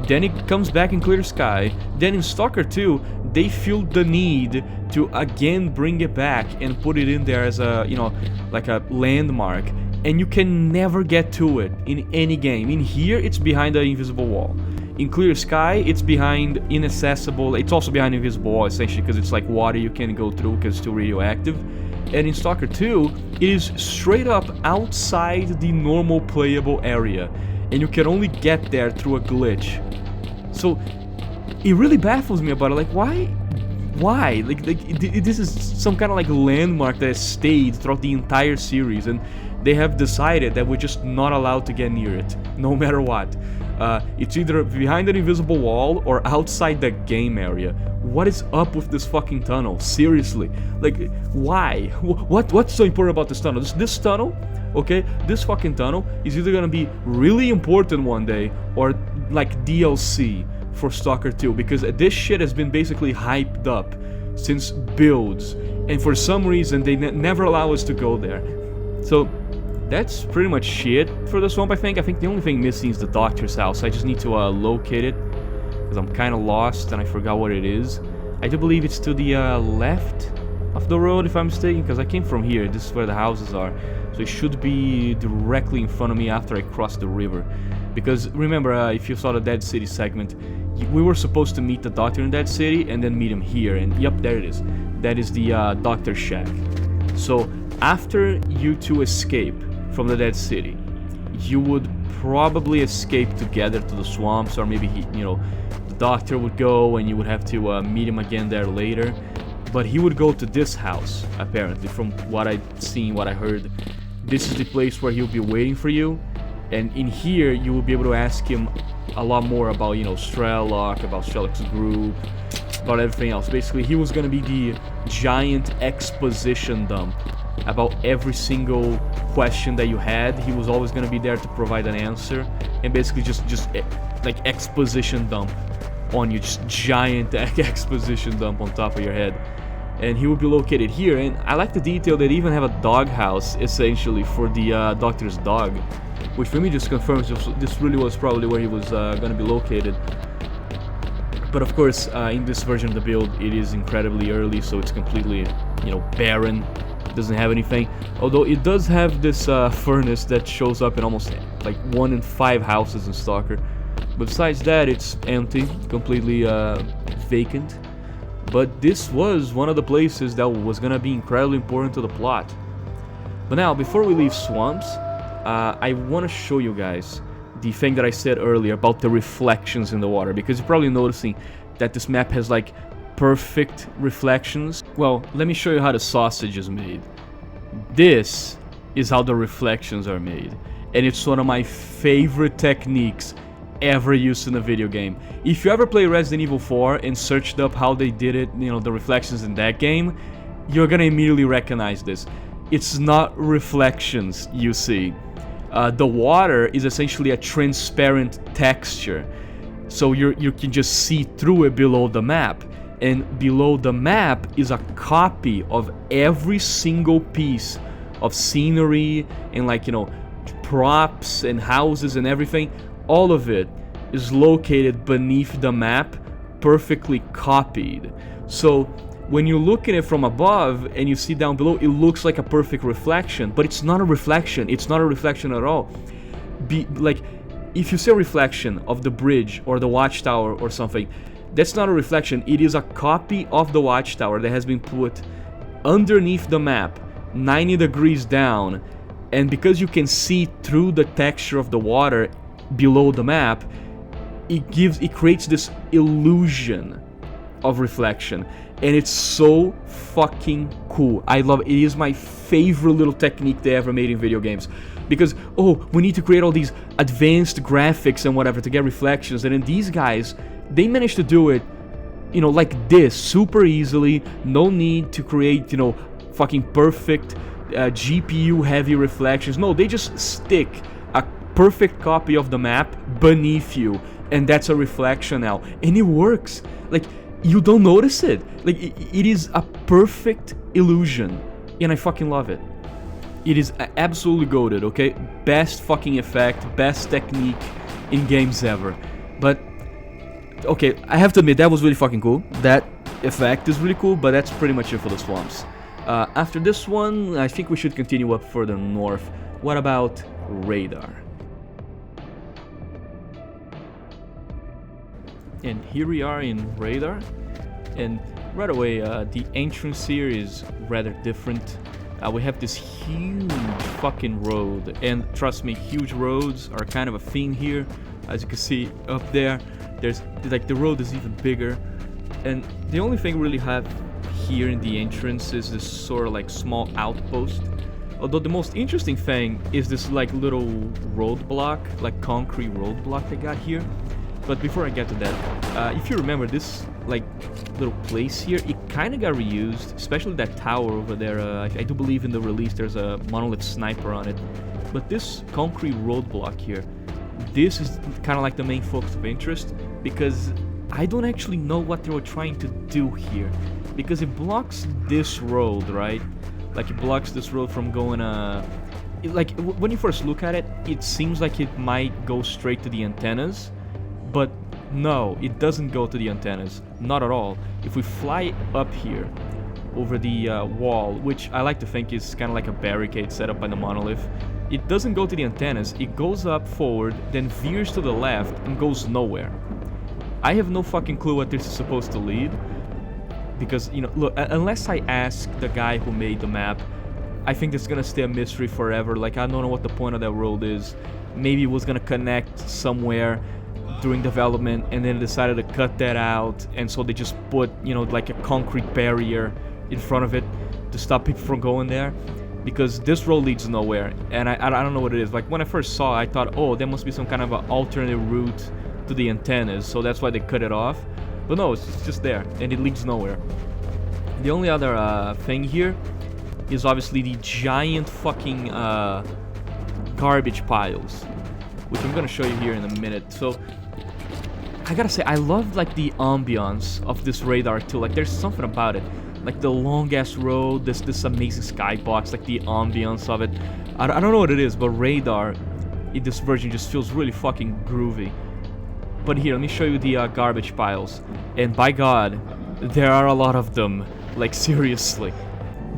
then it comes back in Clear Sky, then in S.T.A.L.K.E.R 2, they feel the need to again bring it back and put it in there as a, you know, like a landmark, and you can never get to it in any game. In here, it's behind the invisible wall. In Clear Sky, it's behind inaccessible, it's also behind invisible wall, essentially, because it's like water you can't go through because it's still radioactive. And in S.T.A.L.K.E.R 2, it is straight up outside the normal playable area, and you can only get there through a glitch. So it really baffles me about it. Like, why? Like this is some kind of like landmark that has stayed throughout the entire series, and they have decided that we're just not allowed to get near it, no matter what. It's either behind an invisible wall or outside the game area. What is up with this fucking tunnel? Seriously, like, why? What's so important about this tunnel? This tunnel, okay, this fucking tunnel is either gonna be really important one day or like DLC for S.T.A.L.K.E.R 2, because this shit has been basically hyped up since builds, and for some reason they never allow us to go there. So that's pretty much it for the swamp. I think the only thing missing is the doctor's house. I just need to locate it, because I'm kind of lost and I forgot what it is. I do believe it's to the left of the road, if I'm mistaken, because I came from here. This is where the houses are, so it should be directly in front of me after I cross the river. Because remember, if you saw the Dead City segment, we were supposed to meet the doctor in Dead City and then meet him here, and yep, there it is. That is the doctor's shack. So after you two escape from the Dead City, you would probably escape together to the swamps, or maybe the doctor would go and you would have to meet him again there later. but he would go to this house, apparently, from what I'd seen, what I heard. This is the place where he'll be waiting for you, and in here you will be able to ask him a lot more about, you know, S.T.A.L.K.E.R, about S.T.A.L.K.'s group, about everything else. Basically, he was gonna be the giant exposition dump about every single question that you had. He was always gonna be there to provide an answer, and basically just like exposition dump on you, just giant exposition dump on top of your head. And he will be located here, and I like the detail that they even have a dog house essentially for the doctor's dog, which for me just confirms this really was probably where he was gonna be located. But of course, in this version of the build, it is incredibly early, so it's completely, you know, barren. It doesn't have anything. Although it does have this furnace that shows up in almost like 1 in 5 houses in S.T.A.L.K.E.R. Besides that, it's empty, completely vacant. But this was one of the places that was gonna be incredibly important to the plot. But now, before we leave swamps, I want to show you guys the thing that I said earlier about the reflections in the water, because you're probably noticing that this map has like perfect reflections. Well, let me show you how the sausage is made. This is how the reflections are made, and it's one of my favorite techniques ever used in a video game. If you ever play Resident Evil 4 and searched up how they did it, you know, the reflections in that game, you're gonna immediately recognize this. It's not reflections you see. The water is essentially a transparent texture, so you can just see through it below the map. And below the map is a copy of every single piece of scenery and, like, you know, props and houses and everything. All of it is located beneath the map, perfectly copied. So when you look at it from above and you see down below, it looks like a perfect reflection, but it's not a reflection. It's not a reflection at all. Like, if you see a reflection of the bridge or the watchtower or something, that's not a reflection. It is a copy of the watchtower that has been put underneath the map, 90 degrees down, and because you can see through the texture of the water below the map, it creates this illusion of reflection, and it's so fucking cool. I love it. It is my favorite little technique they ever made in video games, because we need to create all these advanced graphics and whatever to get reflections, and then these guys, they managed to do it, you know, like this, super easily. No need to create, you know, fucking perfect GPU heavy reflections. No, they just stick a perfect copy of the map beneath you, and that's a reflection now, and it works. Like, you don't notice it. Like, it is a perfect illusion, and I fucking love it. It is absolutely goated, okay? Best fucking effect, best technique in games ever. But okay, I have to admit, that was really fucking cool. That effect is really cool, but that's pretty much it for the swamps. After this one, I think we should continue up further north. What about radar? And here we are in radar, and right away the entrance here is rather different. We have this huge fucking road, and trust me, huge roads are kind of a theme here. As you can see up there, there's like the road is even bigger, and the only thing we really have here in the entrance is this sort of like small outpost. Although the most interesting thing is this like little roadblock, like concrete roadblock they got here. But before I get to that, if you remember this like little place here, it kind of got reused, especially that tower over there. I do believe in the release there's a monolith sniper on it. But this concrete roadblock here, this is kind of like the main focus of interest, because I don't actually know what they were trying to do here. Because it blocks this road, right? Like, it blocks this road from going, like, when you first look at it, it seems like it might go straight to the antennas. But no, it doesn't go to the antennas, not at all. If we fly up here over the wall, which I like to think is kind of like a barricade set up by the monolith, it doesn't go to the antennas. It goes up forward, then veers to the left and goes nowhere. I have no fucking clue what this is supposed to lead, because, you know, look, unless I ask the guy who made the map, I think this is gonna stay a mystery forever. Like, I don't know what the point of that road is. Maybe it was gonna connect somewhere. during development, and then decided to cut that out, and so they just put, you know, like a concrete barrier in front of it to stop people from going there, because this road leads nowhere, and I don't know what it is. Like, when I first saw it, I thought, oh, there must be some kind of an alternate route to the antennas, so that's why they cut it off. But no, it's just there, and it leads nowhere. The only other thing here is obviously the giant fucking garbage piles, which I'm gonna show you here in a minute. So I gotta say, I love like the ambiance of this radar too. Like, there's something about it, like the long ass road, this amazing skybox, like the ambiance of it. I don't know what it is, but radar in this version just feels really fucking groovy. But here, let me show you the garbage piles, and by God, there are a lot of them. Like, seriously,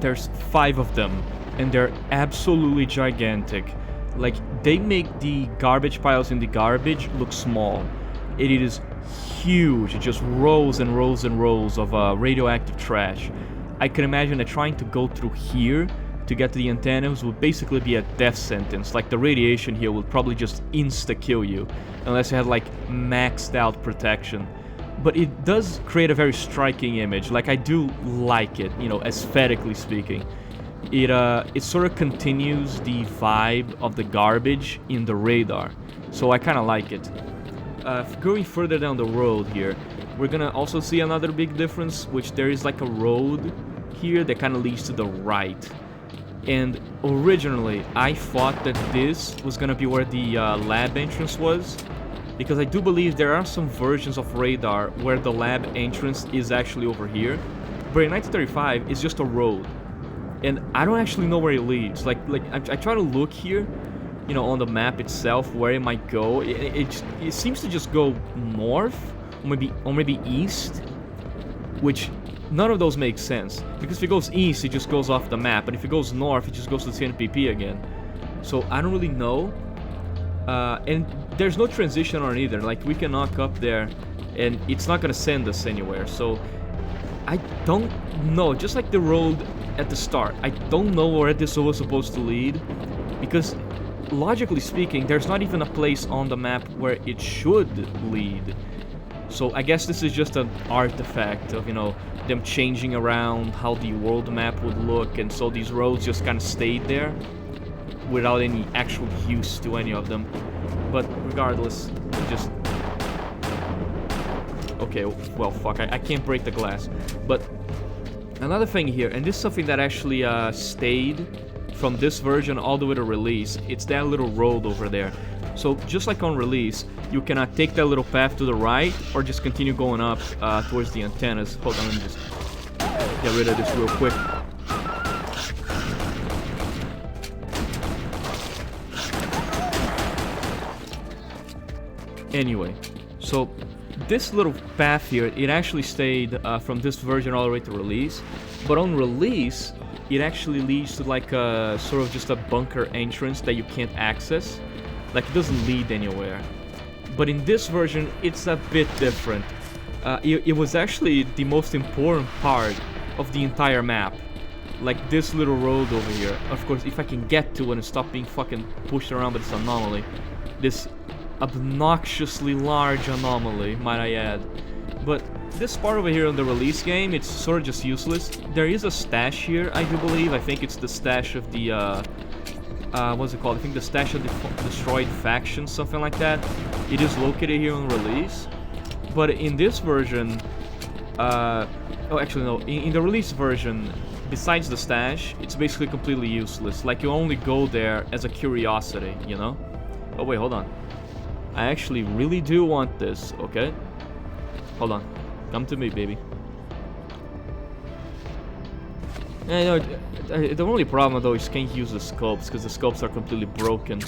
there's 5 of them, and they're absolutely gigantic. Like, they make the garbage piles in the garbage look small. It is huge, just rows and rows and rows of radioactive trash. I can imagine that trying to go through here to get to the antennas would basically be a death sentence. Like, the radiation here would probably just insta-kill you, unless you had like maxed out protection. But it does create a very striking image. Like, I do like it, you know, aesthetically speaking. It sort of continues the vibe of the garbage in the radar, so I kind of like it. Going further down the road here, we're gonna also see another big difference, which there is like a road here that kind of leads to the right. And originally, I thought that this was gonna be where the lab entrance was, because I do believe there are some versions of radar where the lab entrance is actually over here. But in 1935, it's just a road, and I don't actually know where it leads. Like I try to look here, you know, on the map itself where it might go. It seems to just go north, or maybe east, which none of those make sense. Because if it goes east, it just goes off the map, but if it goes north, it just goes to CNPP again. So I don't really know. And there's no transition on either. Like, we can knock up there, and it's not gonna send us anywhere. So I don't know. Just like the road at the start, I don't know where this was supposed to lead, because logically speaking, there's not even a place on the map where it should lead. So I guess this is just an artifact of, you know, them changing around how the world map would look, and so these roads just kind of stayed there without any actual use to any of them. But regardless, just... Okay, well, fuck, I can't break the glass. But another thing here, and this is something that actually stayed from this version all the way to release, it's that little road over there. So just like on release, you cannot take that little path to the right or just continue going up towards the antennas. Hold on, let me just get rid of this real quick. Anyway, so this little path here, it actually stayed from this version all the way to release, but on release, it actually leads to like a sort of just a bunker entrance that you can't access. Like, it doesn't lead anywhere. But in this version, it's a bit different. It was actually the most important part of the entire map. Like this little road over here. Of course, if I can get to it and stop being fucking pushed around by this anomaly. This obnoxiously large anomaly, might I add. But this part over here on the release game, it's sort of just useless. There is a stash here, I do believe. I think it's the stash of the, what's it called? I think the stash of the destroyed faction, something like that. It is located here on release. But in this version, oh, actually no, in the release version, besides the stash, it's basically completely useless. Like, you only go there as a curiosity, you know? Oh wait, hold on. I actually really do want this, okay? Hold on. Come to me, baby. The only problem though is you can't use the scopes, because the scopes are completely broken.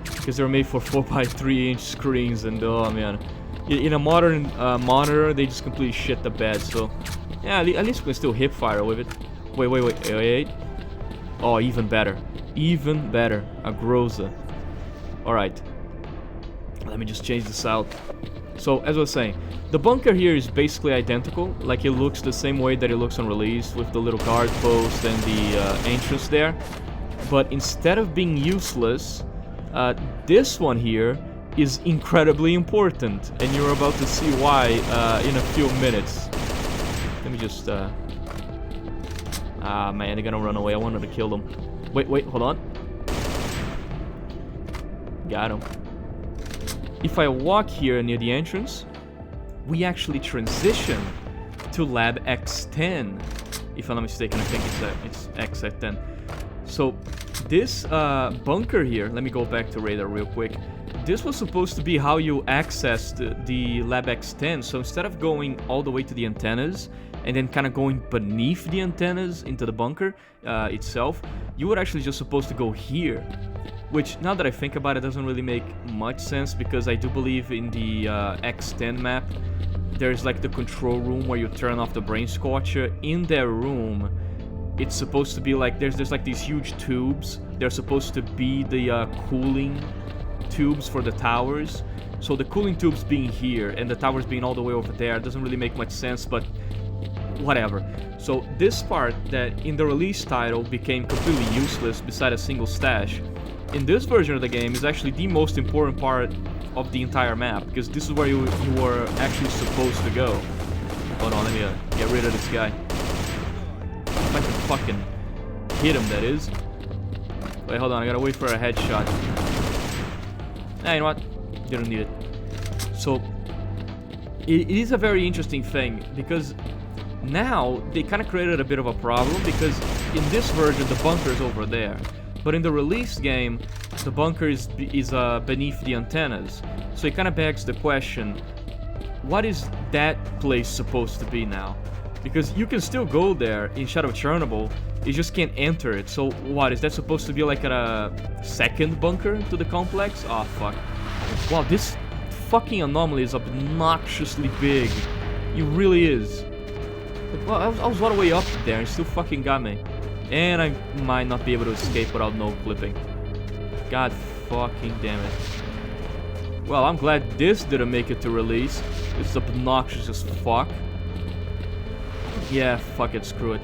Because they're made for 4x3-inch screens, and oh man. In a modern monitor, they just completely shit the bed, so... Yeah, at least we can still hip fire with it. Wait. Oh, even better. Even better. A Groza. Alright. Let me just change this out. So, as I was saying, the bunker here is basically identical. Like, it looks the same way that it looks on release, with the little guard post and the entrance there. But instead of being useless, this one here is incredibly important, and you're about to see why in a few minutes. Let me just ah man, they're gonna run away. I wanted to kill them. Wait, hold on. Got him. If I walk here near the entrance, we actually transition to Lab X10. If I'm not mistaken, I think it's X10. So this bunker here, let me go back to radar real quick. This was supposed to be how you accessed the Lab X10. So instead of going all the way to the antennas and then kind of going beneath the antennas into the bunker itself, you were actually just supposed to go here. Which, now that I think about it, doesn't really make much sense, because I do believe in the X10 map, there's like the control room where you turn off the brain scorcher. In that room, it's supposed to be like, there's like these huge tubes. They're supposed to be the cooling tubes for the towers. So the cooling tubes being here and the towers being all the way over there doesn't really make much sense, but whatever. So this part that in the release title became completely useless beside a single stash, in this version of the game is actually the most important part of the entire map, because this is where you were actually supposed to go. Hold on, let me get rid of this guy. If I can fucking hit him, that is. Wait, hold on, I gotta wait for a headshot. Nah, you know what? Didn't need it. So, it is a very interesting thing, because now they kind of created a bit of a problem, because in this version the bunker is over there. But in the release game, the bunker is beneath the antennas. So it kind of begs the question, what is that place supposed to be now? Because you can still go there in Shadow of Chernobyl, you just can't enter it. So what, is that supposed to be like a second bunker to the complex? Oh fuck. Wow, this fucking anomaly is obnoxiously big. It really is. Like, well, I was all the way up there and still fucking got me. And I might not be able to escape without no clipping. God fucking damn it. Well, I'm glad this didn't make it to release. This is obnoxious as fuck. Yeah, fuck it, screw it.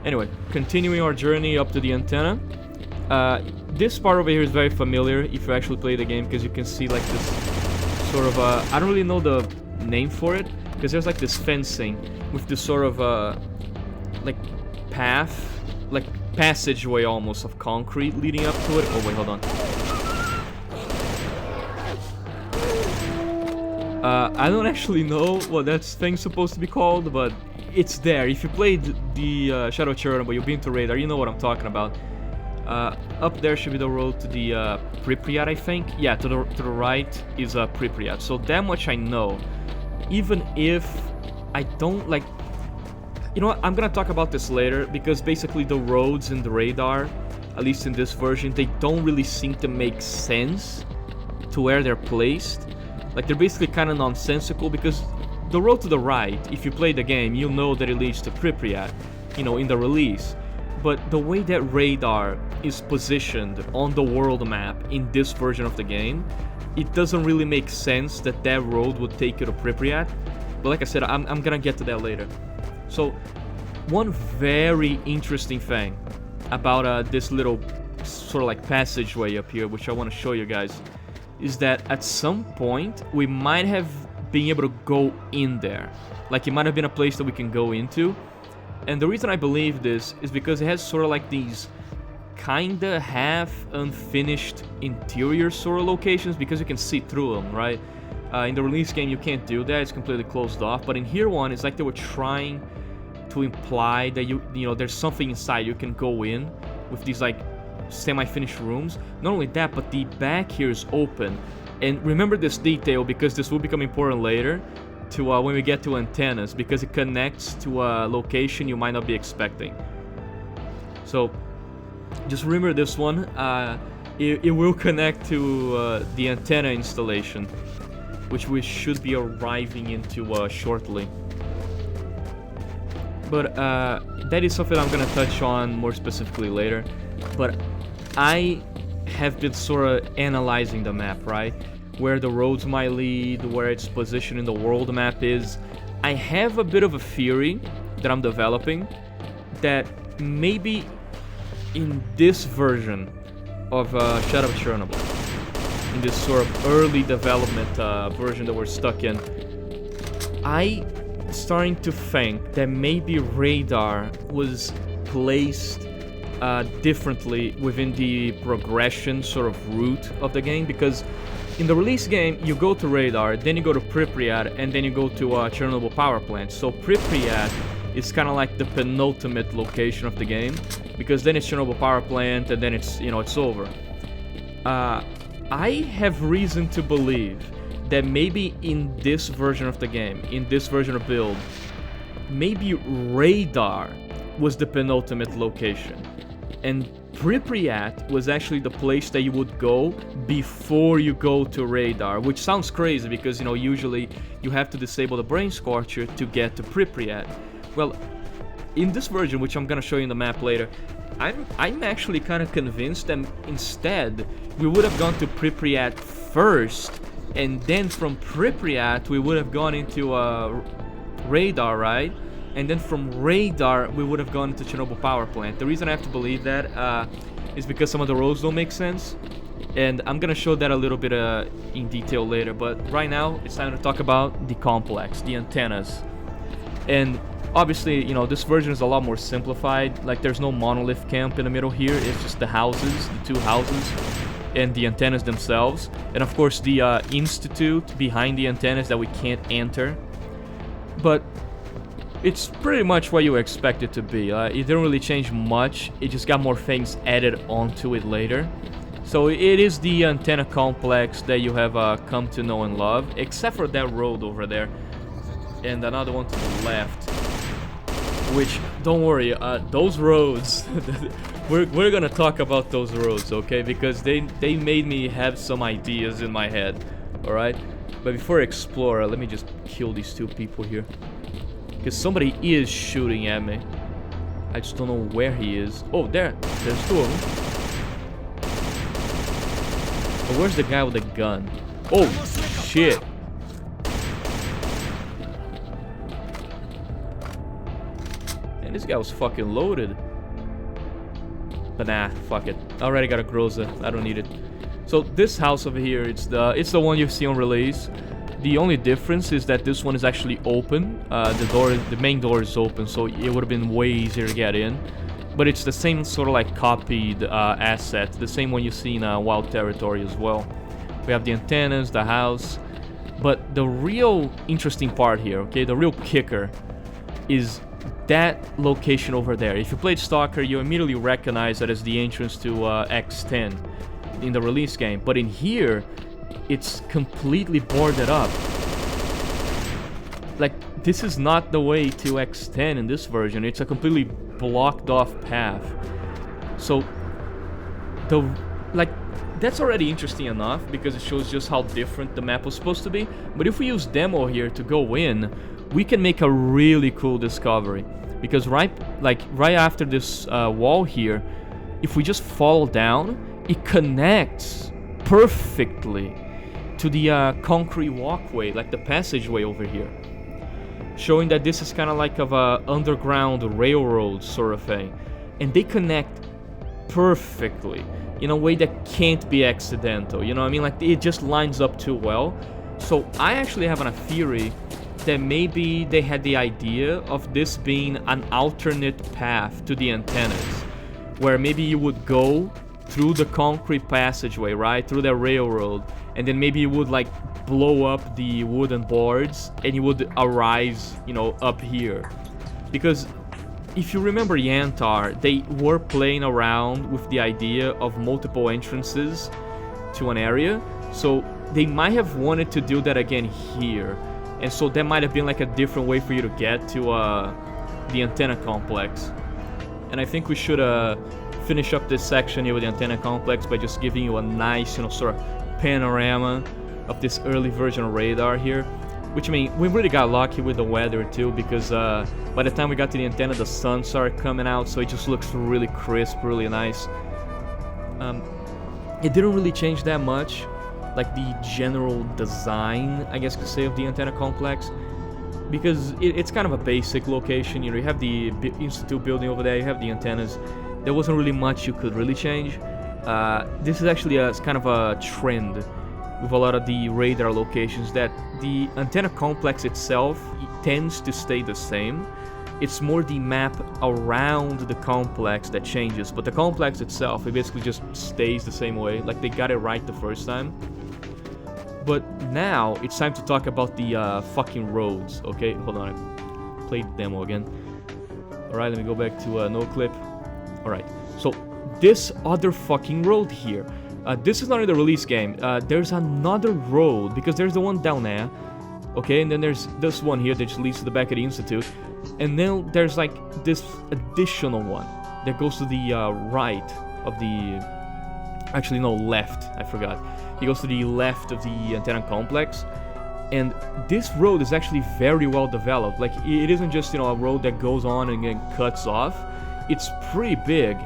Anyway, continuing our journey up to the antenna. This part over here is very familiar if you actually play the game, because you can see like this sort of I don't really know the name for it, because there's like this fencing with this sort of like path, like passageway almost of concrete leading up to it. Oh wait, hold on. I don't actually know what that thing's supposed to be called, but it's there. If you played the Shadow of Chernobyl, you've been to radar, you know what I'm talking about. Up there should be the road to the Pripyat, I think. Yeah, to the right is Pripyat. So that much I know. Even if I don't like, you know what, I'm gonna talk about this later, because basically the roads in the radar, at least in this version, they don't really seem to make sense to where they're placed. Like, they're basically kind of nonsensical, because the road to the right, if you play the game, you'll know that it leads to Pripyat, you know, in the release. But the way that radar is positioned on the world map in this version of the game, it doesn't really make sense that that road would take you to Pripyat. But like I said, I'm gonna get to that later. So, one very interesting thing about this little sort of like passageway up here, which I want to show you guys, is that at some point we might have been able to go in there. Like, it might have been a place that we can go into. And the reason I believe this is because it has sort of like these kinda half unfinished interior sort of locations, because you can see through them, right? In the release game you can't do that, it's completely closed off. But in here one, it's like they were trying to imply that you know, there's something inside you can go in with these like semi-finished rooms. Not only that, but the back here is open. And remember this detail, because this will become important later to when we get to antennas, because it connects to a location you might not be expecting. So just remember this one. It will connect to the antenna installation, which we should be arriving into shortly. But that is something I'm gonna touch on more specifically later. But I have been sort of analyzing the map, right? Where the roads might lead, where its position in the world map is. I have a bit of a theory that I'm developing that maybe in this version of Shadow of Chernobyl, in this sort of early development version that we're stuck in, I starting to think that maybe radar was placed differently within the progression sort of route of the game, because in the release game you go to radar, then you go to Pripyat, and then you go to Chernobyl power plant. So Pripyat is kind of like the penultimate location of the game, because then it's Chernobyl power plant, and then it's, you know, it's over. I have reason to believe that maybe in this version of the game, in this version of Build, maybe radar was the penultimate location, and Pripyat was actually the place that you would go before you go to radar, which sounds crazy because, you know, usually you have to disable the brain scorcher to get to Pripyat. Well, in this version, which I'm gonna show you in the map later, I'm actually kind of convinced that instead we would have gone to Pripyat first, and then from Pripyat we would have gone into radar, right? And then from radar we would have gone into Chernobyl power plant. The reason I have to believe that is because some of the roads don't make sense, and I'm gonna show that a little bit in detail later. But right now it's time to talk about the complex, the antennas. And obviously, you know, this version is a lot more simplified. Like, there's no monolith camp in the middle here. It's just the houses, the two houses, and the antennas themselves. And of course the institute behind the antennas that we can't enter. But it's pretty much what you expect it to be. It didn't really change much. It just got more things added onto it later. So it is the antenna complex that you have come to know and love, except for that road over there. And another one to the left. Which, don't worry, those roads, we're gonna talk about those roads, okay? Because they made me have some ideas in my head, alright? But before I explore, let me just kill these two people here. Because somebody is shooting at me. I just don't know where he is. Oh, there's two of them. But where's the guy with the gun? Oh, shit. And this guy was fucking loaded. But nah, fuck it. I already got a Groza. I don't need it. So this house over here, it's the one you see on release. The only difference is that this one is actually open. The main door is open, so it would have been way easier to get in. But it's the same sort of like copied asset, the same one you see in Wild Territory as well. We have the antennas, the house, but the real interesting part here, okay, the real kicker, is that location over there. If you played S.T.A.L.K.E.R, you immediately recognize that as the entrance to X10 in the release game. But in here, it's completely boarded up. Like, this is not the way to X10 in this version. It's a completely blocked off path. So that's already interesting enough because it shows just how different the map was supposed to be. But if we use demo here to go in, we can make a really cool discovery. Because right after this wall here, if we just fall down, it connects perfectly to the concrete walkway, like the passageway over here, showing that this is kind of like of a underground railroad sort of thing, and they connect perfectly in a way that can't be accidental, you know what I mean? Like, it just lines up too well. So I actually have a theory that maybe they had the idea of this being an alternate path to the antennas, where maybe you would go through the concrete passageway, right, through the railroad, and then maybe you would like blow up the wooden boards and you would arise, you know, up here. Because if you remember Yantar, they were playing around with the idea of multiple entrances to an area, so they might have wanted to do that again here. And so that might have been like a different way for you to get to the antenna complex. And I think we should finish up this section here with the antenna complex by just giving you a nice, you know, sort of panorama of this early version of radar here. Which, I mean, we really got lucky with the weather too, because by the time we got to the antenna, the sun started coming out, so it just looks really crisp, really nice. It didn't really change that much, like the general design, I guess you could say, of the antenna complex, because it's kind of a basic location. You know, you have the Institute building over there, you have the antennas, there wasn't really much you could really change. This is actually kind of a trend with a lot of the radar locations, that the antenna complex itself tends to stay the same. It's more the map around the complex that changes, but the complex itself, it basically just stays the same way, like they got it right the first time. But now, it's time to talk about the fucking roads, okay? Hold on, I played the demo again. Alright, let me go back to no clip. Alright, so this other fucking road here. This is not in the release game. There's another road, because there's the one down there, okay? And then there's this one here that just leads to the back of the Institute. And then there's like this additional one that goes to the right of the... Actually, no, left. I forgot. It goes to the left of the antenna complex. And this road is actually very well developed. Like, it isn't just, you know, a road that goes on and then cuts off. It's pretty big.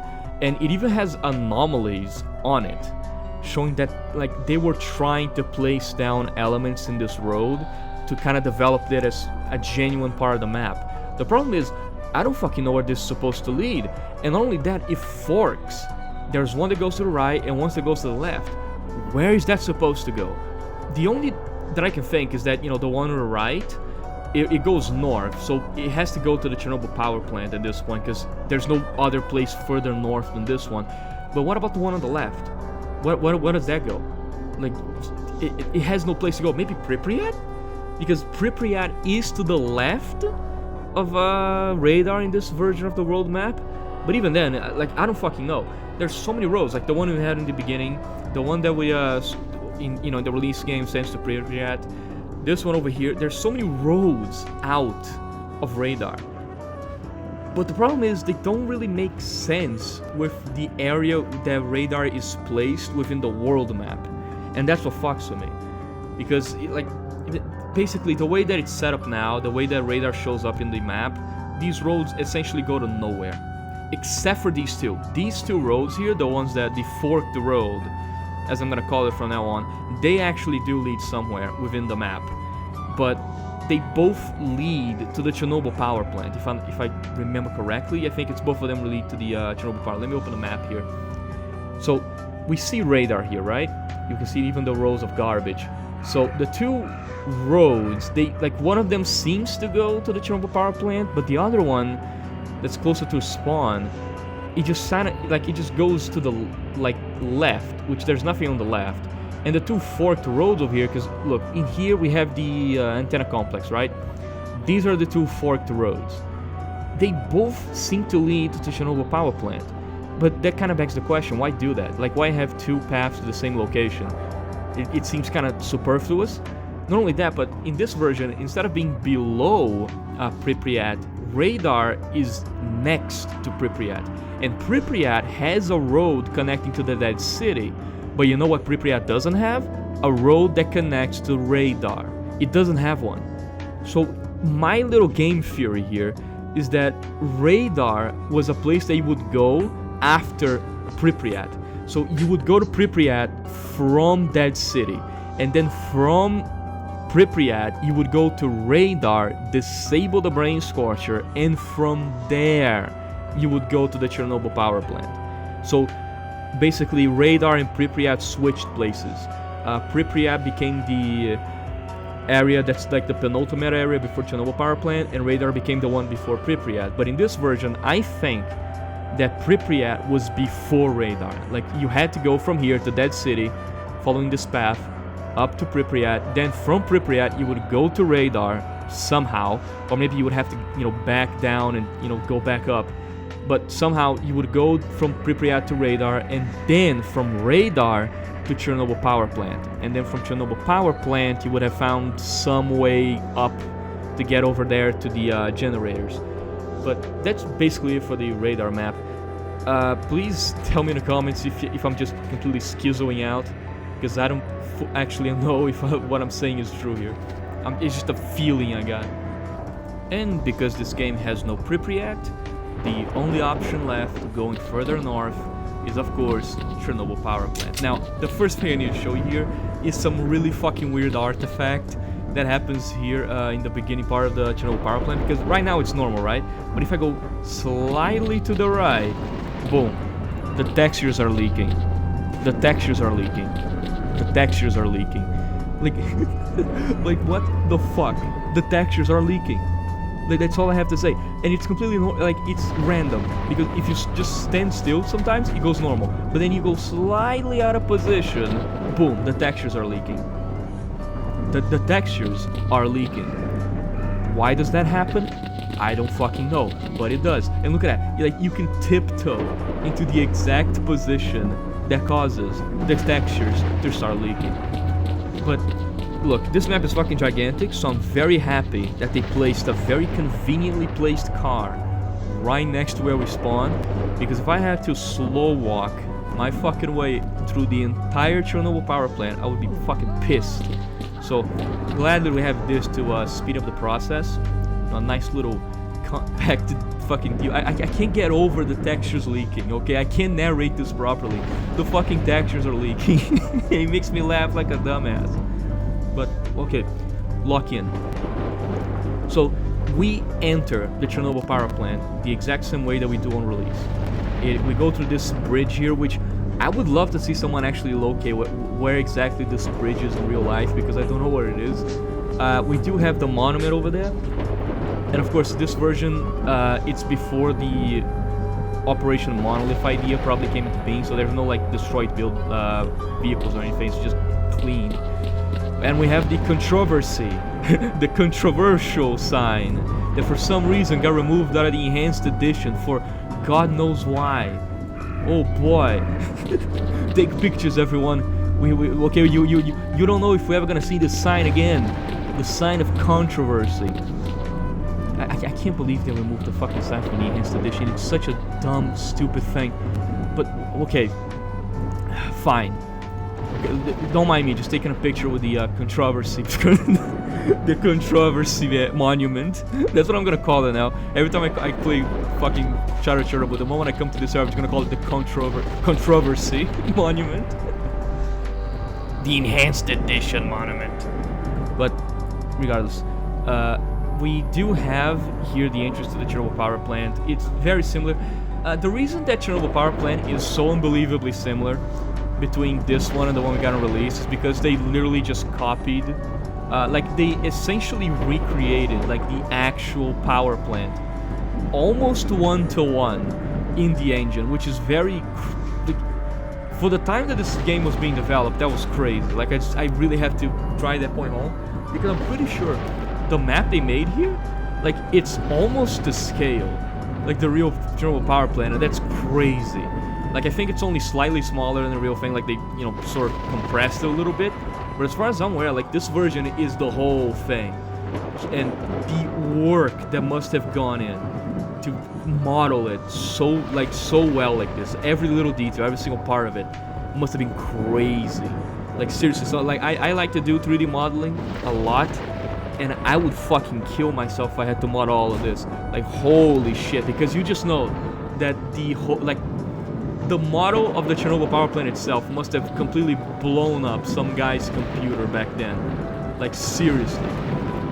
And it even has anomalies on it, showing that, like, they were trying to place down elements in this road to kind of develop it as a genuine part of the map. The problem is, I don't fucking know where this is supposed to lead. And not only that, it forks. There's one that goes to the right and one that goes to the left. Where is that supposed to go? The only that I can think is that, you know, the one on the right, it goes north. So it has to go to the Chernobyl power plant at this point, because there's no other place further north than this one. But what about the one on the left? Where does that go? Like, it has no place to go. Maybe Pripyat? Because Pripyat is to the left of radar in this version of the world map. But even then, like, I don't fucking know. There's so many roads, like the one we had in the beginning, the one that we in the release game sends to Pripyat, this one over here. There's so many roads out of radar. But the problem is, they don't really make sense with the area that radar is placed within the world map. And that's what fucks with me. Because, basically, the way that it's set up now, the way that radar shows up in the map, these roads essentially go to nowhere. Except for these two. These two roads here, the ones that the forked road, as I'm gonna call it from now on, they actually do lead somewhere within the map. But they both lead to the Chernobyl power plant. If I remember correctly, I think it's both of them lead to the Chernobyl power. Let me open the map here. So we see radar here, right? You can see even the rows of garbage. So the two roads, one of them seems to go to the Chernobyl power plant, but the other one that's closer to spawn, it just goes to the left, which there's nothing on the left. And the two forked roads over here, because look, in here we have the antenna complex, right? These are the two forked roads. They both seem to lead to Chernobyl power plant. But that kind of begs the question, why do that? Like, why have two paths to the same location? It seems kind of superfluous. Not only that, but in this version, instead of being below Pripyat, radar is next to Pripyat. And Pripyat has a road connecting to the dead city. But you know what Pripyat doesn't have? A road that connects to radar. It doesn't have one. So my little game theory here is that radar was a place that you would go after Pripyat. So you would go to Pripyat from Dead City, and then from Pripyat you would go to radar, disable the brain scorcher, and from there you would go to the Chernobyl power plant. So basically radar and Pripyat switched places. Pripyat became the area that's like the penultimate area before Chernobyl power plant, and radar became the one before Pripyat. But in this version, I think that Pripyat was before radar. Like, you had to go from here to Dead City, following this path, up to Pripyat. Then from Pripyat, you would go to radar somehow, or maybe you would have to, back down and, go back up. But somehow you would go from Pripyat to radar, and then from radar to Chernobyl power plant. And then from Chernobyl power plant, you would have found some way up to get over there to the generators. But that's basically it for the radar map. Please tell me in the comments if I'm just completely schizoing out, because I don't actually know if what I'm saying is true here. It's just a feeling I got. And because this game has no Pripyat, the only option left going further north is, of course, Chernobyl power plant. Now, the first thing I need to show you here is some really fucking weird artifact that happens here in the beginning part of the Chernobyl power plant, because right now it's normal, right? But if I go slightly to the right, Boom. The textures are leaking. The textures are leaking. The textures are leaking. Like, like what the fuck? The textures are leaking. Like, that's all I have to say. And it's completely like it's random because if you just stand still, sometimes it goes normal. But then you go slightly out of position, boom, the textures are leaking. The textures are leaking. Why does that happen? I don't fucking know, but it does. And look at that. Like, you can tiptoe into the exact position that causes the textures to start leaking. But look, this map is fucking gigantic, so I'm very happy that they placed a very conveniently placed car right next to where we spawn, because if I had to slow walk my fucking way through the entire Chernobyl power plant, I would be fucking pissed. So glad that we have this to speed up the process. A nice little compacted fucking deal. I can't get over the textures leaking, okay? I can't narrate this properly. The fucking textures are leaking. It makes me laugh like a dumbass. But, okay, lock in. So, we enter the Chernobyl power plant the exact same way that we do on release. We go through this bridge here, which I would love to see someone actually locate where exactly this bridge is in real life, because I don't know where it is. We do have the monument over there. And of course, this version, it's before the Operation Monolith idea probably came into being, so there's no like destroyed build vehicles or anything, it's just clean. And we have the controversy, the controversial sign that for some reason got removed out of the enhanced edition for God knows why. Oh boy. Take pictures, everyone. Okay, you don't know if we're ever gonna see this sign again. The sign of controversy. I can't believe they removed the fucking sign from the enhanced edition. It's such a dumb, stupid thing. But okay, fine. Okay, don't mind me just taking a picture with the controversy, the controversy monument. That's what I'm gonna call it now. Every time I play fucking Chernobyl, the moment I come to this server, I'm just gonna call it the controversy monument. The enhanced edition monument. But regardless, we do have here the entrance to the Chernobyl power plant. It's very similar. The reason that Chernobyl power plant is so unbelievably similar between this one and the one we got on release is because they literally just copied, like they essentially recreated like the actual power plant, almost one-to-one in the engine, which is very, for the time that this game was being developed, that was crazy. Like I really have to drive that point home, because I'm pretty sure the map they made here, like it's almost to scale, like the real Chernobyl power plant, and that's crazy. Like I think it's only slightly smaller than the real thing, like they, you know, sort of compressed it a little bit. But as far as I'm aware, like this version is the whole thing, and the work that must have gone in to model it so well like this, every little detail, every single part of it, must have been crazy. Like seriously, so like I like to do 3D modeling a lot. And I would fucking kill myself if I had to mod all of this. Like, holy shit. Because you just know that the whole, like, the model of the Chernobyl power plant itself must have completely blown up some guy's computer back then. Like, seriously.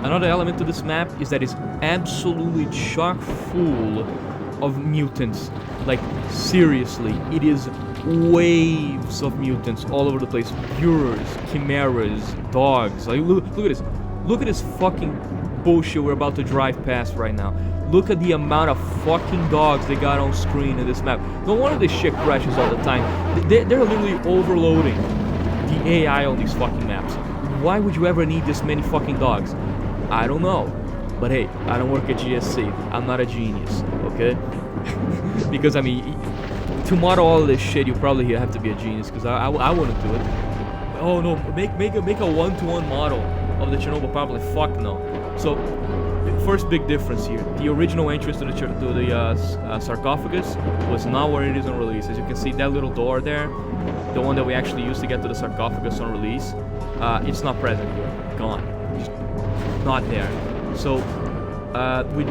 Another element to this map is that it's absolutely chock full of mutants. Like, seriously, it is waves of mutants all over the place. Bureaus, chimeras, dogs. Like, look at this. Look at this fucking bullshit we're about to drive past right now. Look at the amount of fucking dogs they got on screen in this map. No wonder this shit crashes all the time. They're literally overloading the AI on these fucking maps. Why would you ever need this many fucking dogs? I don't know. But hey, I don't work at GSC. I'm not a genius, okay? Because, I mean, to model all of this shit, you probably have to be a genius, because I wouldn't do it. Oh no, make a one-to-one model of the Chernobyl power plant. Fuck no. So, first big difference here: the original entrance to the sarcophagus was not where it is on release. As you can see, that little door there, the one that we actually used to get to the sarcophagus on release, it's not present here. Gone. Just not there. So, we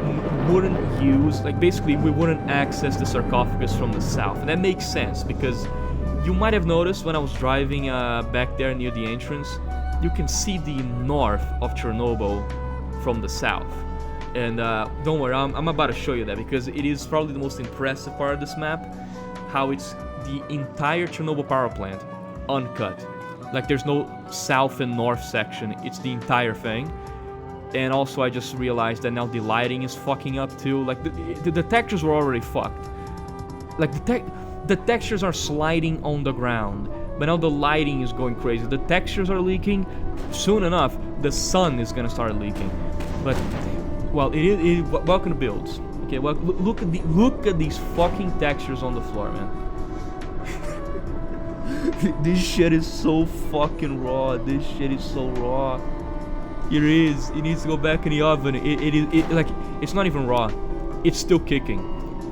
wouldn't use, like, basically we wouldn't access the sarcophagus from the south, and that makes sense because you might have noticed when I was driving back there near the entrance, you can see the north of Chernobyl from the south. And don't worry, I'm about to show you that, because it is probably the most impressive part of this map. how it's the entire Chernobyl power plant, uncut. Like there's no south and north section, it's the entire thing. And also I just realized that now the lighting is fucking up too. Like the textures were already fucked. Like the textures are sliding on the ground, but now the lighting is going crazy. The textures are leaking. Soon enough, the sun is gonna start leaking. But well, welcome to builds. Okay, well look at these fucking textures on the floor, man. This shit is so fucking raw. This shit is so raw. It is. It needs to go back in the oven. Like it's not even raw. It's still kicking.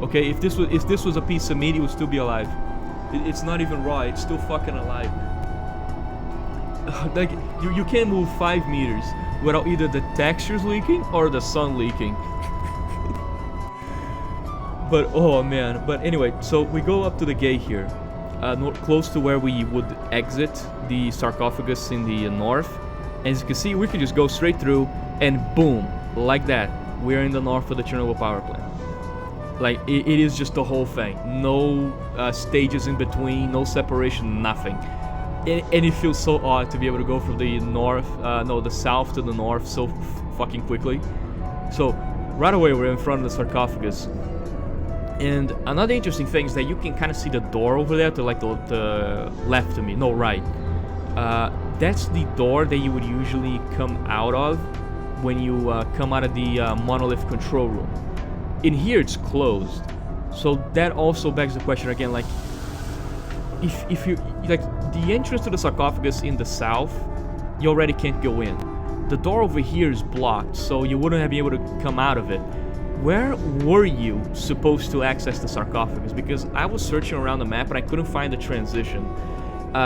Okay, if this was a piece of meat, it would still be alive. It's not even raw. It's still fucking alive. Like you can't move 5 meters without either the textures leaking or the sun leaking. But oh man. But anyway, so we go up to the gate here, close to where we would exit the sarcophagus in the north. As you can see, we can just go straight through, and boom, like that, we're in the north of the Chernobyl power plant. Like, it is just the whole thing. No stages in between, no separation, nothing. And it feels so odd to be able to go from the the south to the north so fucking quickly. So, right away, we're in front of the sarcophagus. And another interesting thing is that you can kind of see the door over there to like the left of me, no, right. That's the door that you would usually come out of when you come out of the monolith control room. In here, it's closed, so that also begs the question again. Like, if you like the entrance to the sarcophagus in the south, you already can't go in. The door over here is blocked, so you wouldn't be able to come out of it. Where were you supposed to access the sarcophagus? Because I was searching around the map and I couldn't find the transition.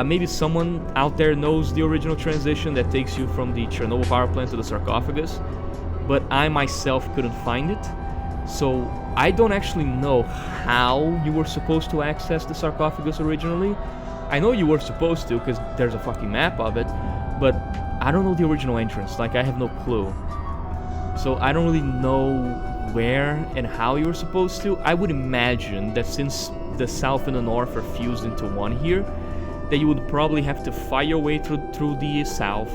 Maybe someone out there knows the original transition that takes you from the Chernobyl power plant to the sarcophagus, but I myself couldn't find it. So I don't actually know how you were supposed to access the sarcophagus originally. I know you were supposed to because there's a fucking map of it, but I don't know the original entrance. Like, I have no clue. So I don't really know where and how you were supposed to. I would imagine that since the south and the north are fused into one here, that you would probably have to fight your way through the south,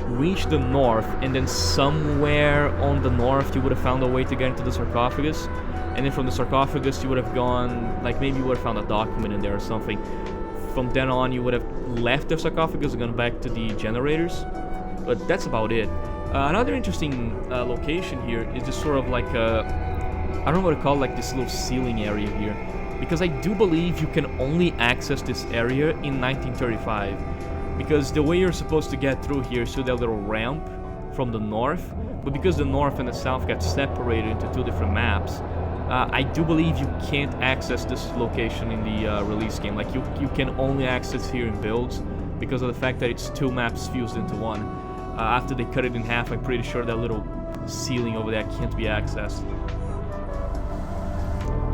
reach the north, and then somewhere on the north you would have found a way to get into the sarcophagus. And then from the sarcophagus you would have gone, like maybe you would have found a document in there or something. From then on you would have left the sarcophagus and gone back to the generators. But that's about it. Another interesting location here is just sort of like I don't know what to call, like this little ceiling area here. Because I do believe you can only access this area in 1935. Because the way you're supposed to get through here is through that little ramp from the north. But because the north and the south got separated into 2 different maps, I do believe you can't access this location in the release game. Like, you can only access here in builds because of the fact that it's 2 maps fused into one. After they cut it in half, I'm pretty sure that little ceiling over there can't be accessed.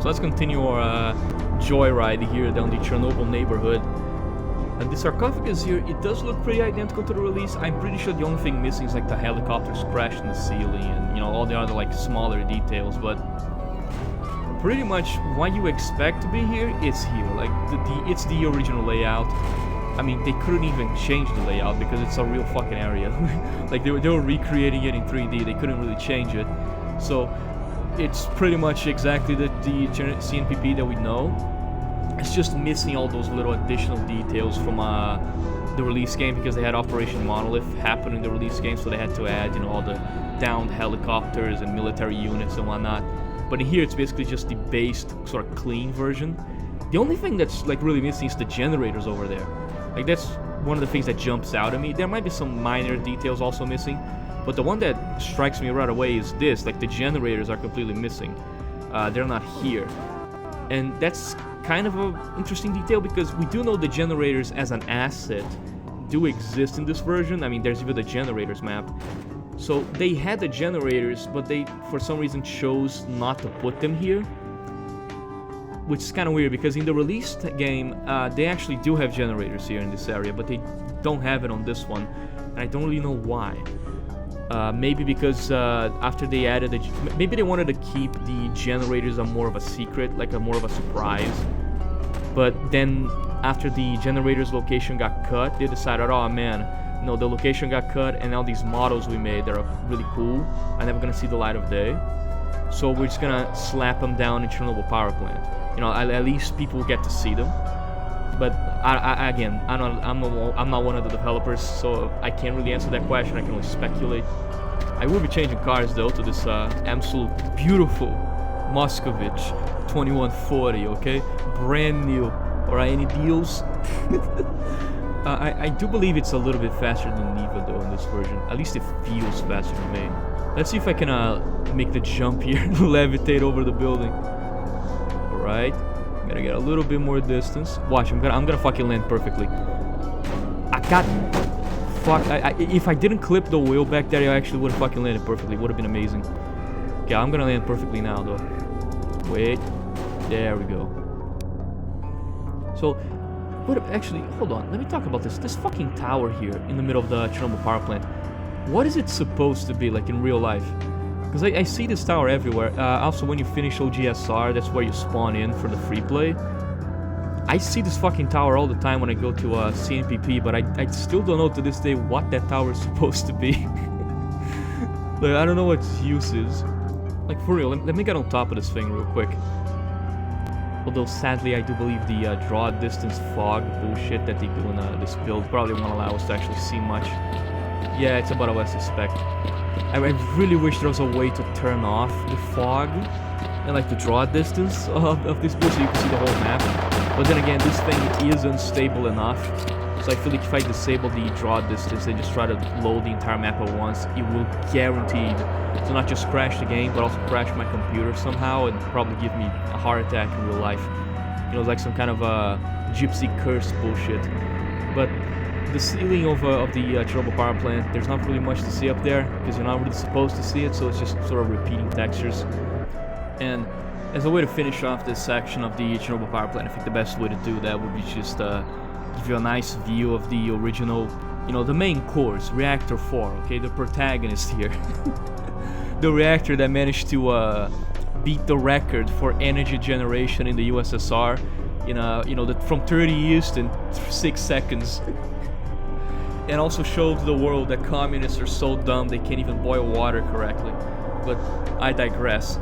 So let's continue our joyride here down the Chernobyl neighborhood. And the sarcophagus here, it does look pretty identical to the release. I'm pretty sure the only thing missing is like the helicopters crashed in the ceiling and, you know, all the other like smaller details. But pretty much what you expect to be here is here. Like it's the original layout. I mean, they couldn't even change the layout because it's a real fucking area. Like they were recreating it in 3D. They couldn't really change it. So it's pretty much exactly the CNPP that we know. It's just missing all those little additional details from the release game because they had Operation Monolith happen in the release game, so they had to add, you know, all the downed helicopters and military units and whatnot. But in here, it's basically just the based, sort of clean version. The only thing that's like really missing is the generators over there. Like that's one of the things that jumps out at me. There might be some minor details also missing, but the one that strikes me right away is this. Like the generators are completely missing. They're not here, and that's kind of an interesting detail because we do know the generators as an asset do exist in this version. I mean, there's even the generators map. So they had the generators, but they, for some reason, chose not to put them here. Which is kind of weird because in the released game, they actually do have generators here in this area, but they don't have it on this one. And I don't really know why. Maybe because after they added maybe they wanted to keep the generators more of a secret, like more of a surprise. But then after the generator's location got cut, they decided, oh man, no, the location got cut, and now these models we made that are really cool are never gonna see the light of day. So we're just gonna slap them down in Chernobyl power plant. You know, at least people get to see them. But I'm not one of the developers, so I can't really answer that question. I can only speculate. I will be changing cars though to this absolute beautiful Moscovich 2140, okay, brand new. Alright, any deals? I do believe it's a little bit faster than Neva though in this version. At least it feels faster to me. Let's see if I can make the jump here, levitate over the building. Alright, gotta get a little bit more distance. Watch, I'm gonna fucking land perfectly. If I didn't clip the wheel back there, I actually would have fucking landed perfectly. Would have been amazing. Okay, I'm gonna land perfectly now though. Wait, there we go. So, but actually, hold on. Let me talk about this. This fucking tower here in the middle of the Chernobyl power plant. What is it supposed to be like in real life? Because I see this tower everywhere. Also, when you finish OGSR, that's where you spawn in for the free play. I see this fucking tower all the time when I go to CNPP, but I still don't know to this day what that tower is supposed to be. Like, I don't know what its use is. Like, for real, let me get on top of this thing real quick. Although, sadly, I do believe the draw distance fog bullshit that they do in this build probably won't allow us to actually see much. Yeah, it's about what I suspect. I really wish there was a way to turn off the fog and like the draw distance of this build so you can see the whole map. But then again, this thing is unstable enough, so I feel like if I disable the draw distance and just try to load the entire map at once, it will guaranteed to not just crash the game, but also crash my computer somehow and probably give me a heart attack in real life. You know, like some kind of gypsy curse bullshit. But the ceiling of the Chernobyl power plant, there's not really much to see up there, because you're not really supposed to see it, so it's just sort of repeating textures. And as a way to finish off this section of the Chernobyl power plant, I think the best way to do that would be just give you a nice view of the original, you know, the main course, Reactor 4, okay, the protagonist here. The reactor that managed to beat the record for energy generation in the USSR in, from 30 years to 6 seconds. And also showed the world that communists are so dumb they can't even boil water correctly. But I digress.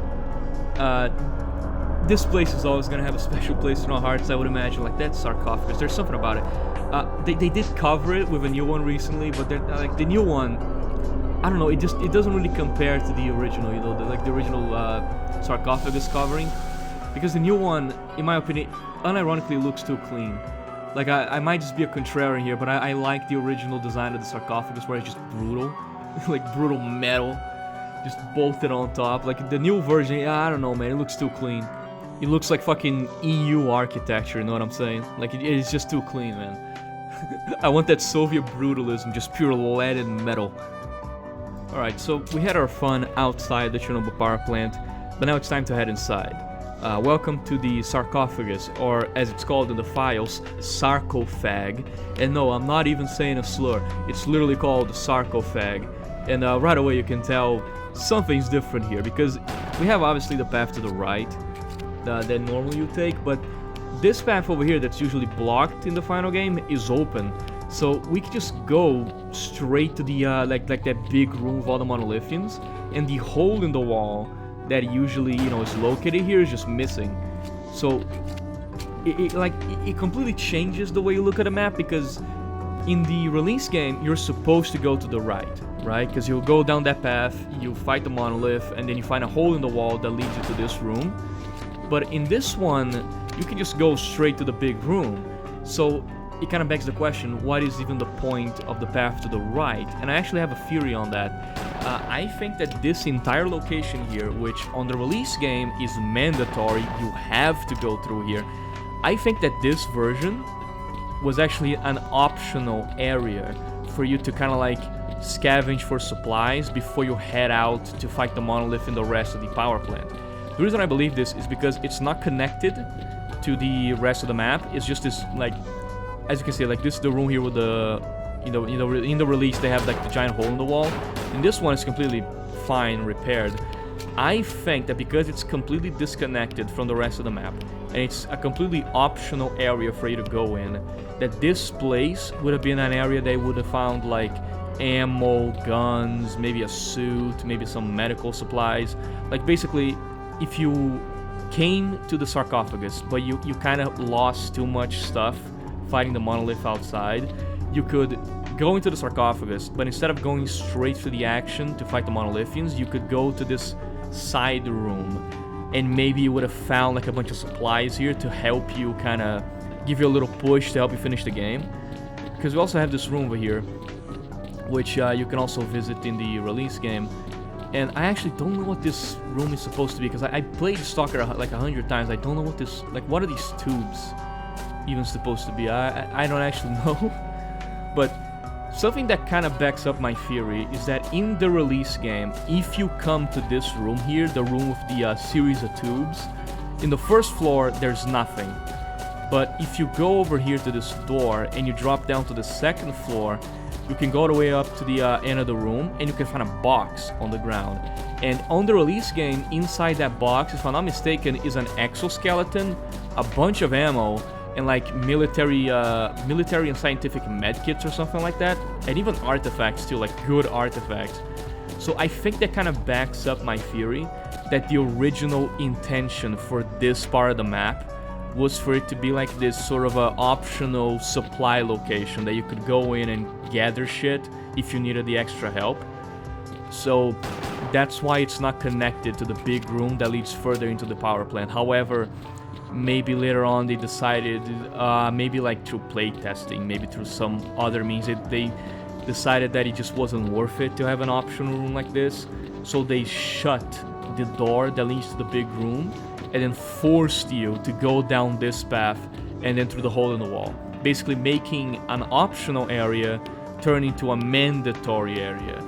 This place is always gonna have a special place in our hearts, I would imagine. Like that sarcophagus, there's something about it. They did cover it with a new one recently, but like the new one, I don't know. It doesn't really compare to the original. You know, the original sarcophagus covering, because the new one, in my opinion, unironically looks too clean. Like I might just be a contrarian here, but I like the original design of the sarcophagus, where it's just brutal, like brutal metal, just bolted on top. Like the new version, I don't know, man. It looks too clean. It looks like fucking EU architecture. You know what I'm saying? Like it's just too clean, man. I want that Soviet brutalism, just pure lead and metal. Alright, so we had our fun outside the Chernobyl power plant, but now it's time to head inside. Welcome to the sarcophagus, or as it's called in the files, sarcophag. And no, I'm not even saying a slur, it's literally called sarcophag. And right away you can tell something's different here, because we have obviously the path to the right that normally you take, but this path over here that's usually blocked in the final game is open. So we can just go straight to the like that big room of all the monolithians, and the hole in the wall that usually, you know, is located here is just missing. So it completely changes the way you look at a map, because in the release game you're supposed to go to the right? Because you'll go down that path, you fight the monolith, and then you find a hole in the wall that leads you to this room. But in this one, you can just go straight to the big room. So it kind of begs the question, what is even the point of the path to the right? And I actually have a theory on that. I think that this entire location here, which on the release game is mandatory, you have to go through here. I think that this version was actually an optional area for you to kind of like scavenge for supplies before you head out to fight the monolith in the rest of the power plant. The reason I believe this is because it's not connected to the rest of the map. It's just this, like, as you can see, like this is the room here with the, in the release they have like the giant hole in the wall. And this one is completely fine, repaired. I think that because it's completely disconnected from the rest of the map, and it's a completely optional area for you to go in. That this place would have been an area they would have found like ammo, guns, maybe a suit, maybe some medical supplies. Like basically, if you came to the sarcophagus, but you kind of lost too much stuff fighting the monolith outside, you could go into the sarcophagus, but instead of going straight to the action to fight the monolithians, you could go to this side room, and maybe you would have found like a bunch of supplies here to help you kind of give you a little push to help you finish the game. Because we also have this room over here, which you can also visit in the release game. And I actually don't know what this room is supposed to be, because I played Stalker like 100 times. I don't know what this, like, what are these tubes even supposed to be? I don't actually know. But something that kind of backs up my theory is that in the release game, if you come to this room here, the room with the series of tubes, in the first floor there's nothing. But if you go over here to this door and you drop down to the second floor, you can go all the way up to the end of the room, and you can find a box on the ground. And on the release game, inside that box, if I'm not mistaken, is an exoskeleton, a bunch of ammo, and like military and scientific medkits or something like that, and even artifacts too, like good artifacts. So I think that kind of backs up my theory that the original intention for this part of the map was for it to be like this sort of a optional supply location that you could go in and gather shit if you needed the extra help. So that's why it's not connected to the big room that leads further into the power plant. However, maybe later on they decided, maybe like through playtesting, maybe through some other means, they decided that it just wasn't worth it to have an optional room like this. So they shut the door that leads to the big room, and then forced you to go down this path and then through the hole in the wall. Basically making an optional area turn into a mandatory area.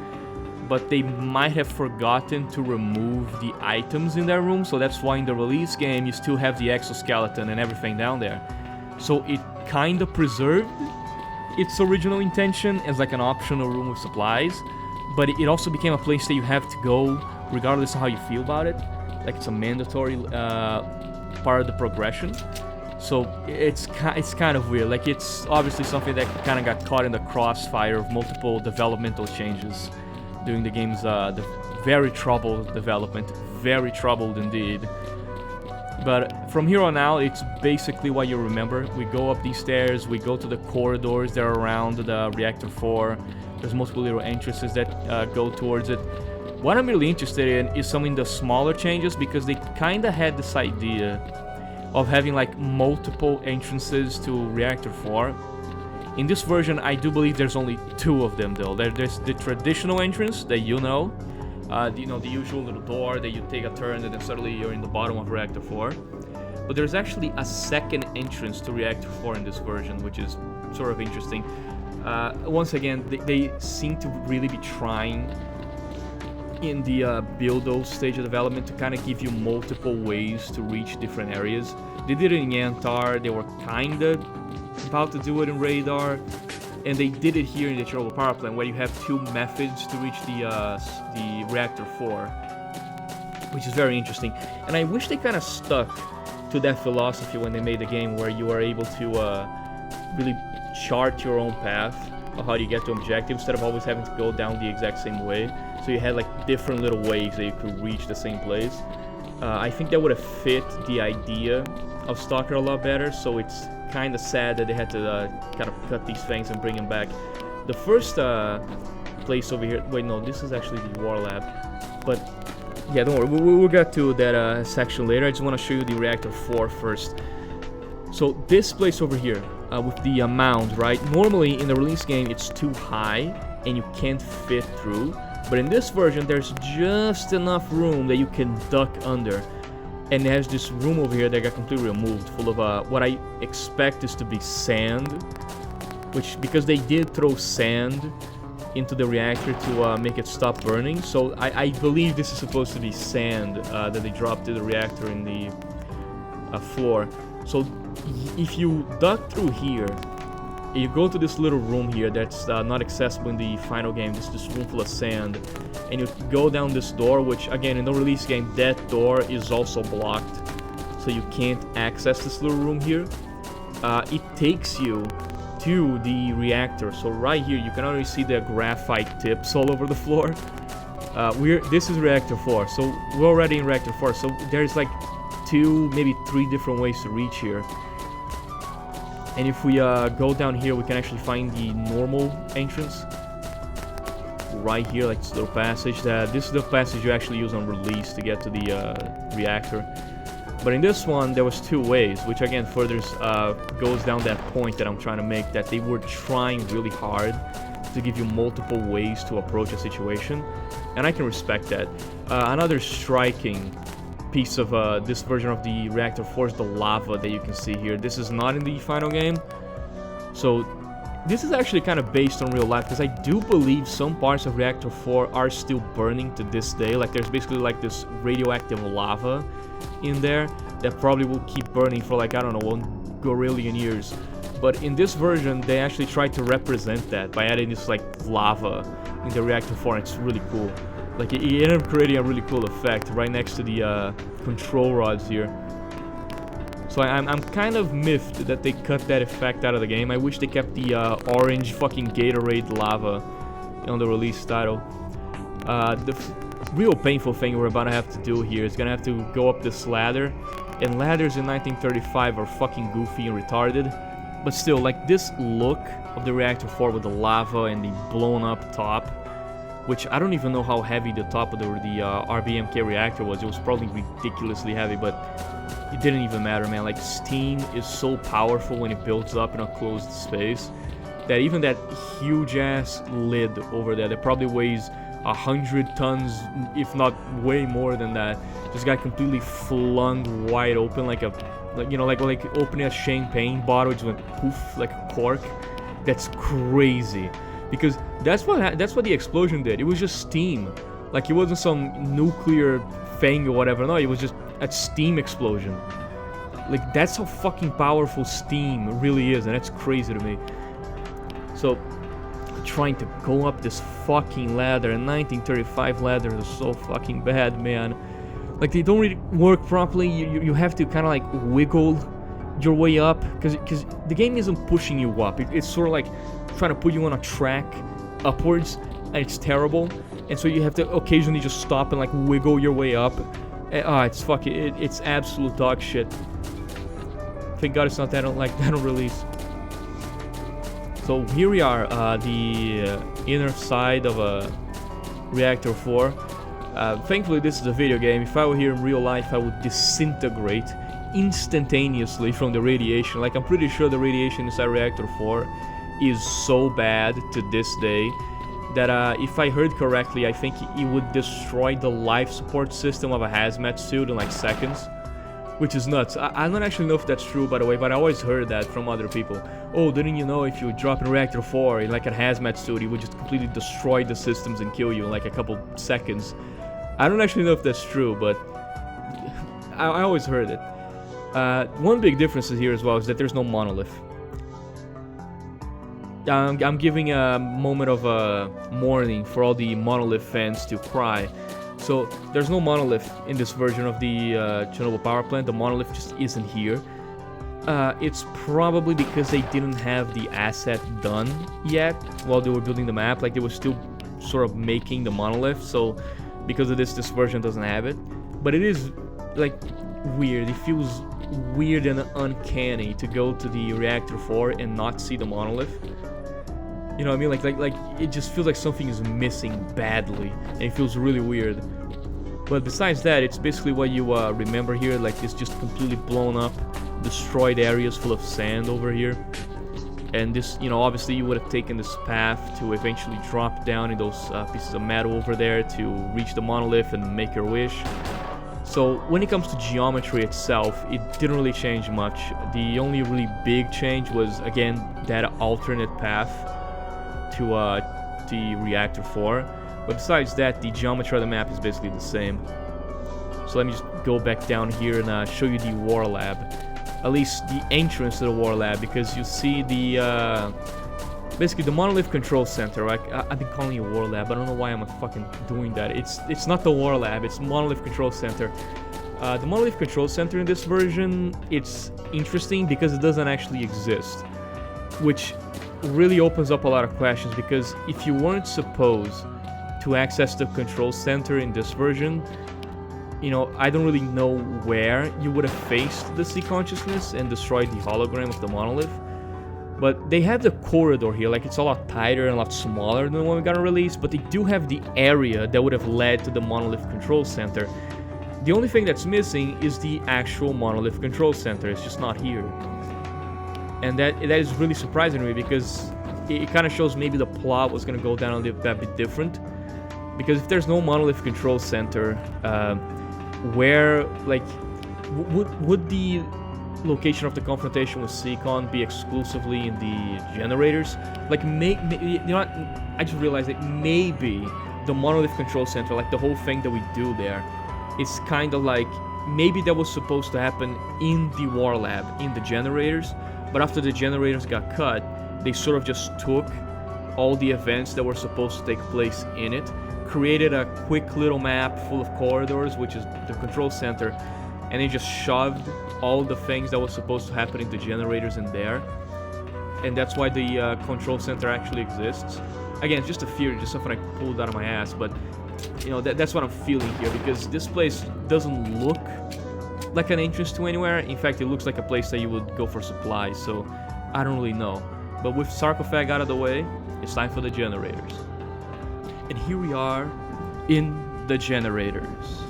But they might have forgotten to remove the items in that room, so that's why in the release game you still have the exoskeleton and everything down there. So it kind of preserved its original intention as like an optional room with supplies, but it also became a place that you have to go regardless of how you feel about it. Like it's a mandatory part of the progression. So it's kind of weird. Like it's obviously something that kind of got caught in the crossfire of multiple developmental changes during the game's very troubled development. Very troubled indeed. But from here on out, it's basically what you remember. We go up these stairs, we go to the corridors that are around the Reactor 4. There's multiple little entrances that go towards it. What I'm really interested in is some of the smaller changes, because they kind of had this idea of having like multiple entrances to Reactor 4. In this version, I do believe there's only 2 of them though. There's the traditional entrance that you know, the usual little door that you take a turn and then suddenly you're in the bottom of Reactor 4. But there's actually a second entrance to Reactor 4 in this version, which is sort of interesting. Once again, they seem to really be trying in the Buildo stage of development to kind of give you multiple ways to reach different areas. They did it in Yantar, they were kind of about to do it in Radar, and they did it here in the Chernobyl power plant, where you have 2 methods to reach the Reactor 4, which is very interesting. And I wish they kind of stuck to that philosophy when they made the game, where you are able to really chart your own path of how you get to objective instead of always having to go down the exact same way. So you had like different little ways that you could reach the same place. I think that would have fit the idea of S.T.A.L.K.E.R a lot better, so it's kind of sad that they had to kind of cut these things and bring them back. The first place over here, wait no, this is actually the War Lab, but yeah, don't worry, we'll get to that section later. I just want to show you the Reactor 4 first. So this place over here, with the mound, right? Normally in the release game it's too high and you can't fit through, but in this version there's just enough room that you can duck under. And there's this room over here that got completely removed, full of what I expect is to be sand, which, because they did throw sand into the reactor to make it stop burning, so I believe this is supposed to be sand that they dropped to the reactor in the floor. So if you duck through here, you go to this little room here that's not accessible in the final game, this room full of sand, and you go down this door, which again in the release game that door is also blocked. so you can't access this little room here. It takes you to the reactor. So right here, you can already see the graphite tips all over the floor. This is reactor 4, so we're already in reactor 4. So there's like 2, maybe 3 different ways to reach here. And if we go down here, we can actually find the normal entrance. Right here, like this little passage. This is the passage you actually use on release to get to the reactor. But in this one, there was 2 ways, which again further goes down that point that I'm trying to make, that they were trying really hard to give you multiple ways to approach a situation, and I can respect that. Another striking piece of this version of the Reactor 4 is the lava that you can see here. This is not in the final game, so this is actually kind of based on real life, because I do believe some parts of Reactor 4 are still burning to this day. Like there's basically like this radioactive lava in there that probably will keep burning for like, I don't know, 1 gorillion years. But in this version, they actually tried to represent that by adding this like lava in the Reactor 4, and it's really cool. Like it ended up creating a really cool effect right next to the control rods here. So I'm kind of miffed that they cut that effect out of the game. I wish they kept the orange fucking Gatorade lava on the release title. The real painful thing we're about to have to do here is gonna have to go up this ladder. And ladders in 1935 are fucking goofy and retarded. But still, like this look of the Reactor 4 with the lava and the blown up top, which I don't even know how heavy the top of the RBMK reactor was. It was probably ridiculously heavy, but it didn't even matter, man. Like steam is so powerful when it builds up in a closed space that even that huge ass lid over there that probably weighs 100 tons, if not way more than that, just got completely flung wide open like opening a champagne bottle. It just went poof like a cork. That's crazy, because that's what the explosion did. It was just steam. Like it wasn't some nuclear thing or whatever. No, it was just a steam explosion. Like that's how fucking powerful steam really is, and that's crazy to me. So trying to go up this fucking ladder, and 1935 ladders are so fucking bad, man. Like they don't really work properly. You have to kind of like wiggle your way up, because the game isn't pushing you up. It's sort of like trying to put you on a track upwards, and it's terrible. And so you have to occasionally just stop and like wiggle your way up. It's fucking it's absolute dog shit. Thank God it's not that on release. So here we are, the inner side of a Reactor 4. Thankfully this is a video game. If I were here in real life, I would disintegrate instantaneously from the radiation. Like I'm pretty sure the radiation inside Reactor 4 is so bad to this day that if I heard correctly, I think it would destroy the life support system of a hazmat suit in like seconds. Which is nuts. I don't actually know if that's true, by the way, but I always heard that from other people. Oh, didn't you know if you drop in Reactor 4 in like a hazmat suit, it would just completely destroy the systems and kill you in like a couple seconds. I don't actually know if that's true, but I always heard it. One big difference here as well is that there's no monolith. I'm giving a moment of mourning for all the monolith fans to cry. So there's no monolith in this version of the Chernobyl power plant. The monolith just isn't here. It's probably because they didn't have the asset done yet while they were building the map. Like they were still sort of making the monolith. So because of this version doesn't have it. But it is like weird. It feels weird and uncanny to go to the Reactor 4 and not see the monolith. You know what I mean? Like it just feels like something is missing badly, and it feels really weird. But besides that, it's basically what you remember here. Like it's just completely blown up, destroyed areas full of sand over here. And this, you know, obviously you would have taken this path to eventually drop down in those pieces of metal over there to reach the monolith and make your wish. So when it comes to geometry itself, it didn't really change much. The only really big change was, again, that alternate path to the Reactor 4, but besides that, the geometry of the map is basically the same. So let me just go back down here and show you the war lab, at least the entrance to the war lab, because you see the basically the monolith control center. Right? I've been calling it a war lab. I don't know why I'm fucking doing that. It's not the war lab. It's monolith control center. The Monolith Control Center in this version, it's interesting because it doesn't actually exist, which really opens up a lot of questions, because if you weren't supposed to access the control center in this version, you know, I don't really know where you would have faced the sea consciousness and destroyed the hologram of the monolith. But they have the corridor here, like it's a lot tighter and a lot smaller than the one we got on release, but they do have the area that would have led to the Monolith Control Center. The only thing that's missing is the actual Monolith Control Center. It's just not here. And that is really surprising to me, because it kind of shows maybe the plot was going to go down a bit different. Because if there's no Monolith Control Center, where, like, would the location of the confrontation with Seacon be exclusively in the generators? Like, you know what? I just realized that maybe the Monolith Control Center, like the whole thing that we do there, is kind of like, maybe that was supposed to happen in the War Lab, in the generators, but after the generators got cut, they sort of just took all the events that were supposed to take place in it, created a quick little map full of corridors, which is the control center, and they just shoved all the things that was supposed to happen in the generators in there. And that's why the control center actually exists. Again, it's just a theory, just something I pulled out of my ass, but you know, that's what I'm feeling here, because this place doesn't look like an entrance to anywhere. In fact, it looks like a place that you would go for supplies, so I don't really know. But with Sarcophagus out of the way, it's time for the generators. And here we are in the generators.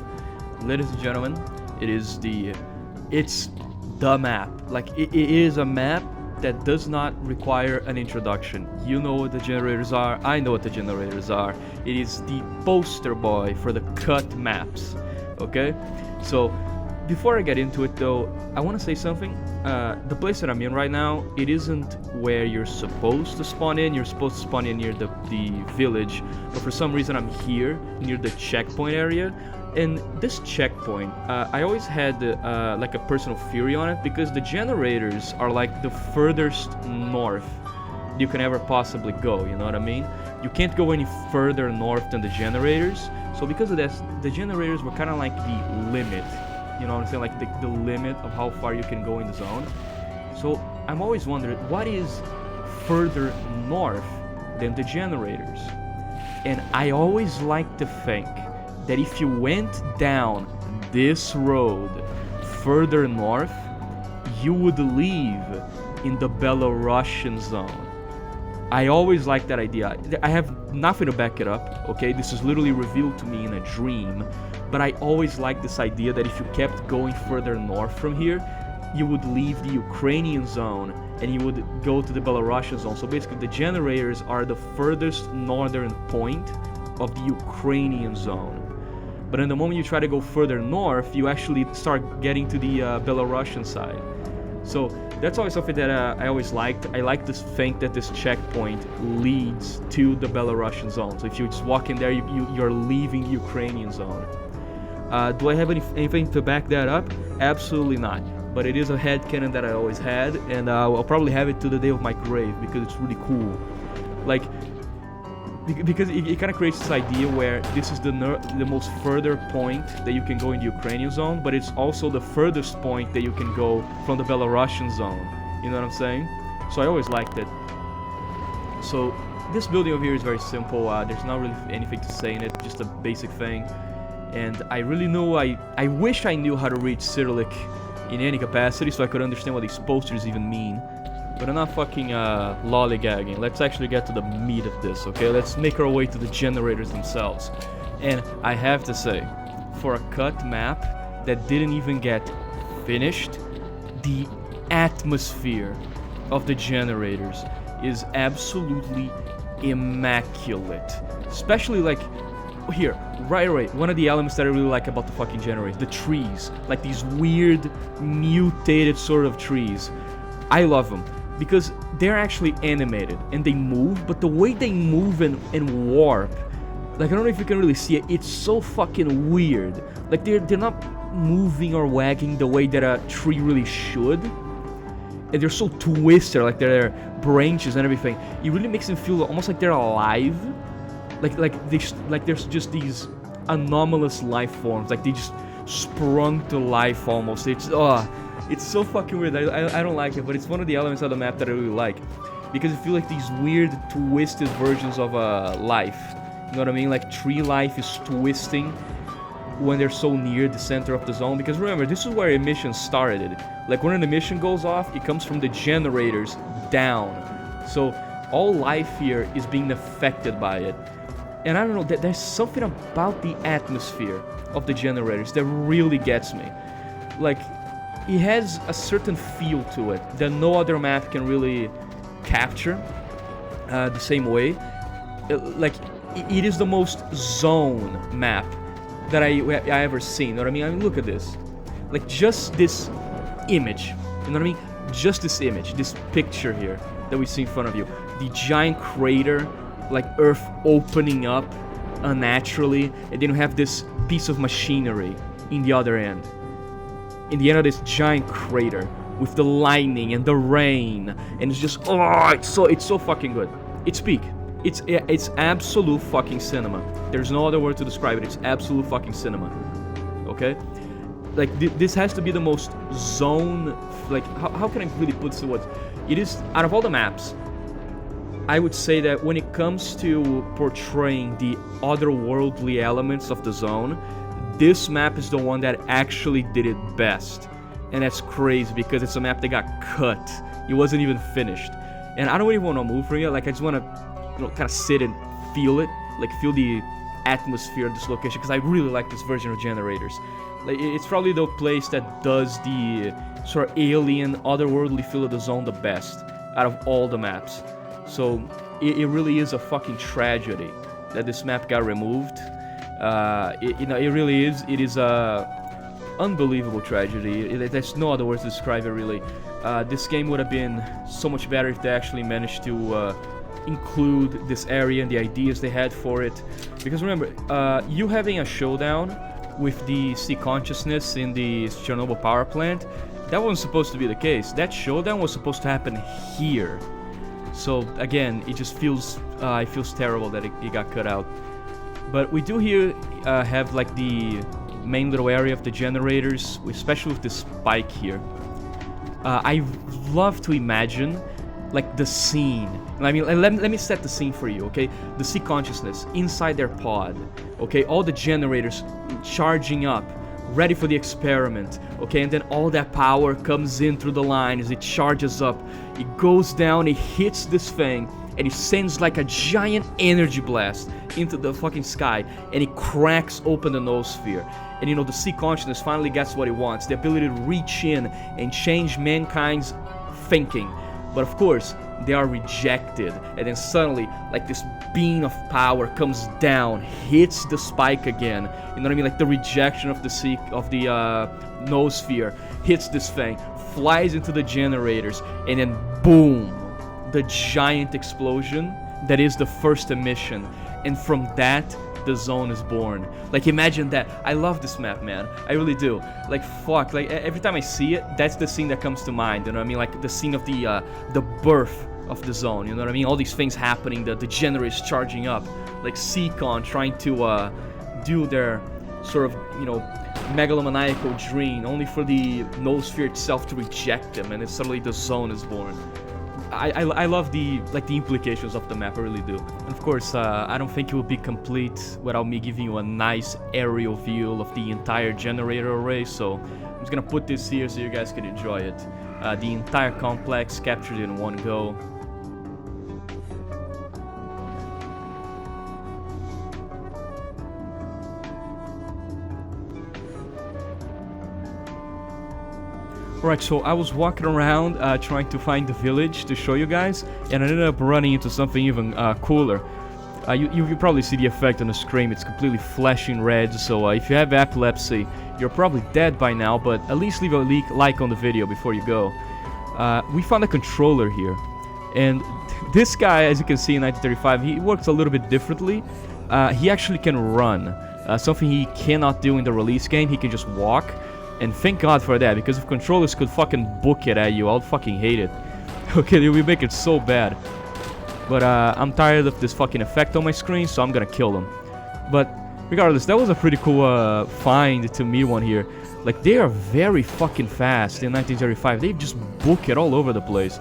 Ladies and gentlemen, it's the map. Like, it is a map that does not require an introduction. You know what the generators are, I know what the generators are. It is the poster boy for the cut maps, okay? So, before I get into it though, I want to say something. The place that I'm in right now, it isn't where you're supposed to spawn in. You're supposed to spawn in near the village, but for some reason I'm here, near the checkpoint area. And this checkpoint, I always had like a personal theory on it, because the generators are like the furthest north you can ever possibly go, you know what I mean? You can't go any further north than the generators, so because of this, the generators were kind of like the limit, you know what I'm saying? Like the limit of how far you can go in the zone. So I'm always wondering, what is further north than the generators? And I always like to think that if you went down this road further north, you would leave in the Belarusian zone. I always like that idea. I have nothing to back it up, okay? This is literally revealed to me in a dream, but I always like this idea that if you kept going further north from here, you would leave the Ukrainian zone and you would go to the Belarusian zone. So basically the generators are the furthest northern point of the Ukrainian zone. But in the moment you try to go further north, you actually start getting to the Belarusian side. So that's always something that I always liked. I like to think that this checkpoint leads to the Belarusian zone. So if you just walk in there, you're leaving the Ukrainian zone. Do I have anything to back that up? Absolutely not. But it is a headcanon that I always had, and I'll probably have it to the day of my grave, because it's really cool. Like, because it kind of creates this idea where this is the most further point that you can go in the Ukrainian zone, but it's also the furthest point that you can go from the Belarusian zone. You know what I'm saying? So I always liked it. So this building over here is very simple. There's not really anything to say in it, just a basic thing. And I really know, I wish I knew how to read Cyrillic in any capacity so I could understand what these posters even mean. But I'm not fucking lollygagging. Let's actually get to the meat of this, okay? Let's make our way to the generators themselves. And I have to say, for a cut map that didn't even get finished, the atmosphere of the generators is absolutely immaculate. Especially like, here, right, one of the elements that I really like about the fucking generators, the trees. Like these weird, mutated sort of trees. I love them. Because they're actually animated and they move, but the way they move and warp, like, I don't know if you can really see it, it's so fucking weird. Like, they're not moving or wagging the way that a tree really should, and they're so twisted, like their branches and everything. It really makes them feel almost like they're alive, like there's just these anomalous life forms, like they just sprung to life almost. It's so fucking weird. I don't like it, but it's one of the elements of the map that I really like, because you feel like these weird twisted versions of life. You know what I mean? Like tree life is twisting when they're so near the center of the zone. Because remember, this is where emissions started. Like when an emission goes off, it comes from the generators down. So all life here is being affected by it. And I don't know, there's something about the atmosphere of the generators that really gets me. Like, it has a certain feel to it that no other map can really capture the same way. It is the most zone map that I ever seen. You know what I mean? I mean, look at this. Like, just this image. You know what I mean? Just this image, this picture here that we see in front of you. The giant crater, like Earth opening up unnaturally, and then you have this piece of machinery in the other end. In the end of this giant crater, with the lightning and the rain, and it's just it's so fucking good. It's peak. It's absolute fucking cinema. There's no other word to describe it. It's absolute fucking cinema. Okay? Like, this has to be the most zone... Like, how can I really put this to what? It is, out of all the maps, I would say that when it comes to portraying the otherworldly elements of the zone, this map is the one that actually did it best. And that's crazy, because it's a map that got cut. It wasn't even finished. And I don't even want to move from here. Like, I just want to, kind of sit and feel it. Like, feel the atmosphere of this location, because I really like this version of generators. Like, it's probably the place that does the sort of alien, otherworldly feel of the zone the best out of all the maps. So it really is a fucking tragedy that this map got removed. It really is. It is a unbelievable tragedy. There's no other words to describe it, really. This game would have been so much better if they actually managed to include this area and the ideas they had for it. Because remember, you having a showdown with the sea consciousness in the Chernobyl power plant, that wasn't supposed to be the case. That showdown was supposed to happen here. So again, it just feels terrible that it got cut out. But we do here have like the main little area of the generators, especially with this spike here. I love to imagine like the scene. I mean, let me set the scene for you, okay? The sea consciousness inside their pod, okay? All the generators charging up, ready for the experiment, okay? And then all that power comes in through the lines, it charges up, it goes down, it hits this thing, and it sends like a giant energy blast into the fucking sky, and it cracks open the noosphere. And you know, the sea consciousness finally gets what it wants, the ability to reach in and change mankind's thinking. But of course, they are rejected, and then suddenly, like this beam of power comes down, hits the spike again. You know what I mean? Like the rejection of the noosphere hits this thing, flies into the generators, and then boom, the giant explosion that is the first emission. And from that, the zone is born. Like, imagine that. I love this map, man. I really do. Like, fuck. Like, every time I see it, that's the scene that comes to mind. You know what I mean? Like, the scene of the birth of the zone. You know what I mean? All these things happening. The generators charging up. Like, C-Con trying to do their sort of, you know, megalomaniacal dream, only for the noosphere itself to reject them, and then suddenly the zone is born. I love the implications of the map, I really do. And of course, I don't think it will be complete without me giving you a nice aerial view of the entire generator array, so I'm just gonna put this here so you guys can enjoy it. The entire complex captured in one go. Alright, so I was walking around trying to find the village to show you guys, and I ended up running into something even cooler. You probably see the effect on the screen. It's completely flashing red, so if you have epilepsy, you're probably dead by now, but at least leave a like on the video before you go. We found a controller here, and this guy, as you can see in 1935, he works a little bit differently. He actually can run, something he cannot do in the release game. He can just walk. And thank God for that, because if controllers could fucking book it at you, I'll fucking hate it. Okay, they will make it so bad. But I'm tired of this fucking effect on my screen, so I'm gonna kill them. But regardless, that was a pretty cool find to me one here. Like, they are very fucking fast in 1935. They just book it all over the place.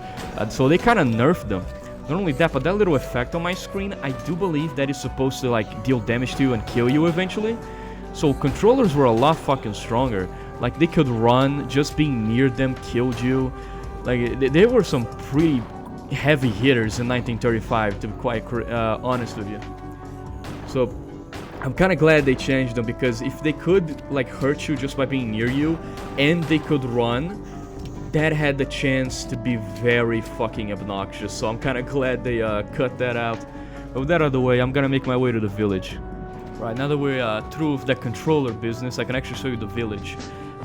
So they kind of nerfed them. Not only that, but that little effect on my screen, I do believe that is supposed to like deal damage to you and kill you eventually. So controllers were a lot fucking stronger. Like, they could run, just being near them killed you. Like, there were some pretty heavy hitters in 1935, to be quite honest with you. So I'm kind of glad they changed them, because if they could like hurt you just by being near you and they could run, that had the chance to be very fucking obnoxious. So I'm kind of glad they cut that out. But with that out of the way, I'm gonna make my way to the village. Right, now that we're through with the controller business, I can actually show you the village,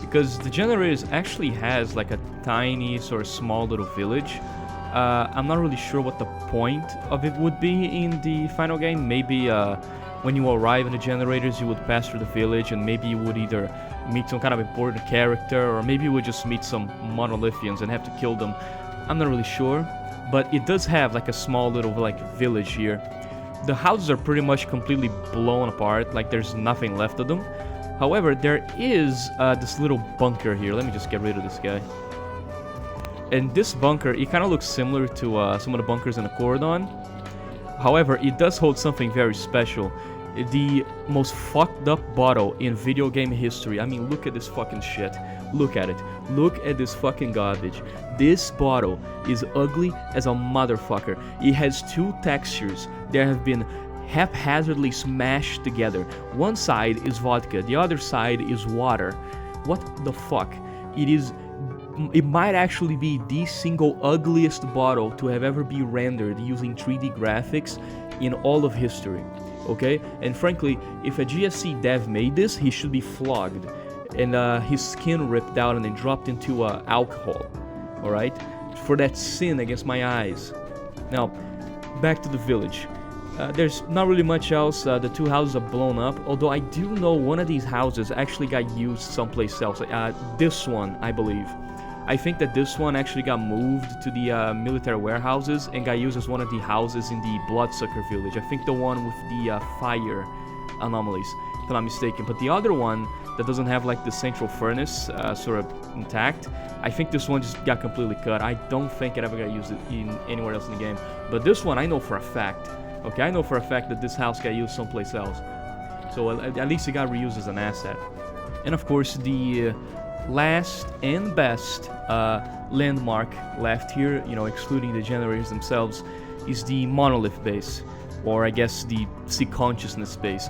because the generators actually has like a tiny sort of small little village. I'm not really sure what the point of it would be in the final game. Maybe when you arrive in the generators, you would pass through the village, and maybe you would either meet some kind of important character, or maybe you would just meet some monolithians and have to kill them. I'm not really sure, but it does have like a small little like village here. The houses are pretty much completely blown apart, like there's nothing left of them. However, there is this little bunker here. Let me just get rid of this guy. And this bunker, it kind of looks similar to some of the bunkers in the Cordon. However, it does hold something very special. The most fucked up bottle in video game history. I mean, look at this fucking shit. Look at it. Look at this fucking garbage. This bottle is ugly as a motherfucker. It has two textures that have been haphazardly smashed together. One side is vodka, the other side is water. What the fuck? It might actually be the single ugliest bottle to have ever been rendered using 3D graphics in all of history, okay? And frankly, if a GSC dev made this, he should be flogged and his skin ripped out and then dropped into alcohol, alright? For that sin against my eyes. Now, back to the village. There's not really much else. The two houses are blown up, although I do know one of these houses actually got used someplace else. This one, I believe. I think that this one actually got moved to the military warehouses and got used as one of the houses in the Bloodsucker village. I think the one with the fire anomalies, if I'm not mistaken. But the other one that doesn't have like the central furnace sort of intact, I think this one just got completely cut. I don't think it ever got used in anywhere else in the game. But this one I know for a fact. Okay, I know for a fact that this house got used someplace else. So at least it got reused as an asset. And of course the last and best landmark left here, you know, excluding the generators themselves, is the monolith base, or I guess the sea consciousness base.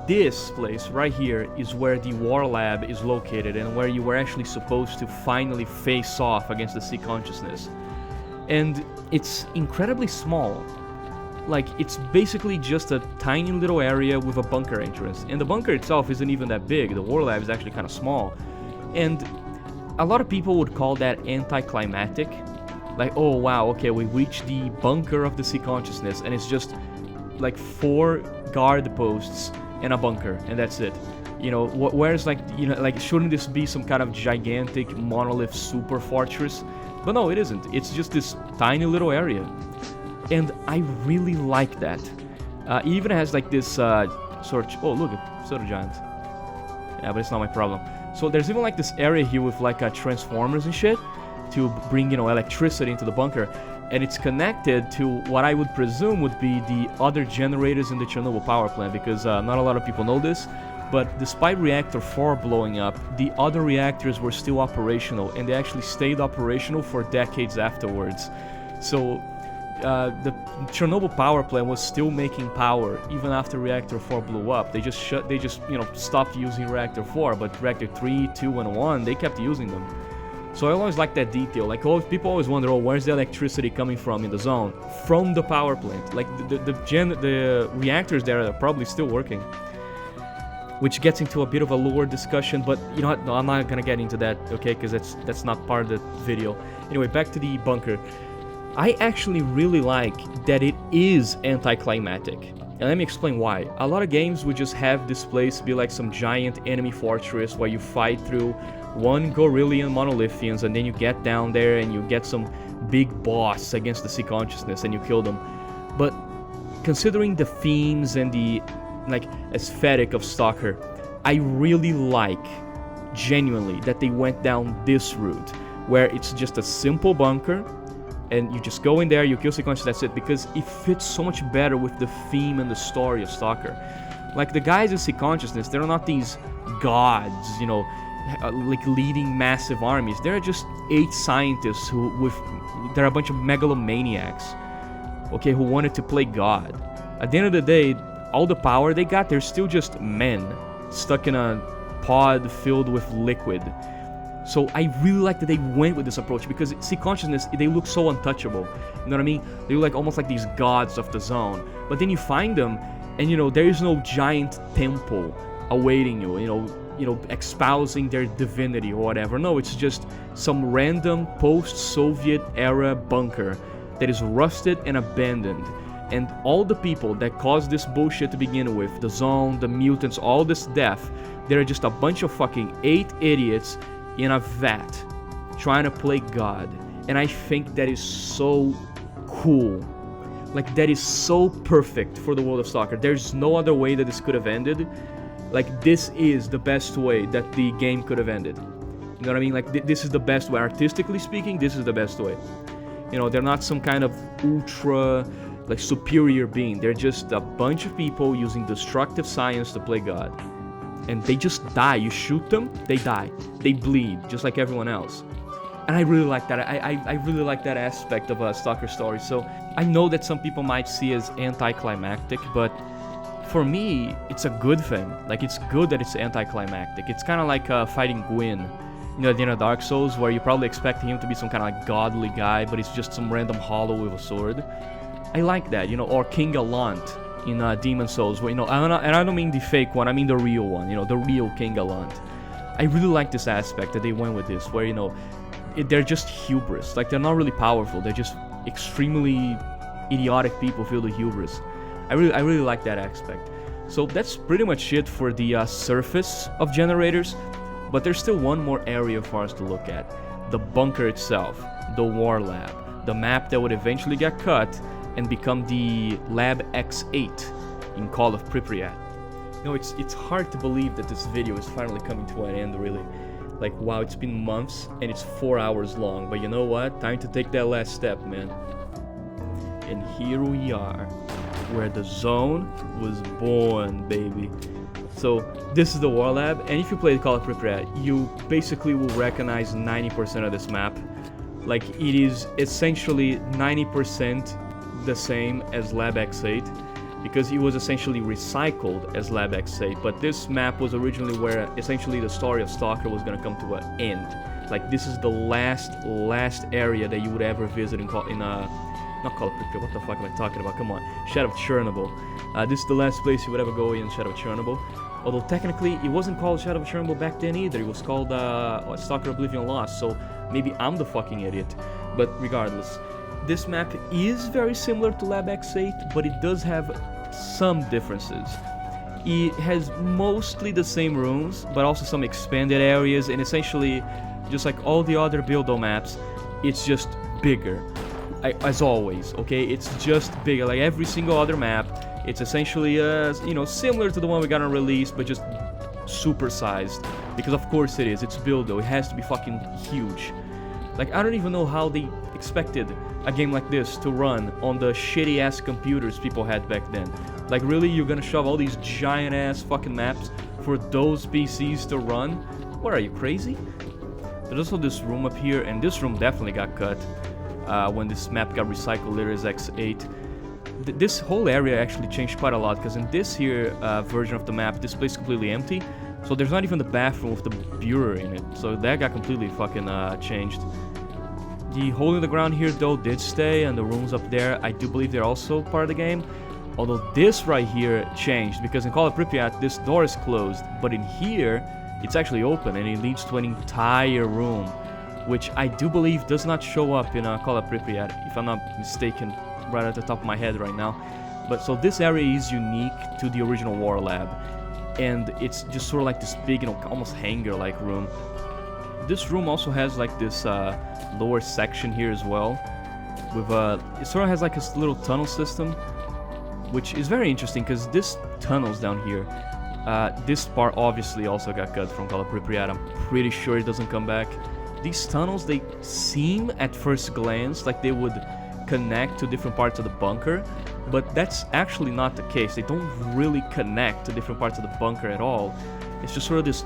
This place right here is where the war lab is located, and where you were actually supposed to finally face off against the sea consciousness. And it's incredibly small. Like, it's basically just a tiny little area with a bunker entrance, and the bunker itself isn't even that big. The war lab is actually kind of small. And a lot of people would call that anticlimactic. Like, oh wow, okay, we reached the bunker of the sea consciousness, and it's just like 4 guard posts and a bunker, and that's it. You know, whereas like, you know, like, shouldn't this be some kind of gigantic monolith super fortress? But no, it isn't. It's just this tiny little area. And I really like that. It even has like this sort of... Oh, look, soda giants. Yeah, but it's not my problem. So there's even like this area here with like transformers and shit to bring, you know, electricity into the bunker, and it's connected to what I would presume would be the other generators in the Chernobyl power plant, because not a lot of people know this, but despite reactor 4 blowing up, the other reactors were still operational, and they actually stayed operational for decades afterwards. So the Chernobyl power plant was still making power even after reactor 4 blew up. They just you know, stopped using reactor 4, but reactor 3, 2, and 1, they kept using them. So I always like that detail. Like, people always wonder, oh, where's the electricity coming from in the zone? From the power plant. Like, the reactors there are probably still working. Which gets into a bit of a lore discussion, but you know what? No, I'm not gonna get into that, okay? Because that's not part of the video. Anyway, back to the bunker. I actually really like that it is anticlimactic. And let me explain why. A lot of games would just have this place be like some giant enemy fortress where you fight through one Gorillian monolithians, and then you get down there and you get some big boss against the sea consciousness and you kill them. But considering the themes and the like aesthetic of S.T.A.L.K.E.R. I really like, genuinely, that they went down this route, where it's just a simple bunker, and you just go in there, you kill sequences, that's it, because it fits so much better with the theme and the story of S.T.A.L.K.E.R. Like, the guys in Sea Consciousness, they're not these gods, you know, like leading massive armies. They're just 8 scientists they're a bunch of megalomaniacs, okay, who wanted to play God. At the end of the day, all the power they got, they're still just men stuck in a pod filled with liquid. So I really like that they went with this approach, because Sea Consciousness, they look so untouchable. You know what I mean? They look like almost like these gods of the zone. But then you find them, and you know, there is no giant temple awaiting you, you know, espousing their divinity or whatever. No, it's just some random post-Soviet era bunker that is rusted and abandoned. And all the people that caused this bullshit to begin with, the zone, the mutants, all this death, they're just a bunch of fucking 8 idiots in a vat trying to play God. And I think that is so cool. Like, that is so perfect for the world of S.T.A.L.K.E.R. There's no other way that this could have ended. Like, this is the best way that the game could have ended. You know what I mean? Like, this is the best way. Artistically speaking, this is the best way. You know, they're not some kind of ultra, like, superior being. They're just a bunch of people using destructive science to play God. And they just die. You shoot them, they die. They bleed, just like everyone else. And I really like that. I really like that aspect of a S.T.A.L.K.E.R. story. So I know that some people might see it as anticlimactic, but for me, it's a good thing. Like, it's good that it's anticlimactic. It's kind of like fighting Gwyn, you know, at the end of Dark Souls, where you probably expect him to be some kind of like godly guy, but he's just some random hollow with a sword. I like that, you know, or King Gallant in Demon Souls, where, you know, and I don't mean the fake one, I mean the real one, you know, the real King Gallant. I really like this aspect that they went with this, where, you know, they're just hubris. Like, they're not really powerful, they're just extremely idiotic people filled with hubris. I really like that aspect. So that's pretty much it for the surface of generators, but there's still one more area for us to look at. The bunker itself, the war lab, the map that would eventually get cut and become the Lab X8 in Call of Pripyat. You know, it's hard to believe that this video is finally coming to an end, really. Like, wow, it's been months and it's 4 hours long, but you know what? Time to take that last step, man. And here we are, where the zone was born, baby. So this is the war lab, and if you play Call of Pripyat, you basically will recognize 90% of this map. Like, it is essentially 90% the same as Lab X8, because it was essentially recycled as Lab X8, but this map was originally where essentially the story of S.T.A.L.K.E.R. was gonna come to an end. Like, this is the last area that you would ever visit in not Call of Pripyat, what the fuck am I talking about? Come on, Shadow of Chernobyl. This is the last place you would ever go in Shadow of Chernobyl. Although technically it wasn't called Shadow of Chernobyl back then either, it was called S.T.A.L.K.E.R. Oblivion Lost, so maybe I'm the fucking idiot. But regardless, this map is very similar to Lab X8, but it does have some differences. It has mostly the same rooms, but also some expanded areas, and essentially, just like all the other Buildo maps, it's just bigger. As always, okay? It's just bigger. Like every single other map, it's essentially, you know, similar to the one we got on release, but just supersized. Because of course it is. It's Buildo. It has to be fucking huge. Like, I don't even know how they expected a game like this to run on the shitty-ass computers people had back then. Like, really? You're gonna shove all these giant-ass fucking maps for those PCs to run? What, are you crazy? There's also this room up here, and this room definitely got cut when this map got recycled later as X8. This whole area actually changed quite a lot, because in this here version of the map, this place is completely empty. So there's not even the bathroom with the bureau in it. So that got completely fucking changed. The hole in the ground here though did stay, and the rooms up there, I do believe they're also part of the game. Although this right here changed, because in Call of Pripyat this door is closed, but in here it's actually open and it leads to an entire room, which I do believe does not show up in Call of Pripyat, if I'm not mistaken, right at the top of my head right now. But so this area is unique to the original War Lab, and it's just sort of like this big, you know, almost hangar-like room. This room also has like this lower section here as well, with it sort of has like a little tunnel system. which is very interesting because this tunnels down here, this part obviously also got cut from Call of Pripyat. I'm pretty sure it doesn't come back. These tunnels, they seem at first glance like they would connect to different parts of the bunker, but that's actually not the case. They don't really connect to different parts of the bunker at all. It's just sort of this,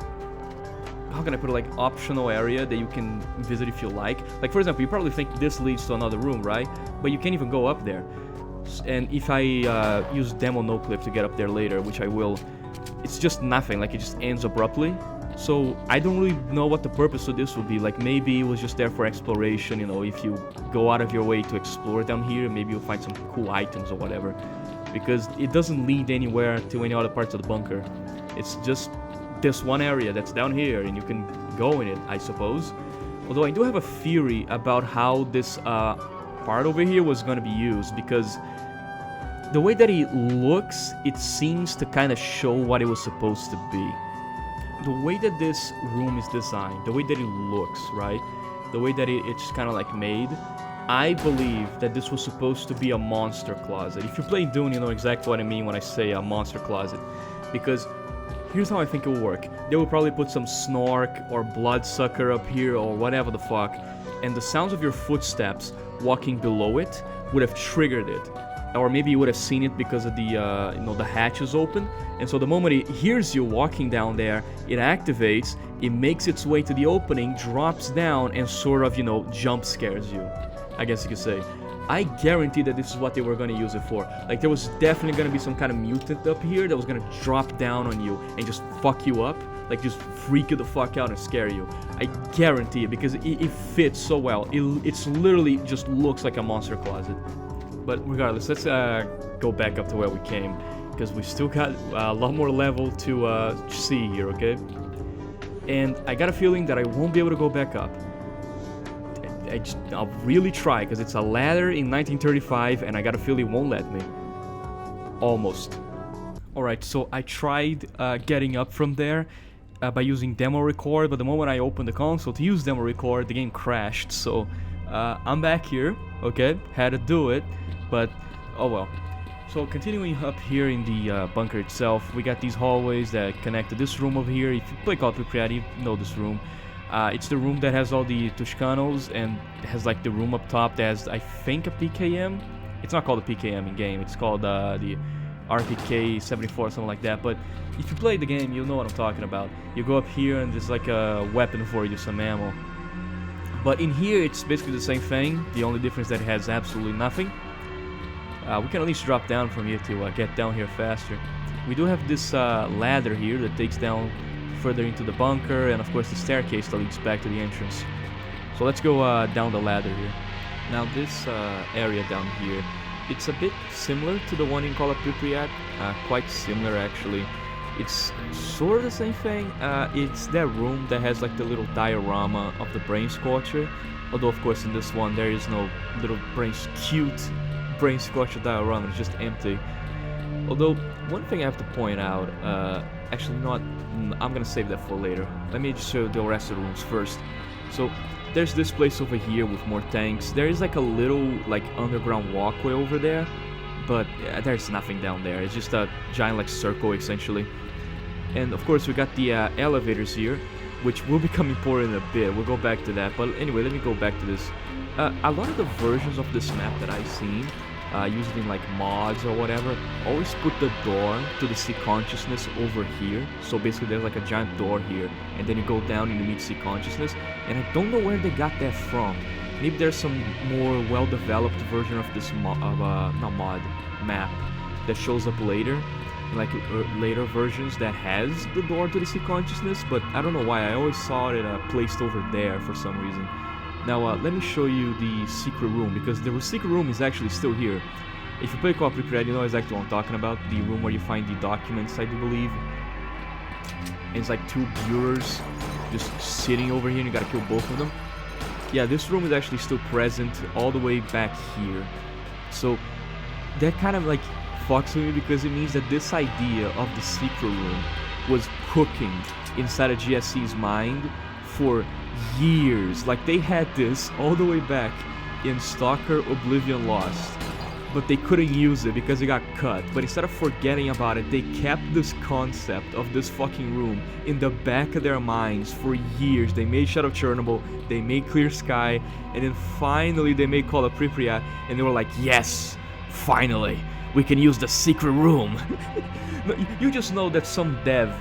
how can I put it, like optional area that you can visit if you like. Like for example, you probably think this leads to another room, right? But you can't even go up there. And if I use demo no clip to get up there later, which I will, it's just nothing, like it just ends abruptly. So I don't really know what the purpose of this would be. Like maybe it was just there for exploration, you know, if you go out of your way to explore down here, maybe you'll find some cool items or whatever. Because it doesn't lead anywhere to any other parts of the bunker. It's just this one area that's down here and you can go in it, I suppose. Although I do have a theory about how this part over here was going to be used, because the way that it looks, it seems to kind of show what it was supposed to be. The way that this room is designed, the way that it looks, right? The way that it's kind of like made, I believe that this was supposed to be a monster closet. If you play Dune, you know exactly what I mean when I say a monster closet. Because here's how I think it will work. They will probably put some Snork or Bloodsucker up here or whatever the fuck, and the sounds of your footsteps walking below it would have triggered it. Or maybe you would have seen it because of the, you know, the hatch is open. And so the moment it hears you walking down there, it activates, it makes its way to the opening, drops down, and sort of, you know, jump scares you, I guess you could say. I guarantee that this is what they were going to use it for. Like, there was definitely going to be some kind of mutant up here that was going to drop down on you and just fuck you up. Like, just freak you the fuck out and scare you. I guarantee it, because it fits so well. It's literally just looks like a monster closet. But regardless, let's go back up to where we came, because we still got a lot more level to see here, okay? And I got a feeling that I won't be able to go back up. I'll really try, because it's a ladder in 1935, and I got a feeling it won't let me. Almost. Alright, so I tried getting up from there by using demo record, but the moment I opened the console to use demo record, the game crashed, so I'm back here, okay? Had to do it. But, oh well. So continuing up here in the bunker itself, we got these hallways that connect to this room over here. If you play Call of Pripyat, you know this room. It's the room that has all the Tushkanos, and has like the room up top that has, I think, a PKM. It's not called a PKM in game, it's called the RPK 74 or something like that. But if you play the game, you'll know what I'm talking about. You go up here and there's like a weapon for you, some ammo. But in here, it's basically the same thing. The only difference is that it has absolutely nothing. We can at least drop down from here to get down here faster. We do have this ladder here that takes down further into the bunker, and of course the staircase that leads back to the entrance. So let's go down the ladder here. Now this area down here, it's a bit similar to the one in Call of Pripyat, quite similar actually. It's sort of the same thing. It's that room that has like the little diorama of the brain scorcher, although of course in this one there is no little cute brain scorcher diorama, it's just empty. Although one thing I have to point out, actually not, I'm gonna save that for later. Let me just show the rest of the rooms first. So there's this place over here with more tanks. There is like a little like underground walkway over there, but there's nothing down there. It's just a giant like circle essentially. And of course we got the elevators here, which will become important in a bit. We'll go back to that, but anyway, let me go back to this. A lot of the versions of this map that I've seen, usually in like mods or whatever, always put the door to the sea consciousness over here. So basically there's like a giant door here, and then you go down and you meet sea consciousness. And I don't know where they got that from. Maybe there's some more well-developed version of this map that shows up later, like later versions that has the door to the sea consciousness, but I don't know why. I always saw it placed over there for some reason. Now let me show you the secret room, because the secret room is actually still here. If you play Call of Pripyat, you know exactly what I'm talking about. The room where you find the documents, I do believe. And it's like two bureaus just sitting over here and you gotta kill both of them. Yeah, this room is actually still present all the way back here. So that kind of like fucks with me, because it means that this idea of the secret room was cooking inside of GSC's mind for years. Like they had this all the way back in Stalker Oblivion Lost. but they couldn't use it because it got cut. But instead of forgetting about it, they kept this concept of this fucking room in the back of their minds for years. They made Shadow of Chernobyl, they made Clear Sky, and then finally they made Call of Pripyat, and they were like, yes, finally, we can use the secret room. You just know that some dev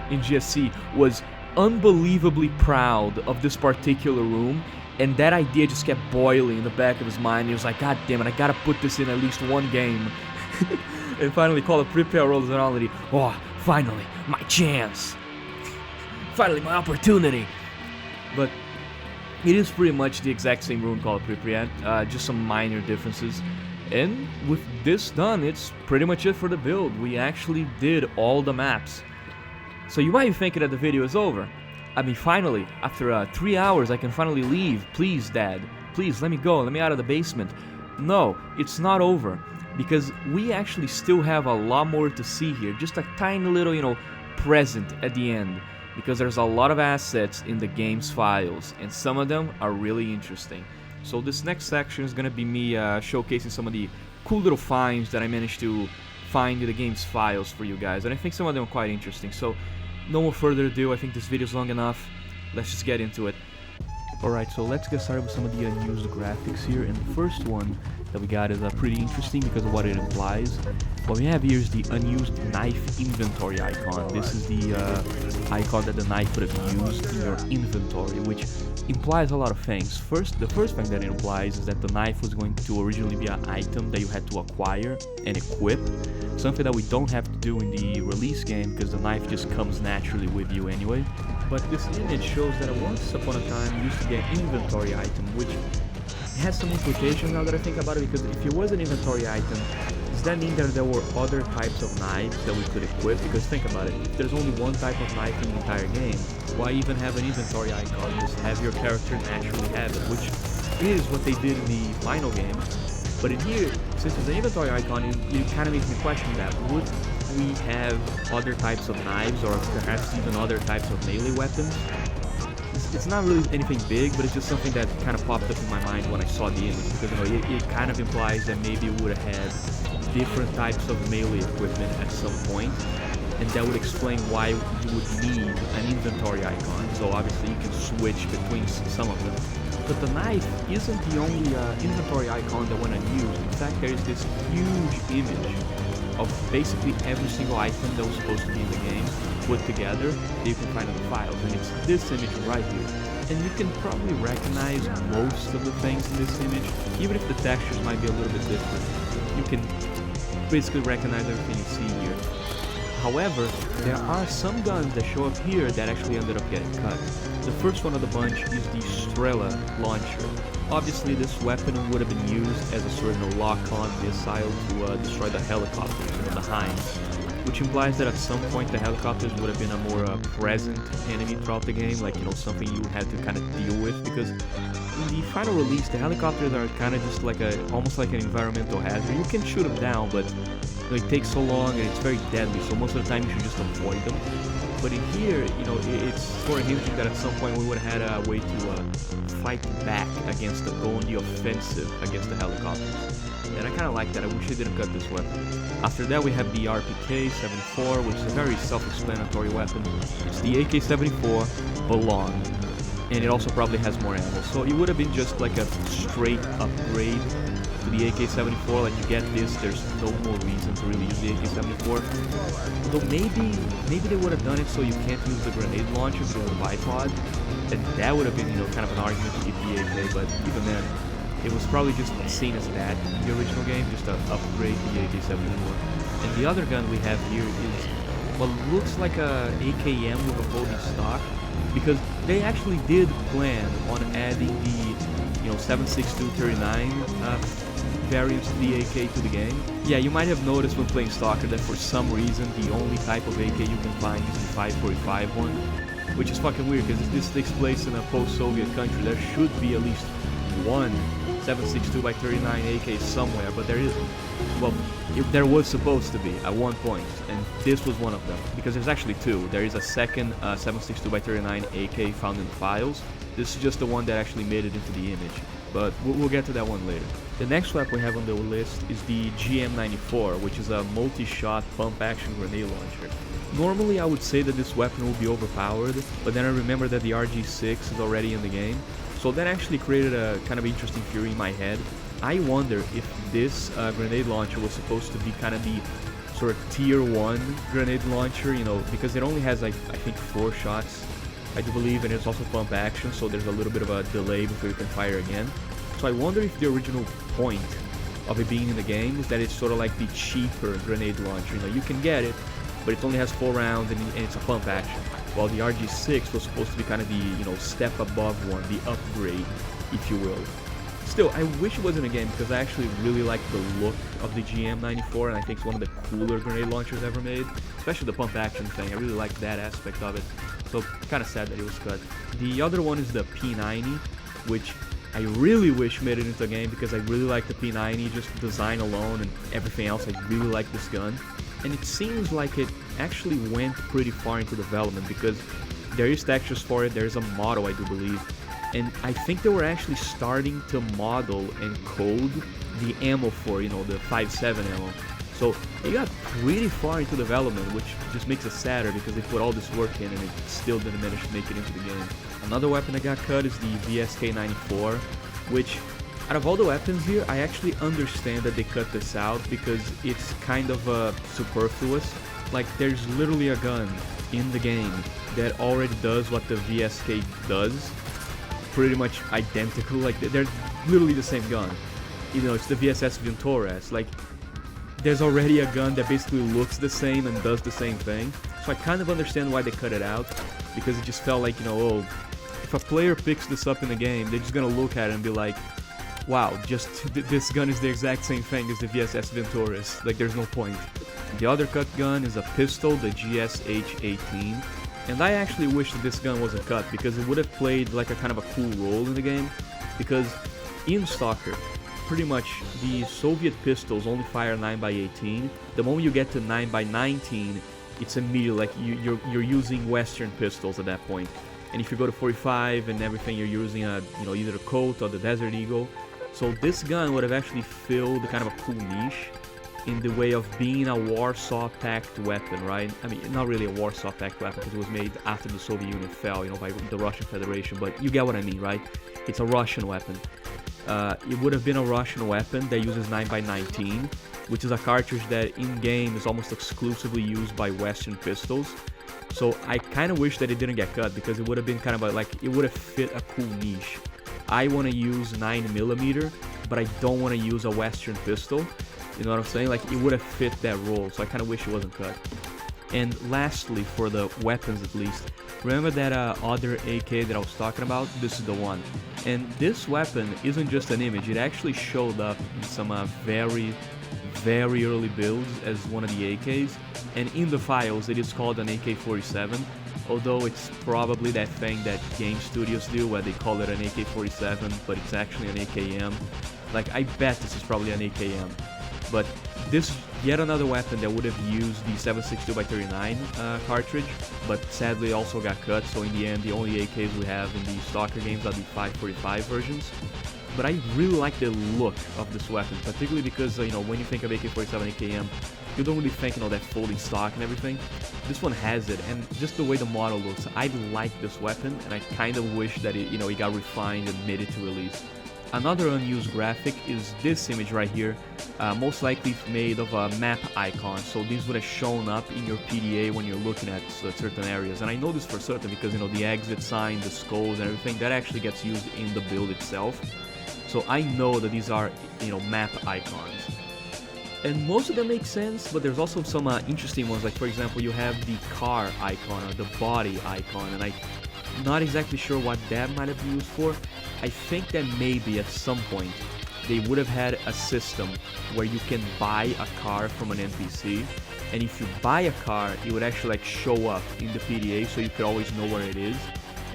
in GSC was unbelievably proud of this particular room, and that idea just kept boiling in the back of his mind. He was like, God damn it, I gotta put this in at least one game. And finally Call of Pripyat rolls around and oh, finally, my chance. Finally, my opportunity. But it is pretty much the exact same room Call of Pripyat, just some minor differences. And with this done, it's pretty much it for the build. We actually did all the maps. So you might be thinking that the video is over. I mean, finally, after 3 hours, I can finally leave. Please, Dad. Please, let me go. Let me out of the basement. No, it's not over. Because we actually still have a lot more to see here. Just a tiny little, present at the end. Because there's a lot of assets in the game's files. And some of them are really interesting. So this next section is going to be me showcasing some of the cool little finds that I managed to find in the game's files for you guys. And I think some of them are quite interesting. So no more further ado, I think this video is long enough. Let's just get into it. Alright, so let's get started with some of the unused graphics here. And the first one that we got is pretty interesting because of what it implies. What we have here is the unused knife inventory icon. This is the icon that the knife would have used in your inventory, which implies a lot of things. The first thing that it implies is that the knife was going to originally be an item that you had to acquire and equip. Something that we don't have to do in the release game because the knife just comes naturally with you anyway. But this image shows that once upon a time used to be an inventory item, which has some implications now that I think about it, because if it was an inventory item, does that mean that there were other types of knives that we could equip? Because think about it, if there's only one type of knife in the entire game, why even have an inventory icon? Just have your character naturally have it, which is what they did in the final game. But in here, since it's an inventory icon, it kind of makes me question that. Would we have other types of knives, or perhaps even other types of melee weapons? It's not really anything big, but it's just something that kind of popped up in my mind when I saw the image, because it kind of implies that maybe it would have had different types of melee equipment at some point, and that would explain why you would need an inventory icon. So obviously you can switch between some of them. But the knife isn't the only inventory icon that went unused. In fact, there is this huge image of basically every single item that was supposed to be in the game put together that you can find in the files, and it's this image right here. And you can probably recognize most of the things in this image, even if the textures might be a little bit different. You can basically recognize everything you see here. However, there are some guns that show up here that actually ended up getting cut. The first one of the bunch is the S.T.A.L.K.E.R launcher. Obviously, this weapon would have been used as a sort of lock-on missile to destroy the helicopters, the Hinds, which implies that at some point the helicopters would have been a more present enemy throughout the game, like, something you had to kind of deal with, because in the final release, the helicopters are kind of just like almost like an environmental hazard. You can shoot them down, but it takes so long and it's very deadly, so most of the time you should just avoid them. But in here, it's sort of hinting that at some point we would have had a way to fight back against go on the offensive against the helicopters. And I kind of like that. I wish I didn't cut this weapon. After that we have the RPK-74, which is a very self-explanatory weapon. It's the AK-74, but long. And it also probably has more ammo. So it would have been just like a straight upgrade to the AK-74, like you get this, there's no more reason to really use the AK-74. Although maybe they would have done it so you can't use the grenade launcher because of the bipod, and that would have been, kind of an argument to keep the AK, but even then, it was probably just seen as that in the original game, just to upgrade the AK-74. And the other gun we have here is what looks like a AKM with a bogey stock, because they actually did plan on adding the 7.62-39 variants to the AK to the game. Yeah, you might have noticed when playing S.T.A.L.K.E.R that for some reason the only type of AK you can find is the 545 one, which is fucking weird because this takes place in a post-Soviet country. There should be at least one 7.62x39 AK somewhere, but there isn't. Well, there was supposed to be at one point, and this was one of them, because there's actually two. There is a second 7.62x39 AK found in the files. This is just the one that actually made it into the image. but we'll get to that one later. The next weapon we have on the list is the GM94, which is a multi-shot pump-action grenade launcher. Normally I would say that this weapon will be overpowered, but then I remember that the RG6 is already in the game, so that actually created a kind of interesting theory in my head. I wonder if this grenade launcher was supposed to be kind of the sort of tier 1 grenade launcher, you know, because it only has like, I think 4 shots, I do believe, and it's also pump action, so there's a little bit of a delay before you can fire again. So I wonder if the original point of it being in the game is that it's sort of like the cheaper grenade launcher. You know, you can get it, but it only has 4 rounds and it's a pump action. While the RG6 was supposed to be kind of the, you know, step above one, the upgrade, if you will. Still, I wish it was in a game because I actually really like the look of the GM94, and I think it's one of the cooler grenade launchers ever made. Especially the pump action thing, I really like that aspect of it. So, kind of sad that it was cut. The other one is the P90, which I really wish made it into a game because I really like the P90, just design alone and everything else. I really like this gun. And it seems like it actually went pretty far into development because there is textures for it, there's a model I do believe. And I think they were actually starting to model and code the ammo for, you know, the 5.7 ammo. So they got pretty far into development, which just makes it sadder because they put all this work in and it still didn't manage to make it into the game. Another weapon that got cut is the VSK94, which out of all the weapons here, I actually understand that they cut this out because it's kind of superfluous. Like, there's literally a gun in the game that already does what the VSK does. Pretty much identical, like they're literally the same gun. You know, it's the VSS Ventores. Like, there's already a gun that basically looks the same and does the same thing. So I kind of understand why they cut it out, because it just felt like, you know, oh, if a player picks this up in the game, they're just gonna look at it and be like, wow, just this gun is the exact same thing as the VSS Ventores. Like, there's no point. The other cut gun is a pistol, the GSH-18. And I actually wish that this gun wasn't cut because it would have played like a kind of a cool role in the game. Because in S.T.A.L.K.E.R, pretty much the Soviet pistols only fire 9x18. The moment you get to 9x19, it's immediately like you're using Western pistols at that point. And if you go to 45 and everything, you're using a, you know, either the Colt or the Desert Eagle. So this gun would have actually filled kind of a cool niche in the way of being a Warsaw-packed weapon, right? I mean, not really a Warsaw-packed weapon because it was made after the Soviet Union fell, you know, by the Russian Federation, but you get what I mean, right? It's a Russian weapon. It would have been a Russian weapon that uses 9x19, which is a cartridge that in-game is almost exclusively used by Western pistols. So I kind of wish that it didn't get cut because it would have been kind of like, it would have fit a cool niche. I want to use 9mm, but I don't want to use a Western pistol. You know what I'm saying? Like, it would have fit that role, so I kind of wish it wasn't cut. And lastly, for the weapons at least, remember that other AK that I was talking about? This is the one. And this weapon isn't just an image, it actually showed up in some very early builds as one of the AKs. And in the files, it is called an AK-47, although it's probably that thing that game studios do where they call it an AK-47, but it's actually an AKM. Like, I bet this is probably an AKM. But this is yet another weapon that would have used the 7.62x39 cartridge, but sadly also got cut, so in the end the only AKs we have in the S.T.A.L.K.E.R games are the 5.45 versions. But I really like the look of this weapon, particularly because, you know, when you think of AK-47 AKM, you don't really think, you know, that folding stock and everything. This one has it, and just the way the model looks, I like this weapon, and I kind of wish that it, you know, it got refined and made it to release. Another unused graphic is this image right here, most likely made of a map icon, so these would have shown up in your PDA when you're looking at certain areas. And I know this for certain because, you know, the exit sign, the skulls and everything, that actually gets used in the build itself. So I know that these are, you know, map icons. And most of them make sense, but there's also some interesting ones, like for example, you have the car icon or the body icon, and I'm not exactly sure what that might have been used for. I think that maybe at some point they would have had a system where you can buy a car from an NPC, and if you buy a car, it would actually like show up in the PDA so you could always know where it is.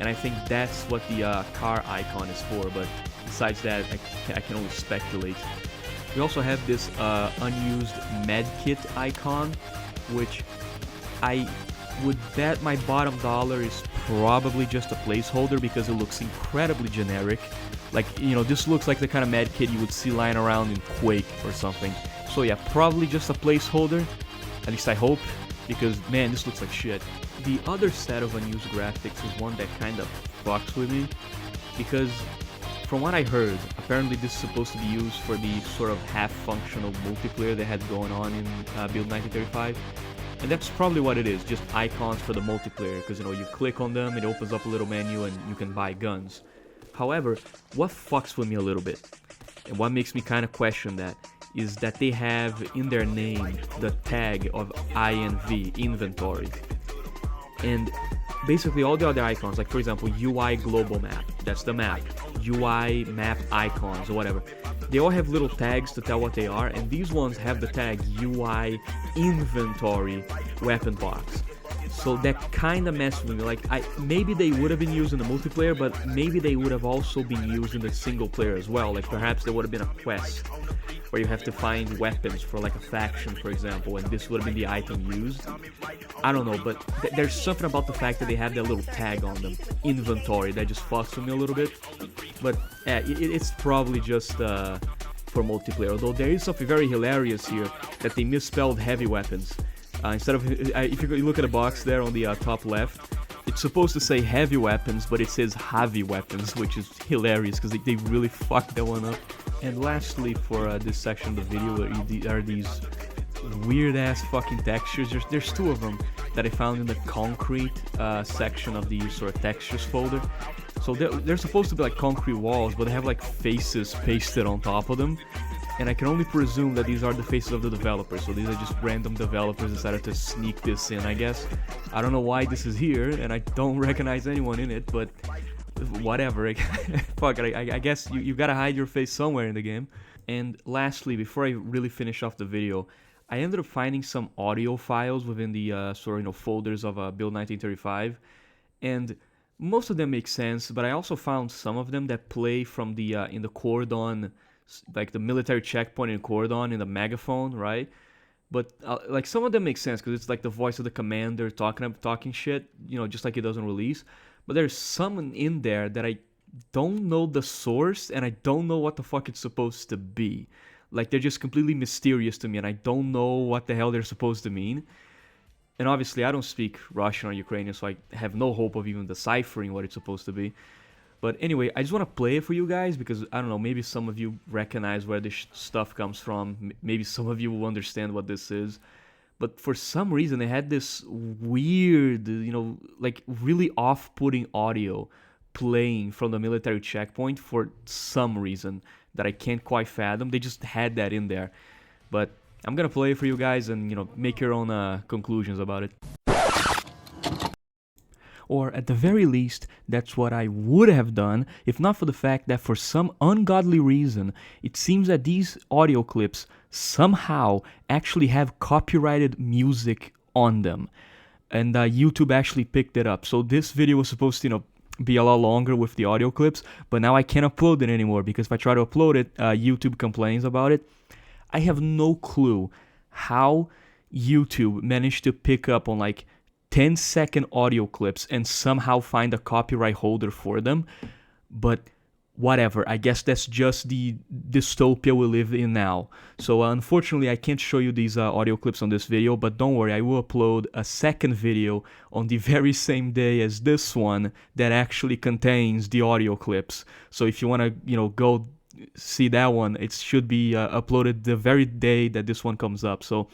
And I think that's what the car icon is for, but besides that, I can only speculate. We also have this unused medkit icon, which I would bet my bottom dollar is probably just a placeholder because it looks incredibly generic. Like, you know, this looks like the kind of med kit you would see lying around in Quake or something. So yeah, probably just a placeholder, at least I hope, because man, this looks like shit. The other set of unused graphics is one that kind of fucks with me, because from what I heard, apparently this is supposed to be used for the sort of half-functional multiplayer they had going on in Build 1935. And that's probably what it is, just icons for the multiplayer, because you know, you click on them, it opens up a little menu and you can buy guns. However, what fucks with me a little bit, and what makes me kind of question that, is that they have in their name the tag of INV, inventory. And basically all the other icons, like for example UI global map, that's the map, UI map icons or whatever, they all have little tags to tell what they are, and these ones have the tag UI inventory weapon box. So that kind of messed with me. Like, maybe they would have been used in the multiplayer, but maybe they would have also been used in the single player as well. Like perhaps there would have been a quest where you have to find weapons for like a faction, for example, and this would have been the item used. I don't know, but there's something about the fact that they have that little tag on them, inventory, that just fucks with me a little bit. But it's probably just for multiplayer, although there is something very hilarious here, that they misspelled heavy weapons. Instead of, if you look at the box there on the top left, it's supposed to say heavy weapons, but it says heavy weapons, which is hilarious because they really fucked that one up. And lastly, for this section of the video, are these weird ass fucking textures. There's two of them that I found in the concrete section of the sort of textures folder. So they're supposed to be like concrete walls, but they have like faces pasted on top of them. And I can only presume that these are the faces of the developers, so these are just random developers decided to sneak this in, I guess. I don't know why this is here, and I don't recognize anyone in it, but whatever. Fuck it, I guess you gotta hide your face somewhere in the game. And lastly, before I really finish off the video, I ended up finding some audio files within the folders of Build 1935, and most of them make sense, but I also found some of them that play from the in the Cordon, like the military checkpoint in Cordon in the megaphone, right? But like some of them make sense because it's like the voice of the commander talking shit, you know, just like it does in Release. But there's some in there that I don't know the source and I don't know what the fuck it's supposed to be. Like they're just completely mysterious to me and I don't know what the hell they're supposed to mean. And obviously I don't speak Russian or Ukrainian, so I have no hope of even deciphering what it's supposed to be. But anyway, I just want to play it for you guys because, I don't know, maybe some of you recognize where this stuff comes from. Maybe some of you will understand what this is. But for some reason, they had this weird, you know, like really off-putting audio playing from the military checkpoint for some reason that I can't quite fathom. They just had that in there. But I'm going to play it for you guys and, you know, make your own conclusions about it. Or at the very least, that's what I would have done if not for the fact that for some ungodly reason, it seems that these audio clips somehow actually have copyrighted music on them. And YouTube actually picked it up. So this video was supposed to, you know, be a lot longer with the audio clips, but now I can't upload it anymore because if I try to upload it, YouTube complains about it. I have no clue how YouTube managed to pick up on like 10-second audio clips and somehow find a copyright holder for them, but whatever, I guess that's just the dystopia we live in now. So unfortunately I can't show you these audio clips on this video, but don't worry, I will upload a second video on the very same day as this one that actually contains the audio clips. So if you want to, you know, go see that one, it should be uploaded the very day that this one comes up. So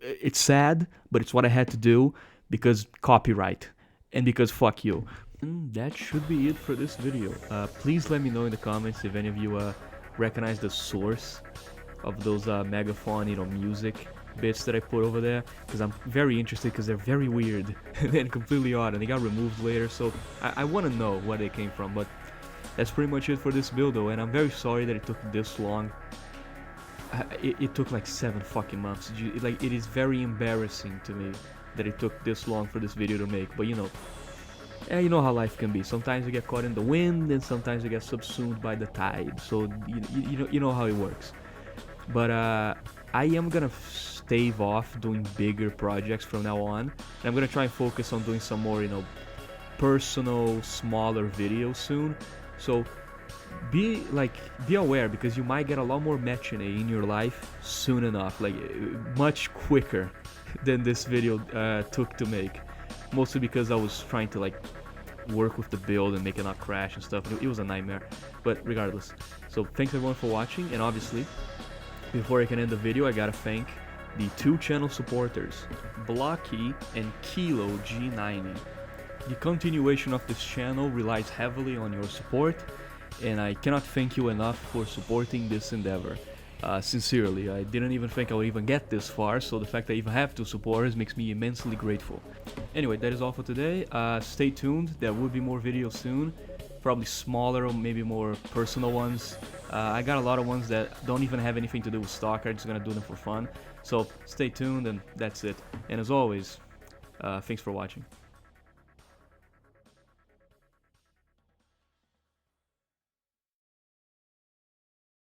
it's sad, but it's what I had to do. Because copyright, and because fuck you. And that should be it for this video. Please let me know in the comments if any of you recognize the source of those megaphone, you know, music bits that I put over there. Because I'm very interested, because they're very weird and completely odd, and they got removed later. So I want to know where they came from. But that's pretty much it for this buildo, and I'm very sorry that it took this long. It took like 7 fucking months. Like, it is very embarrassing to me that it took this long for this video to make, but you know how life can be. Sometimes you get caught in the wind, and sometimes you get subsumed by the tide. So you know how it works. But I am gonna stave off doing bigger projects from now on, and I'm gonna try and focus on doing some more, personal, smaller videos soon. So be aware, because you might get a lot more machine in your life soon enough, like much quicker than this video took to make. Mostly because I was trying to work with the build and make it not crash and stuff. It was a nightmare, but regardless. So thanks everyone for watching, and obviously, before I can end the video, I gotta thank the 2 channel supporters, Blocky and Kilo G90. The continuation of this channel relies heavily on your support, and I cannot thank you enough for supporting this endeavor. Sincerely, I didn't even think I would even get this far, so the fact that I even have 2 supporters makes me immensely grateful. Anyway, that is all for today. Stay tuned, there will be more videos soon, probably smaller or maybe more personal ones. I got a lot of ones that don't even have anything to do with S.T.A.L.K.E.R, just gonna do them for fun. So stay tuned, and that's it. And as always, thanks for watching.